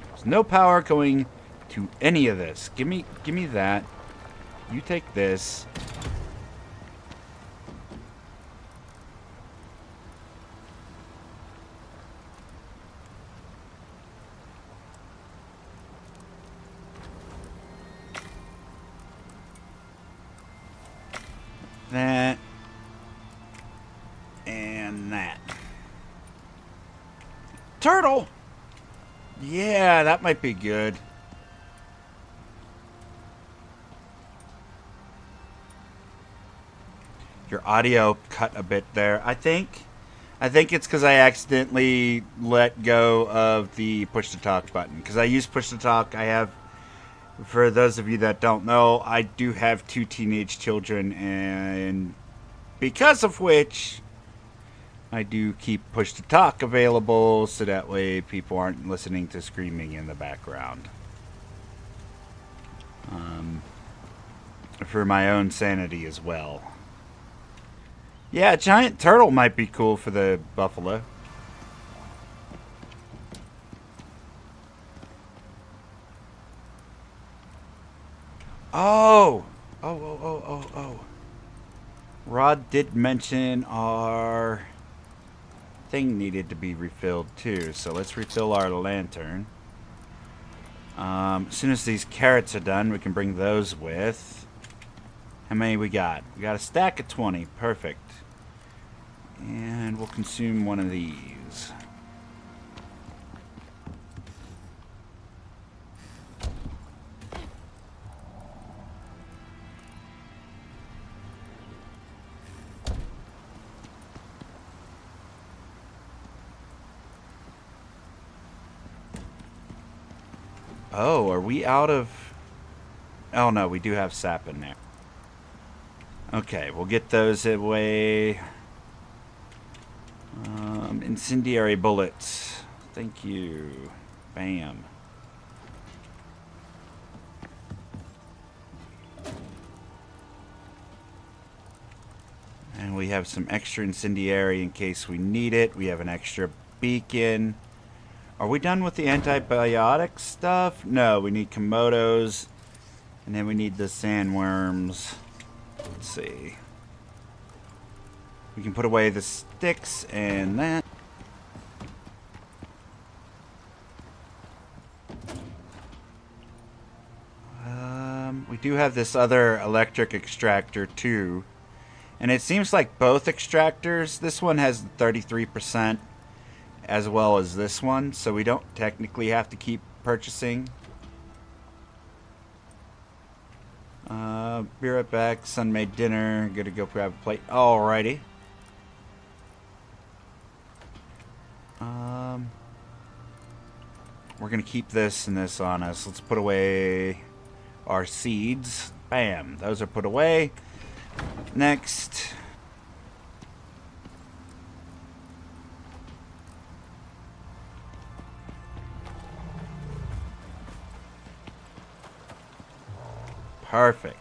There's no power going to any of this. Give me that. You take this. That. And that. Turtle! Yeah, that might be good. Your audio cut a bit there. I think it's because I accidentally let go of the push to talk button. Because I use push to talk. I have, for those of you that don't know, I do have 2 teenage children, and because of which I do keep push to talk available so that way people aren't listening to screaming in the background. For my own sanity as well. Yeah, a giant turtle might be cool for the buffalo. Oh! Oh. Rod did mention our thing needed to be refilled too, so let's refill our lantern. As soon as these carrots are done, we can bring those with. How many we got? We got a stack of 20. Perfect. And we'll consume one of these. Oh, are we out of... Oh, no, we do have sap in there. Okay, we'll get those away. Incendiary bullets. Thank you. Bam. And we have some extra incendiary in case we need it. We have an extra beacon. Are we done with the antibiotic stuff? No, we need Komodos. And then we need the sandworms. Let's see. We can put away the Styx and that. We do have this other electric extractor too. And it seems like both extractors, this one has 33% as well as this one, so we don't technically have to keep purchasing. Be right back. Son made dinner. Gonna go grab a plate. Alrighty. We're gonna keep this and this on us. Let's put away our seeds. Bam. Those are put away. Next. Perfect.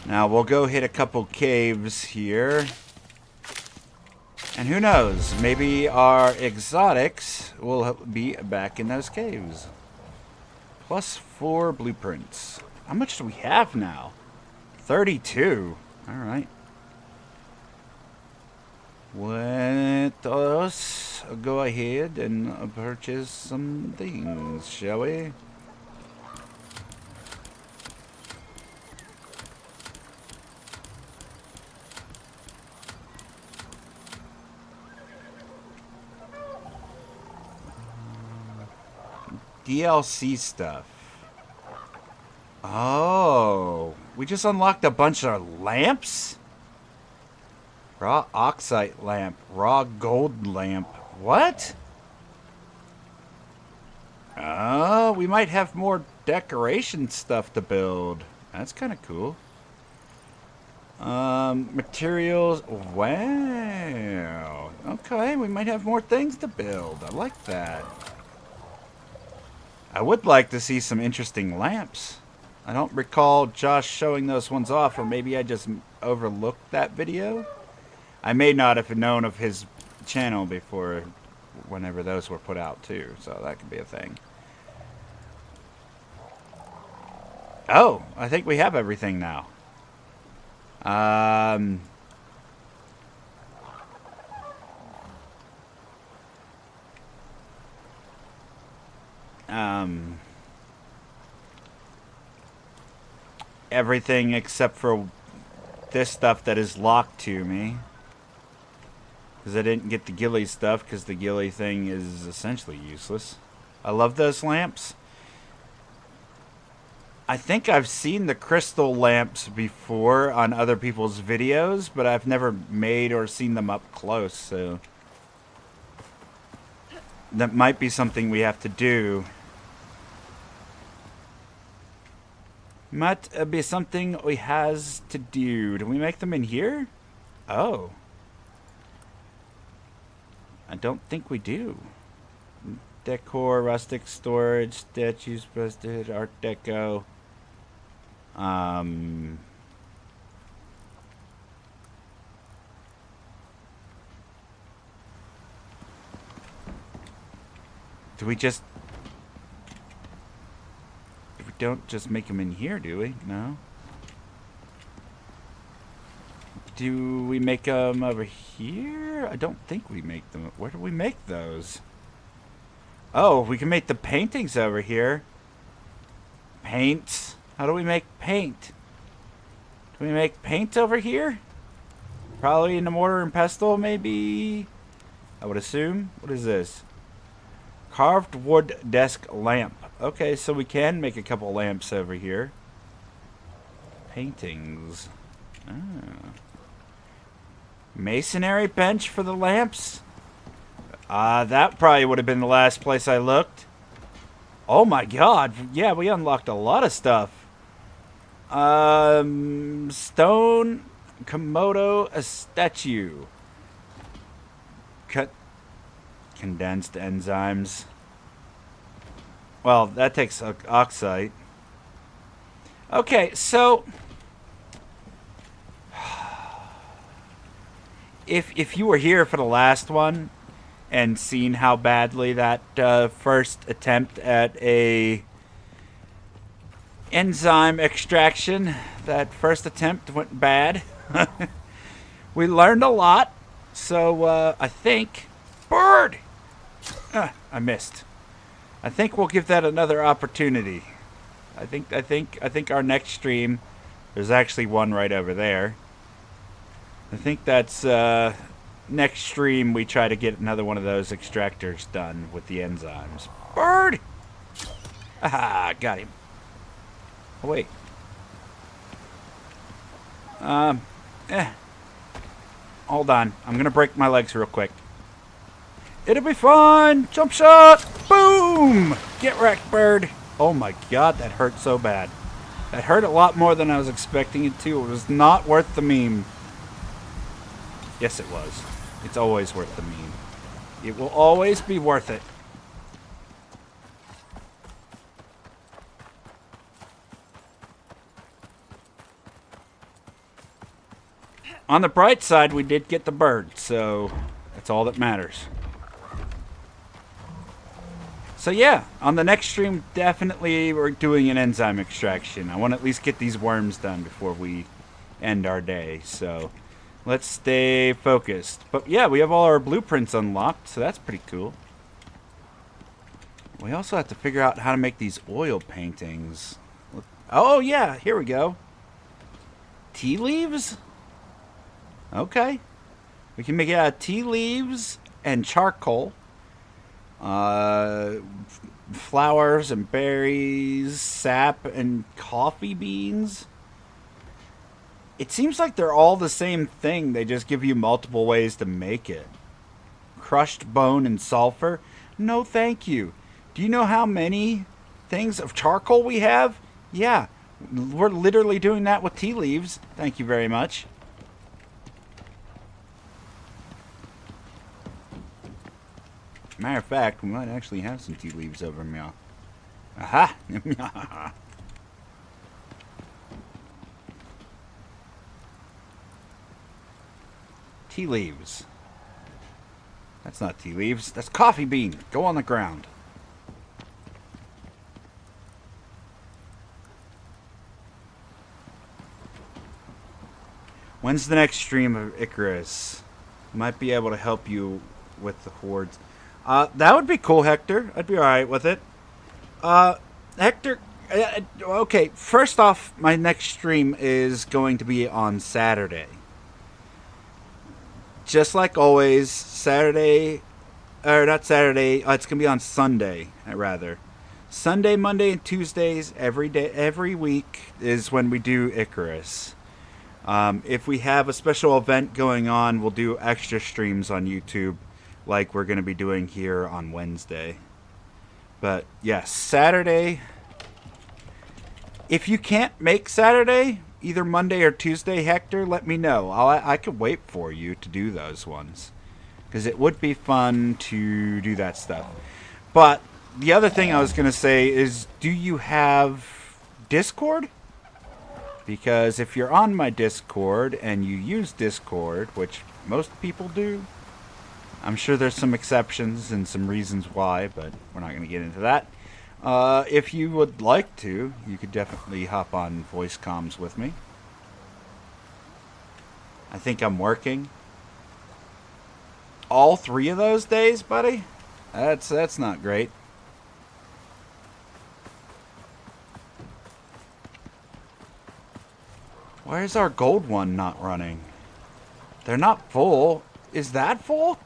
Now we'll go hit a couple caves here. And who knows, maybe our exotics will be back in those caves. +4 blueprints. How much do we have now? 32. Alright. Let us go ahead and purchase some things, shall we? DLC stuff. Oh, we just unlocked a bunch of lamps? Raw oxide lamp, raw gold lamp. What? Oh, we might have more decoration stuff to build. That's kind of cool. Materials. Wow. Okay, we might have more things to build. I like that. I would like to see some interesting lamps. I don't recall Josh showing those ones off, or maybe I just overlooked that video. I may not have known of his channel before, whenever those were put out too, so that could be a thing. Oh, I think we have everything now. Everything except for this stuff that is locked to me. Because I didn't get the ghillie stuff, because the ghillie thing is essentially useless. I love those lamps. I think I've seen the crystal lamps before on other people's videos, but I've never made or seen them up close, so that might be something we have to do. Might be something we has to do. Do we make them in here? Oh. I don't think we do. Decor, rustic storage, statues, posted, art deco. Do we just... We don't just make them in here, do we? No. Do we make them over here? I don't think we make them. Where do we make those? Oh, we can make the paintings over here. Paints. How do we make paint? Do we make paint over here? Probably in the mortar and pestle, maybe? I would assume. What is this? Carved wood desk lamp. Okay, so we can make a couple lamps over here. Paintings. Ah. Masonry bench for the lamps? That probably would have been the last place I looked. Oh my god. Yeah, we unlocked a lot of stuff. Stone Komodo a statue. Condensed enzymes. Well, that takes oxide. Okay, so if you were here for the last one and seen how badly that first attempt at a enzyme extraction, that first attempt went bad. We learned a lot, so I think... Bird! I missed. I think we'll give that another opportunity. I think our next stream, there's actually one right over there. I think that's next stream we try to get another one of those extractors done with the enzymes. Bird! Aha, got him. Oh, wait. Hold on. I'm going to break my legs real quick. It'll be fun! Jump shot! Boom! Get wrecked, bird! Oh my god, that hurt so bad. That hurt a lot more than I was expecting it to. It was not worth the meme. Yes, it was. It's always worth the meme. It will always be worth it. On the bright side, we did get the bird, so that's all that matters. So yeah, on the next stream, definitely we're doing an enzyme extraction. I want to at least get these worms done before we end our day, so let's stay focused. But yeah, we have all our blueprints unlocked, so that's pretty cool. We also have to figure out how to make these oil paintings. Oh yeah, here we go. Tea leaves? Okay. We can make it out of tea leaves and charcoal. Flowers and berries, sap and coffee beans. It seems like they're all the same thing. They just give you multiple ways to make it. Crushed bone and sulfur? No, thank you. Do you know how many things of charcoal we have? Yeah, we're literally doing that with tea leaves. Thank you very much. Matter of fact, we might actually have some tea leaves over meow. Aha! Tea leaves. That's not tea leaves. That's coffee bean. Go on the ground. When's the next stream of Icarus? Might be able to help you with the hordes. That would be cool, Hector. I'd be alright with it. Hector, okay, first off, my next stream is going to be on Saturday. Just like always, Saturday, or not Saturday, it's going to be on Sunday, rather. Sunday, Monday, and Tuesdays, every day, every week is when we do Icarus. If we have a special event going on, we'll do extra streams on YouTube, like we're going to be doing here on Wednesday. But yes, Saturday. If you can't make Saturday, either Monday or Tuesday, Hector, let me know. I could wait for you to do those ones, because it would be fun to do that stuff. But the other thing I was going to say is, do you have Discord? Because if you're on my Discord and you use Discord, which most people do, I'm sure there's some exceptions and some reasons why, but we're not going to get into that. If you would like to, you could definitely hop on voice comms with me. I think I'm working all 3 of those days, buddy. That's not great. Why is our gold one not running? They're not full. Is that full?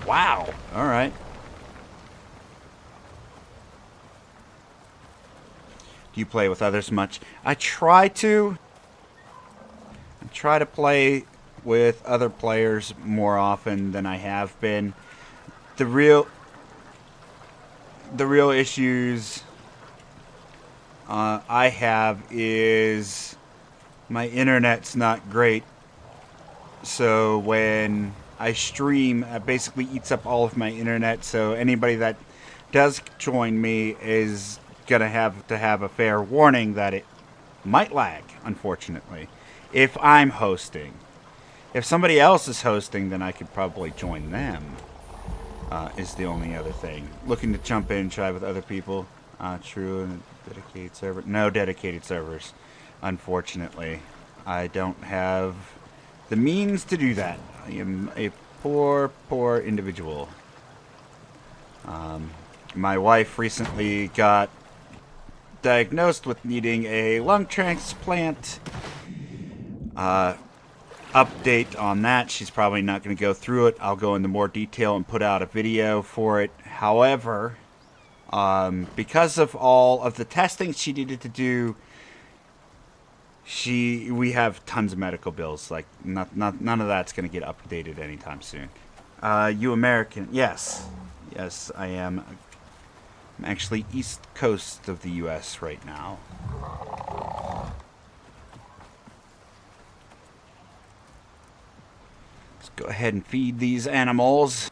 Wow. All right. Do you play with others much? I try to. I try to play with other players more often than I have been. The real issues I have is my internet's not great. So when I stream, it basically eats up all of my internet. So anybody that does join me is gonna have to have a fair warning that it might lag, unfortunately, if I'm hosting. If somebody else is hosting, then I could probably join them. Is the only other thing. Looking to jump in and try with other people. True. Dedicated server. No dedicated servers, unfortunately. I don't have the means to do that. I am a poor, poor individual. My wife recently got diagnosed with needing a lung transplant. Update on that. She's probably not going to go through it. I'll go into more detail and put out a video for it. However, because of all of the testing she needed to do, we have tons of medical bills. Like none of that's going to get updated anytime soon. You American? Yes, I am. I'm actually east coast of the U.S. right now. Let's go ahead and feed these animals.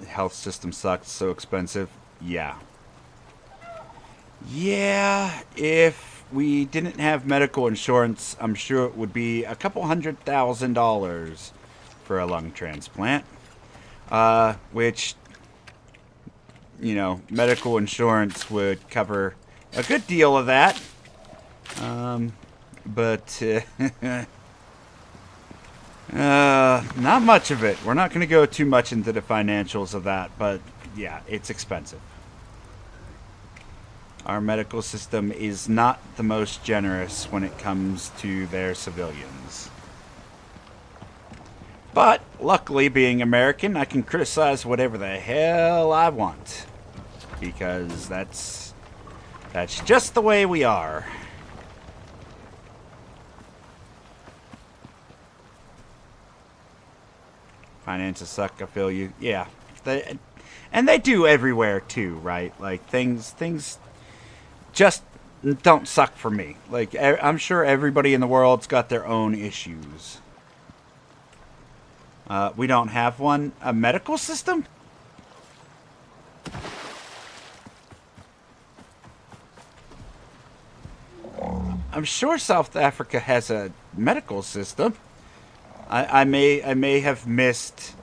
The health system sucks, so expensive. Yeah, if we didn't have medical insurance, I'm sure it would be a couple $100,000 for a lung transplant. Which, you know, medical insurance would cover a good deal of that. But not much of it. We're not going to go too much into the financials of that, but yeah, it's expensive. Our medical system is not the most generous when it comes to their civilians. But, luckily, being American, I can criticize whatever the hell I want. Because that's just the way we are. Finances suck, I feel you. Yeah. And they do everywhere, too, right? Like, things just don't suck for me. Like, I'm sure everybody in the world's got their own issues. We don't have one. A medical system? I'm sure South Africa has a medical system. I may have missed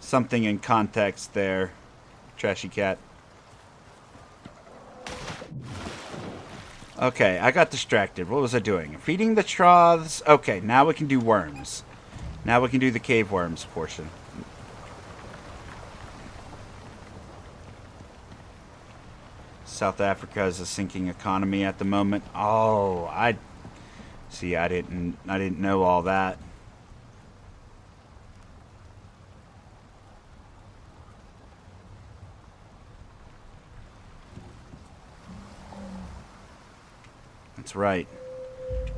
something in context there, Trashy Cat. Okay, I got distracted. What was I doing? Feeding the troughs. Okay, now we can do worms. Now we can do the cave worms portion. South Africa has a sinking economy at the moment. Oh, I didn't know all that. That's right.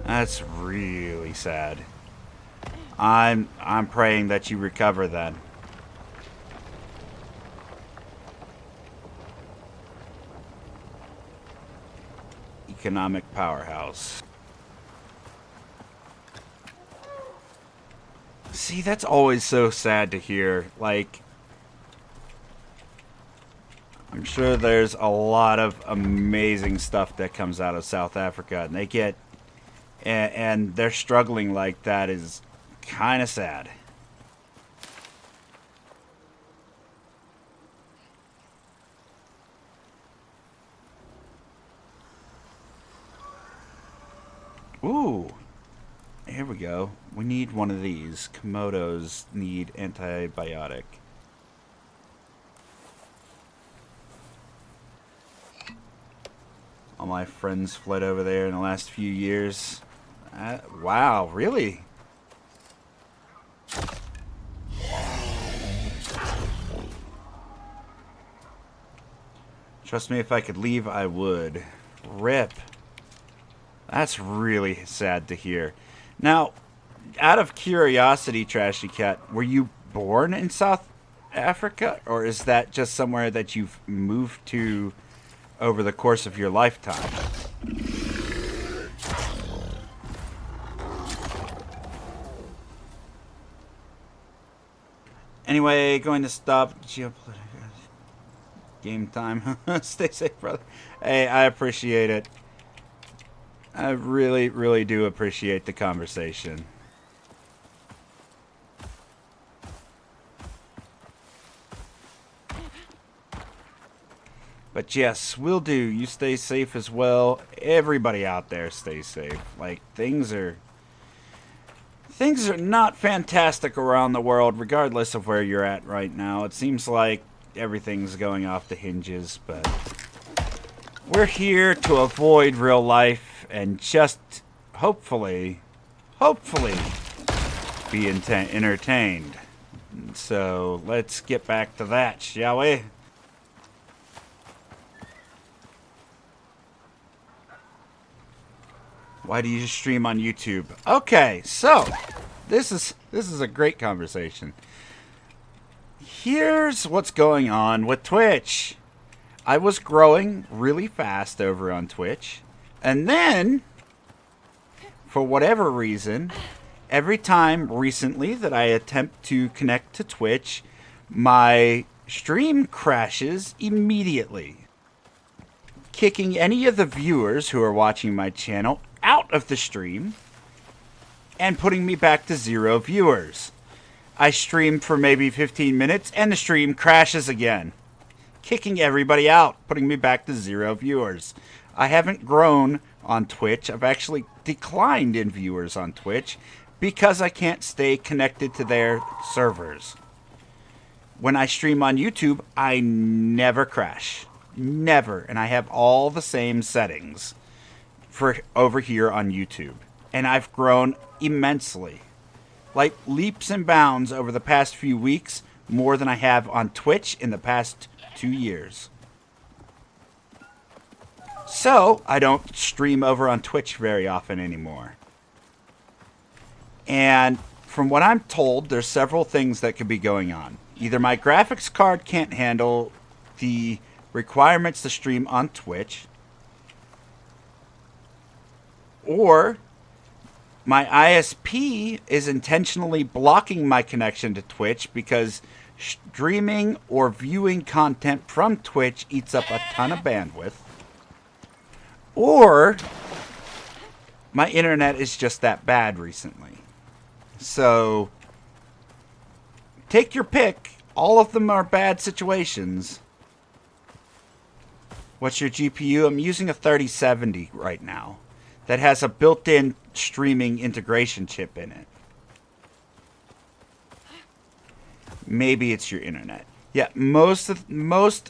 That's really sad. I'm praying that you recover then. Economic powerhouse. See, that's always so sad to hear. Like, I'm sure there's a lot of amazing stuff that comes out of South Africa, and they get, and they're struggling like that is kind of sad. Ooh, here we go. We need one of these. Komodos need antibiotic. All my friends fled over there in the last few years. Wow, really? Trust me, if I could leave, I would. RIP. That's really sad to hear. Now, out of curiosity, Trashy Cat, were you born in South Africa? Or is that just somewhere that you've moved to over the course of your lifetime? Anyway, going to stop geopolitical game time. Stay safe, brother. Hey, I appreciate it. I really, really do appreciate the conversation. But yes, will do. You stay safe as well. Everybody out there stay safe. Like, things are not fantastic around the world, regardless of where you're at right now. It seems like everything's going off the hinges, but we're here to avoid real life and just hopefully be entertained. So let's get back to that, shall we? Why do you stream on YouTube? Okay, so this is a great conversation. Here's what's going on with Twitch. I was growing really fast over on Twitch, and then for whatever reason, every time recently that I attempt to connect to Twitch, my stream crashes immediately, kicking any of the viewers who are watching my channel out of the stream and putting me back to 0 viewers. I stream for maybe 15 minutes and the stream crashes again, kicking everybody out, putting me back to 0 viewers. I haven't grown on Twitch. I've actually declined in viewers on Twitch because I can't stay connected to their servers. When I stream on YouTube, I never crash. Never. And I have all the same settings for over here on YouTube. And I've grown immensely. Like leaps and bounds over the past few weeks, more than I have on Twitch in the past 2 years. So, I don't stream over on Twitch very often anymore. And from what I'm told, there's several things that could be going on. Either my graphics card can't handle the requirements to stream on Twitch, or my ISP is intentionally blocking my connection to Twitch because streaming or viewing content from Twitch eats up a ton of bandwidth, or my internet is just that bad recently. So, take your pick. All of them are bad situations. What's your GPU? I'm using a 3070 right now that has a built-in streaming integration chip in it. Maybe it's your internet. Yeah, most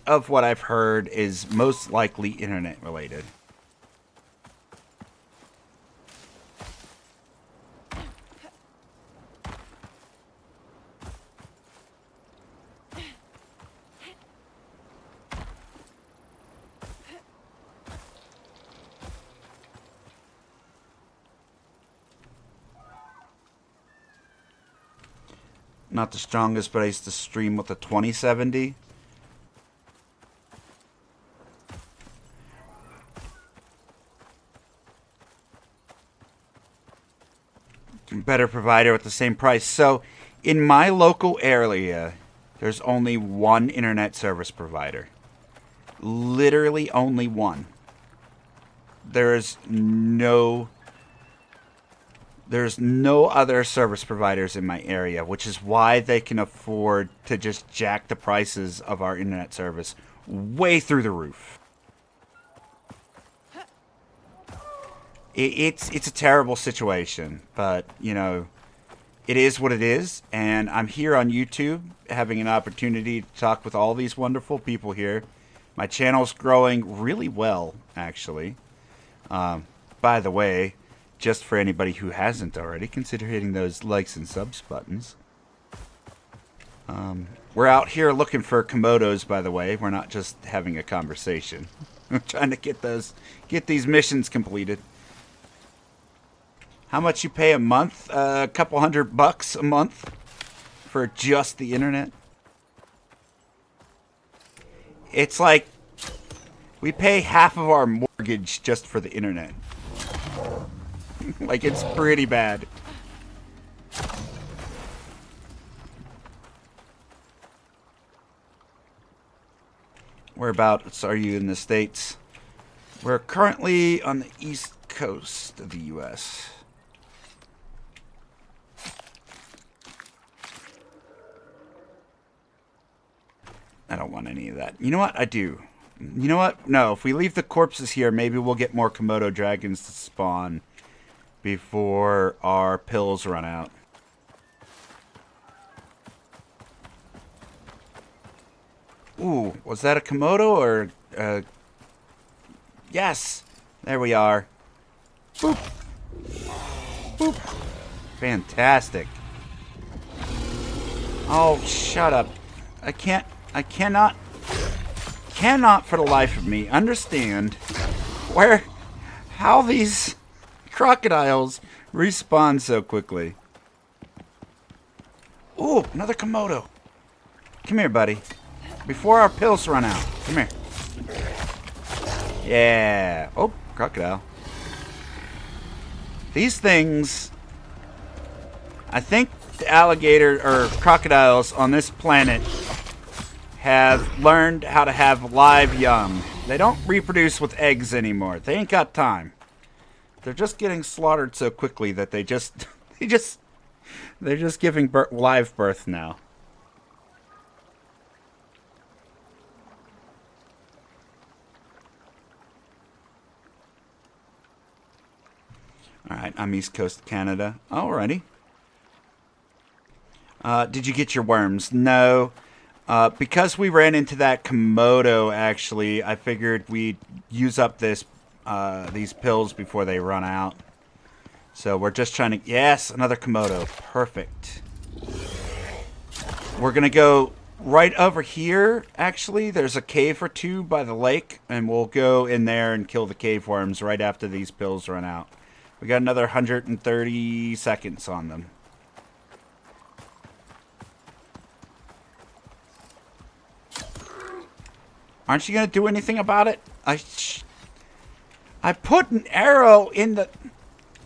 of what I've heard is most likely internet related. Not the strongest, but I used to stream with a 2070. Better provider at the same price. So, in my local area, there's only one internet service provider. Literally only one. There's no other service providers in my area, which is why they can afford to just jack the prices of our internet service way through the roof. It's a terrible situation, but, you know, it is what it is, and I'm here on YouTube having an opportunity to talk with all these wonderful people here. My channel's growing really well, actually. By the way, just for anybody who hasn't already, consider hitting those likes and subs buttons. We're out here looking for Komodos, by the way. We're not just having a conversation. We're trying to get these missions completed. How much you pay a month? A couple $100 a month for just the internet? It's like we pay half of our mortgage just for the internet. Like, it's pretty bad. Whereabouts are you in the States? We're currently on the East Coast of the U.S. I don't want any of that. You know what? I do. You know what? No, if we leave the corpses here, maybe we'll get more Komodo dragons to spawn before our pills run out. Ooh, was that a Komodo or... Yes! There we are. Boop! Boop! Fantastic. Oh, shut up. I cannot for the life of me understand how these crocodiles respawn so quickly. Ooh, another Komodo. Come here, buddy. Before our pills run out. Come here. Yeah. Oh, crocodile. These things... I think the alligator or crocodiles on this planet have learned how to have live young. They don't reproduce with eggs anymore. They ain't got time. They're just getting slaughtered so quickly that they're just giving live birth now. Alright, I'm East Coast Canada. Alrighty. Did you get your worms? No. Because we ran into that Komodo, actually, I figured we'd use up these pills before they run out. So we're just trying to... Yes, another Komodo. Perfect. We're going to go right over here, actually. There's a cave or two by the lake, and we'll go in there and kill the cave worms right after these pills run out. We got another 130 seconds on them. Aren't you going to do anything about it? I put an arrow in the...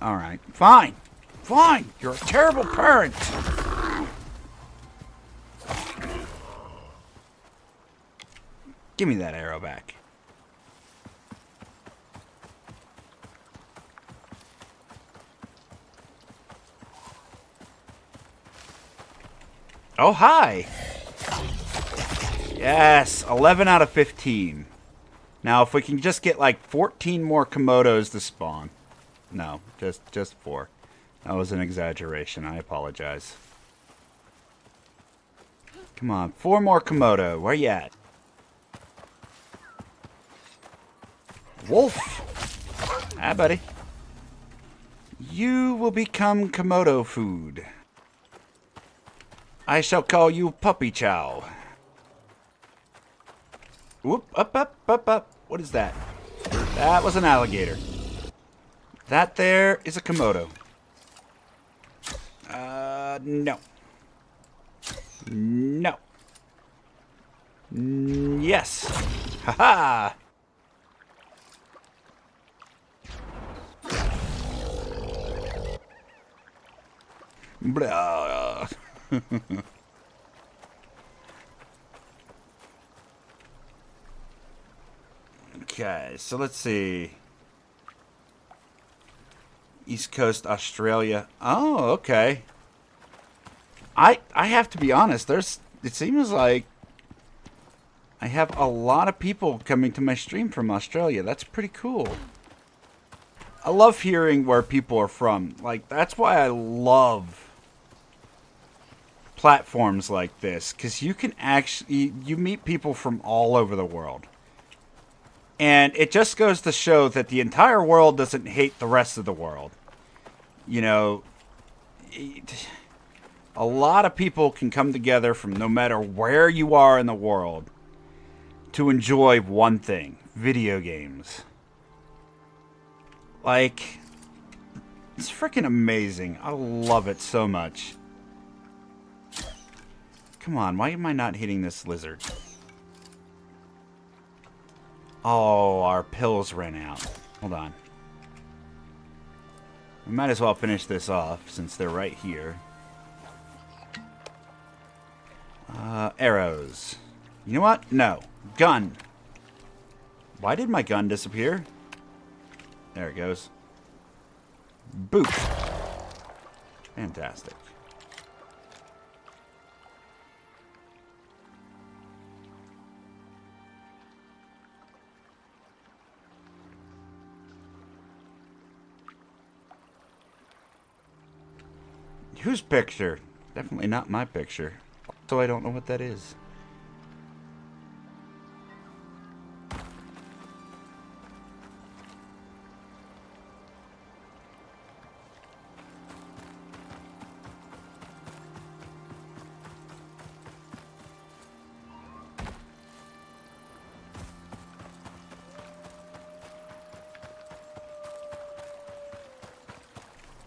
Alright, fine. Fine. You're a terrible parent. Give me that arrow back. Oh, hi. Yes, 11 out of 15. Now, if we can just get like 14 more Komodos to spawn. No, just 4. That was an exaggeration. I apologize. Come on, 4 more Komodo. Where you at? Wolf. Hi, buddy. You will become Komodo food. I shall call you Puppy Chow. Whoop, up. What is that? That was an alligator. That there is a Komodo. No. No. Yes. Haha. Blah. Okay, so let's see. East Coast, Australia. Oh, okay. I have to be honest, it seems like I have a lot of people coming to my stream from Australia. That's pretty cool. I love hearing where people are from. Like, that's why I love platforms like this, because you can actually, you meet people from all over the world. And it just goes to show that the entire world doesn't hate the rest of the world. You know, a lot of people can come together from no matter where you are in the world to enjoy one thing: video games. Like, it's freaking amazing. I love it so much. Come on, why am I not hitting this lizard? Oh, our pills ran out. Hold on. We might as well finish this off since they're right here. Arrows. You know what? No. Gun. Why did my gun disappear? There it goes. Boop. Fantastic. Whose picture? Definitely not my picture. So I don't know what that is.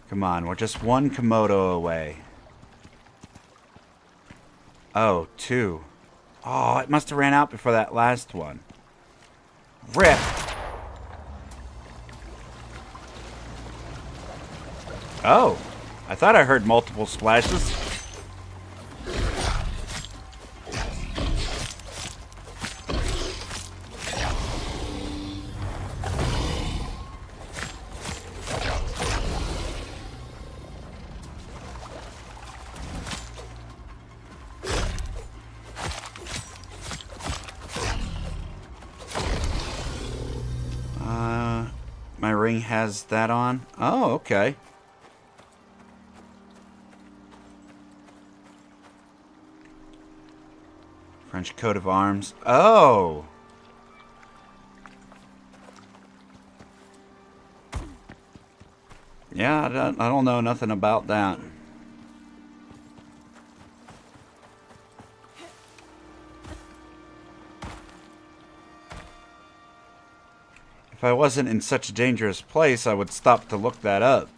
Come on, we're just one Komodo away. Oh, two. Oh, it must have ran out before that last one. Rip! Oh, I thought I heard multiple splashes. My ring has that on. Oh, okay. French coat of arms. Oh! Yeah, I don't know nothing about that. If I wasn't in such a dangerous place, I would stop to look that up.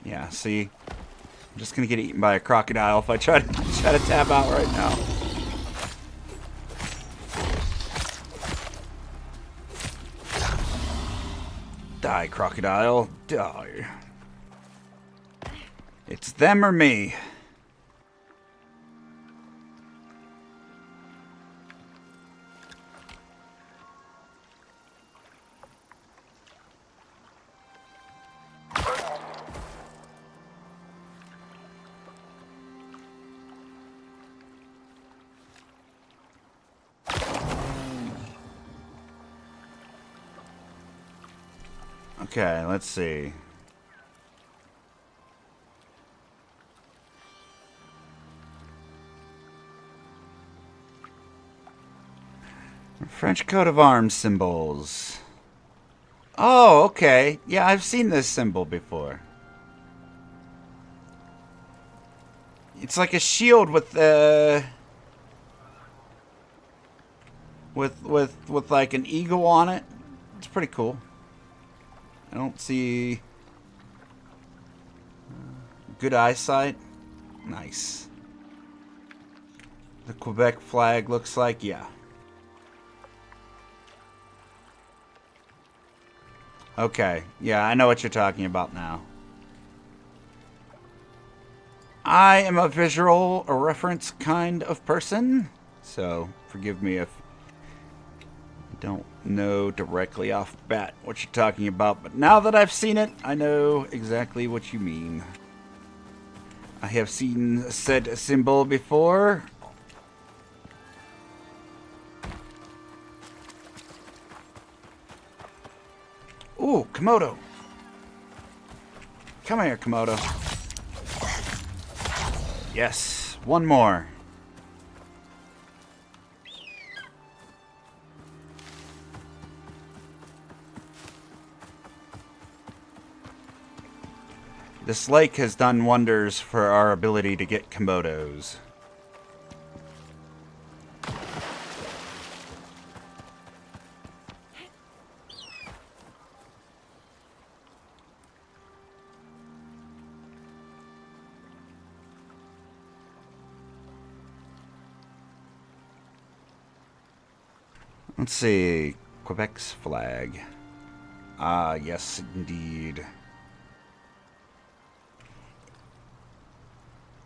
Yeah, see? I'm just gonna get eaten by a crocodile if I try to tap out right now. Die, crocodile. Die. It's them or me. Okay, let's see. French coat of arms symbols. Oh, okay. Yeah, I've seen this symbol before. It's like a shield with with like an eagle on it. It's pretty cool. I don't see good eyesight. Nice. The Quebec flag looks like, yeah. Okay, yeah, I know what you're talking about now. I am a visual or reference kind of person, so forgive me if I don't know directly off the bat what you're talking about, but now that I've seen it, I know exactly what you mean. I have seen said symbol before. Ooh, Komodo. Come here, Komodo. Yes, one more. This lake has done wonders for our ability to get Komodos. Let's see. Quebec's flag. Ah, yes, indeed.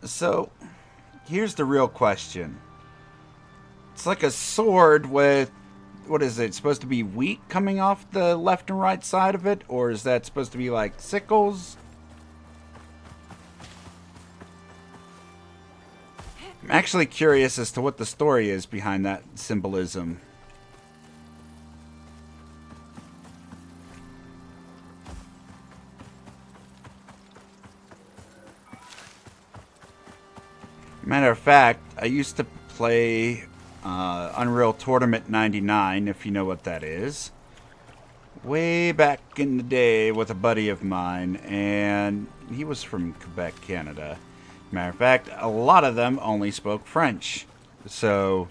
So, here's the real question. It's like a sword with, what is it? It's supposed to be wheat coming off the left and right side of it? Or is that supposed to be like sickles? I'm actually curious as to what the story is behind that symbolism. Matter of fact, I used to play Unreal Tournament 99, if you know what that is. Way back in the day with a buddy of mine, and he was from Quebec, Canada. Matter of fact, a lot of them only spoke French. So,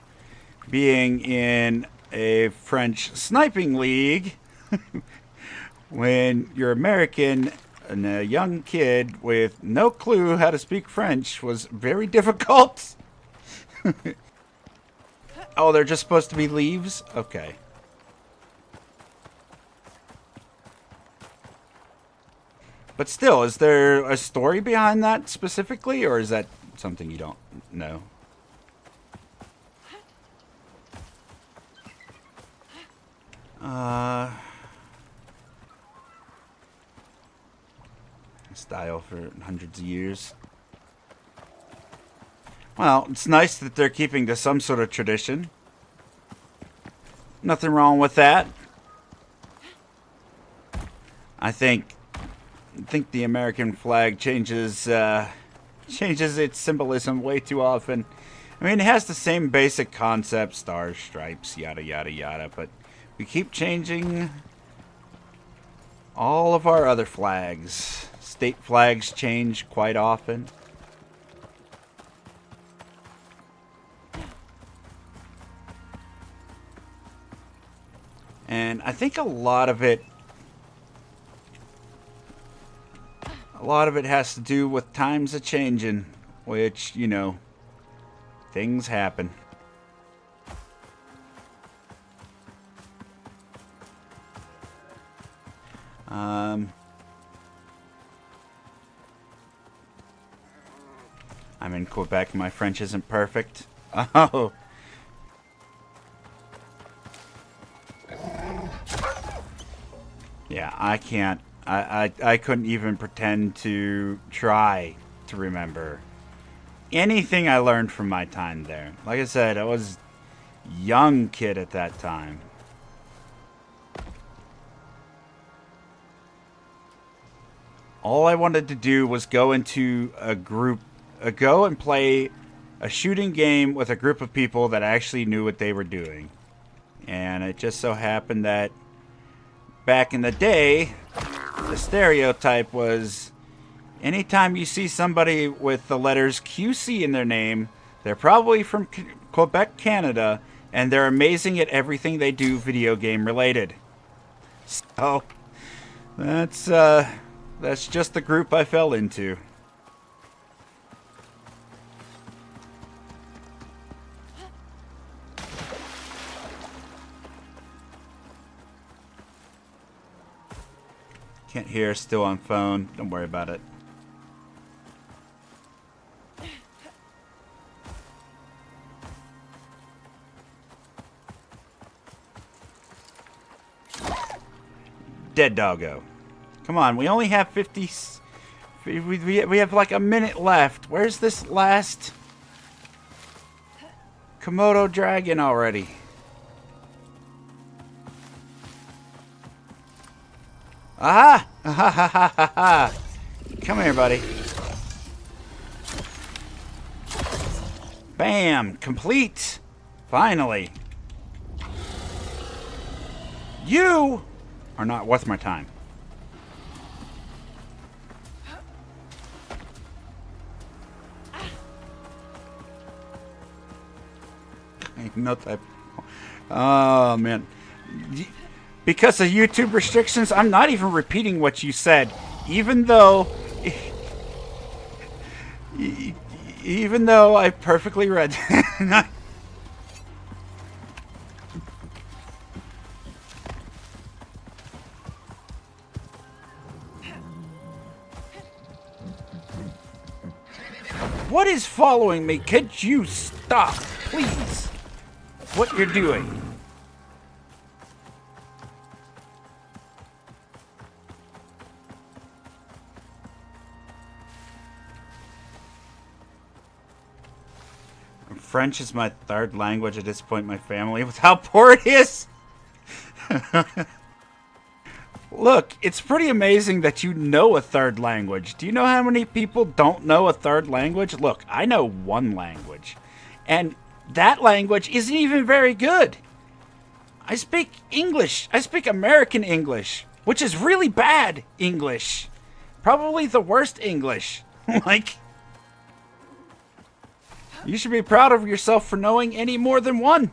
being in a French sniping league, when you're American and a young kid with no clue how to speak French was very difficult. Oh, they're just supposed to be leaves? Okay. But still, is there a story behind that specifically, or is that something you don't know? Style for hundreds of years. Well, it's nice that they're keeping to some sort of tradition. Nothing wrong with that. I think the American flag changes its symbolism way too often. I mean, it has the same basic concept, stars, stripes, yada yada yada, but we keep changing all of our other flags. State flags change quite often. And I think a lot of it has to do with times a changing, which, you know, things happen. I'm in Quebec. My French isn't perfect. Oh. Yeah, I can't. I couldn't even pretend to try to remember anything I learned from my time there. Like I said, I was a young kid at that time. All I wanted to do was go into go and play a shooting game with a group of people that actually knew what they were doing. And it just so happened that back in the day, the stereotype was anytime you see somebody with the letters QC in their name, they're probably from Quebec, Canada, and they're amazing at everything they do video game related. So, that's just the group I fell into. Can't hear, still on phone. Don't worry about it. Dead doggo. Come on, we only have 50... We have like a minute left. Where's this last Komodo dragon already? Aha! Ha ha ha ha ha! Come here, buddy. Bam! Complete! Finally. You are not worth my time. No type. Oh, man. Because of YouTube restrictions, I'm not even repeating what you said. Even though I perfectly read. What is following me? Could you stop, please? What you're doing? French is my third language at this point in my family. With how poor it is. Look, it's pretty amazing that you know a third language. Do you know how many people don't know a third language? Look, I know one language. And that language isn't even very good. I speak English. I speak American English, which is really bad English. Probably the worst English. Like, you should be proud of yourself for knowing any more than one.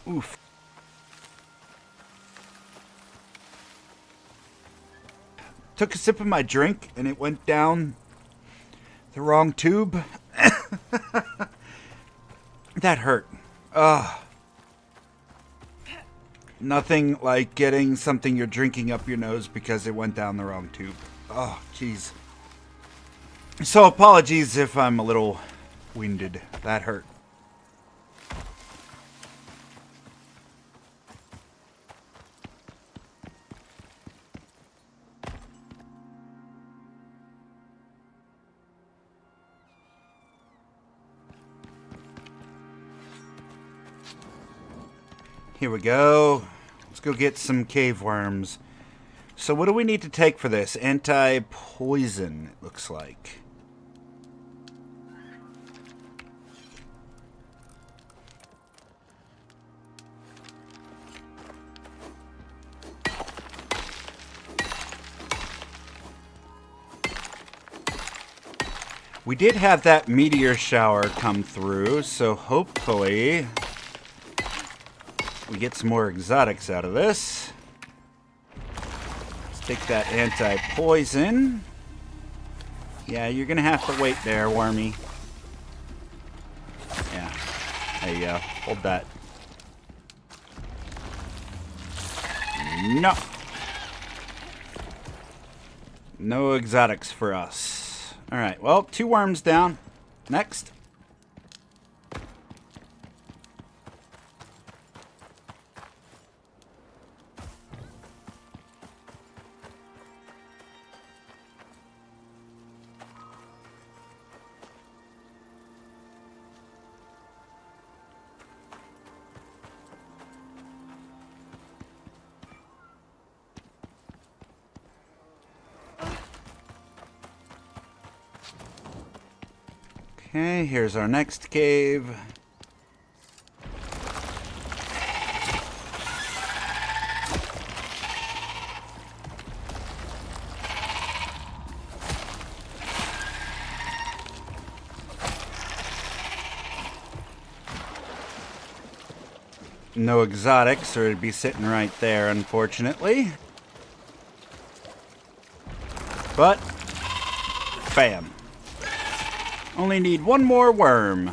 Oof. Took a sip of my drink and it went down the wrong tube. That hurt. Ugh. Nothing like getting something you're drinking up your nose because it went down the wrong tube. Oh, jeez. So apologies if I'm a little winded. That hurt. Here we go. Let's go get some cave worms. So what do we need to take for this? Anti-poison, it looks like. We did have that meteor shower come through, so hopefully we get some more exotics out of this. Let's take that anti-poison. Yeah, you're gonna have to wait there, Wormy. Yeah, there you go. Hold that. No. No exotics for us. Alright, well, 2 worms down. Next. Okay, here's our next cave. No exotics, or it'd be sitting right there, unfortunately. But, bam. Only need 1 more worm.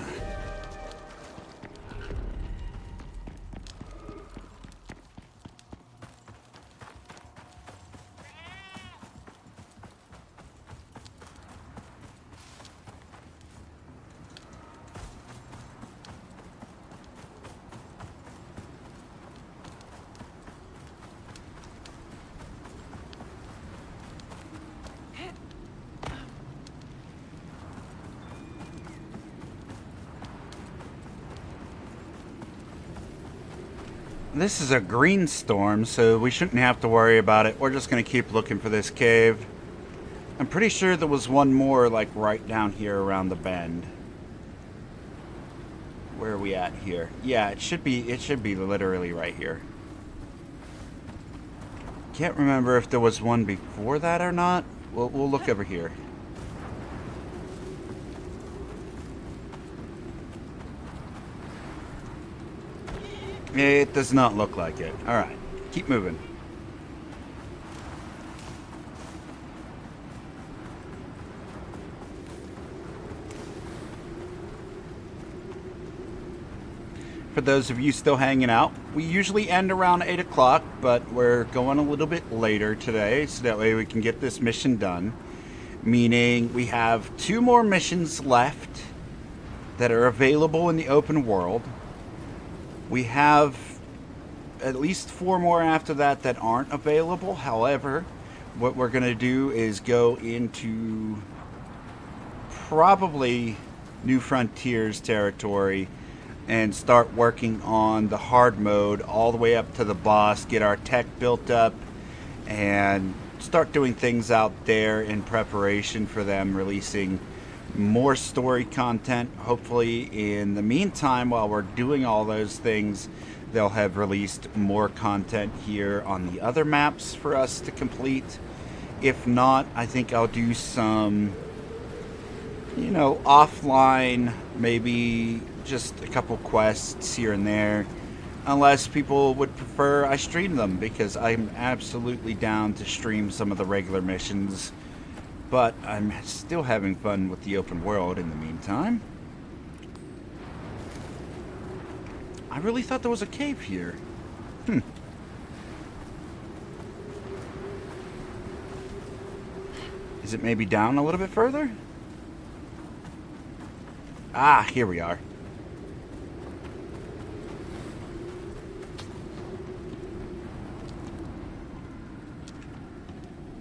This is a green storm, so we shouldn't have to worry about it. We're just going to keep looking for this cave. I'm pretty sure there was one more, like, right down here around the bend. Where are we at here? Yeah, it should be literally right here. Can't remember if there was one before that or not. We'll look over here. It does not look like it. Alright, keep moving. for those of you still hanging out. We usually end around 8 o'clock, but we're going a little bit later today, so that way we can get this mission done. Meaning we have 2 more missions left that are available in the open world. We have at least 4 more after that that aren't available. However, what we're going to do is go into probably New Frontiers territory and start working on the hard mode all the way up to the boss, get our tech built up, and start doing things out there in preparation for them releasing more story content. Hopefully in the meantime, while we're doing all those things, they'll have released more content here on the other maps for us to complete. If not, I think I'll do some, offline, maybe just a couple quests here and there, unless people would prefer I stream them, because I'm absolutely down to stream some of the regular missions, but I'm still having fun with the open world in the meantime. I really thought there was a cave here. Is it maybe down a little bit further? Ah, here we are.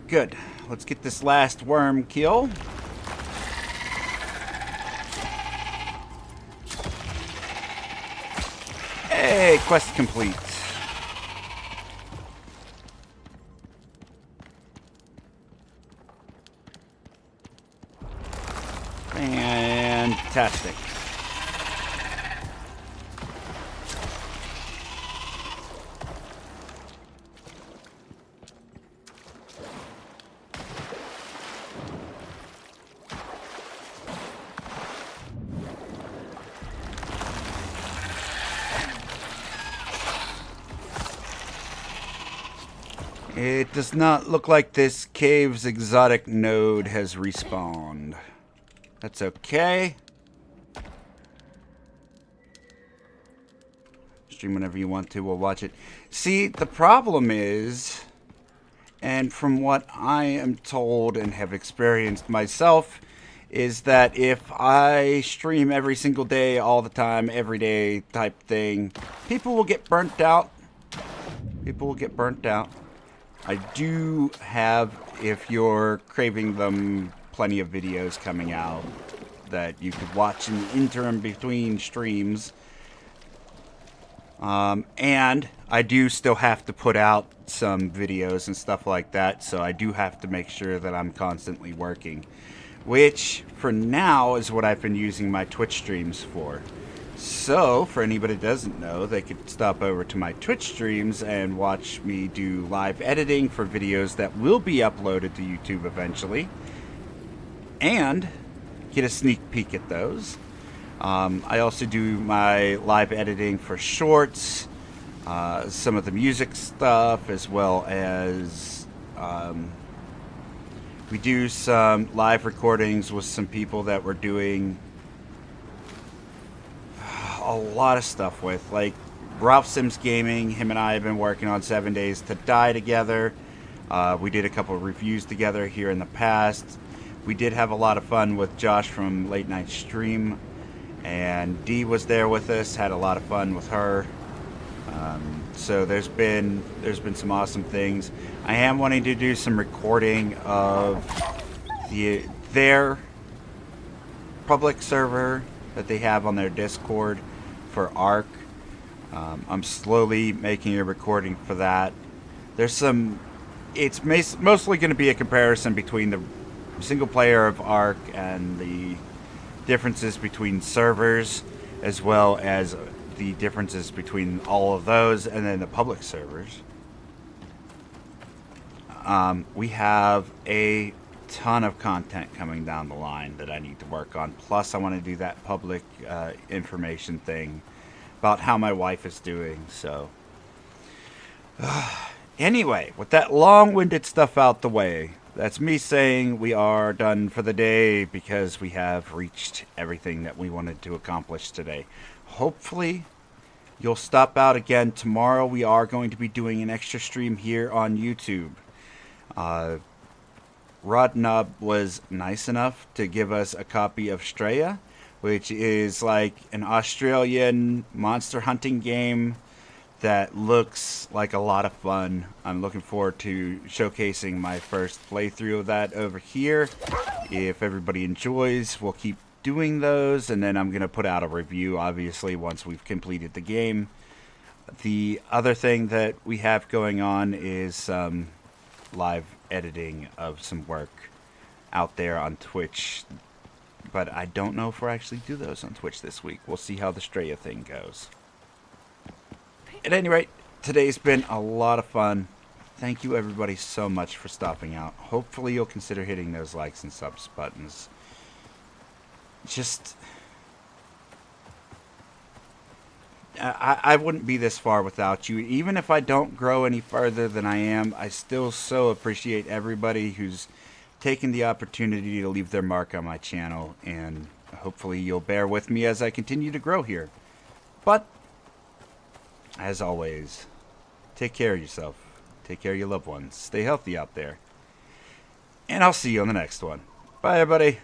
Good. Let's get this last worm kill. Hey, quest complete. Fantastic. It does not look like this cave's exotic node has respawned. That's okay. Stream whenever you want to, we'll watch it. See, the problem is, and from what I am told and have experienced myself, is that if I stream every single day, all the time, every day type thing, people will get burnt out. People will get burnt out. I do have, if you're craving them, plenty of videos coming out that you could watch in the interim between streams. And I do still have to put out some videos and stuff like that, so I do have to make sure that I'm constantly working. Which, for now, is what I've been using my Twitch streams for. So, for anybody that doesn't know, they could stop over to my Twitch streams and watch me do live editing for videos that will be uploaded to YouTube eventually. And get a sneak peek at those. I also do my live editing for shorts, some of the music stuff, as well as we do some live recordings with some people that we're doing a lot of stuff with, like Ralph Sims Gaming. Him and I have been working on 7 Days to Die together. We did a couple of reviews together here in the past. We did have a lot of fun with Josh from Late Night Stream, and Dee was there with us, had a lot of fun with her. So there's been some awesome things. I am wanting to do some recording of their public server that they have on their Discord for Ark. I'm slowly making a recording for that. There's some. It's mostly going to be a comparison between the single player of Ark and the differences between servers, as well as the differences between all of those and then the public servers. We have a ton of content coming down the line that I need to work on. Plus, I want to do that public information thing about how my wife is doing. So, anyway, with that long-winded stuff out the way, that's me saying we are done for the day because we have reached everything that we wanted to accomplish today. Hopefully, you'll stop out again tomorrow. We are going to be doing an extra stream here on YouTube. Rodnub was nice enough to give us a copy of Straya, which is like an Australian monster hunting game that looks like a lot of fun. I'm looking forward to showcasing my first playthrough of that over here. If everybody enjoys, we'll keep doing those, and then I'm going to put out a review, obviously, once we've completed the game. The other thing that we have going on is live editing of some work out there on Twitch, but I don't know if we'll actually do those on Twitch this week. We'll see how the Straya thing goes. At any rate, today's been a lot of fun. Thank you everybody so much for stopping out. Hopefully you'll consider hitting those likes and subs buttons. Just... I wouldn't be this far without you. Even if I don't grow any further than I am, I still so appreciate everybody who's taken the opportunity to leave their mark on my channel, and hopefully you'll bear with me as I continue to grow here. But, as always, take care of yourself. Take care of your loved ones. Stay healthy out there. And I'll see you on the next one. Bye, everybody.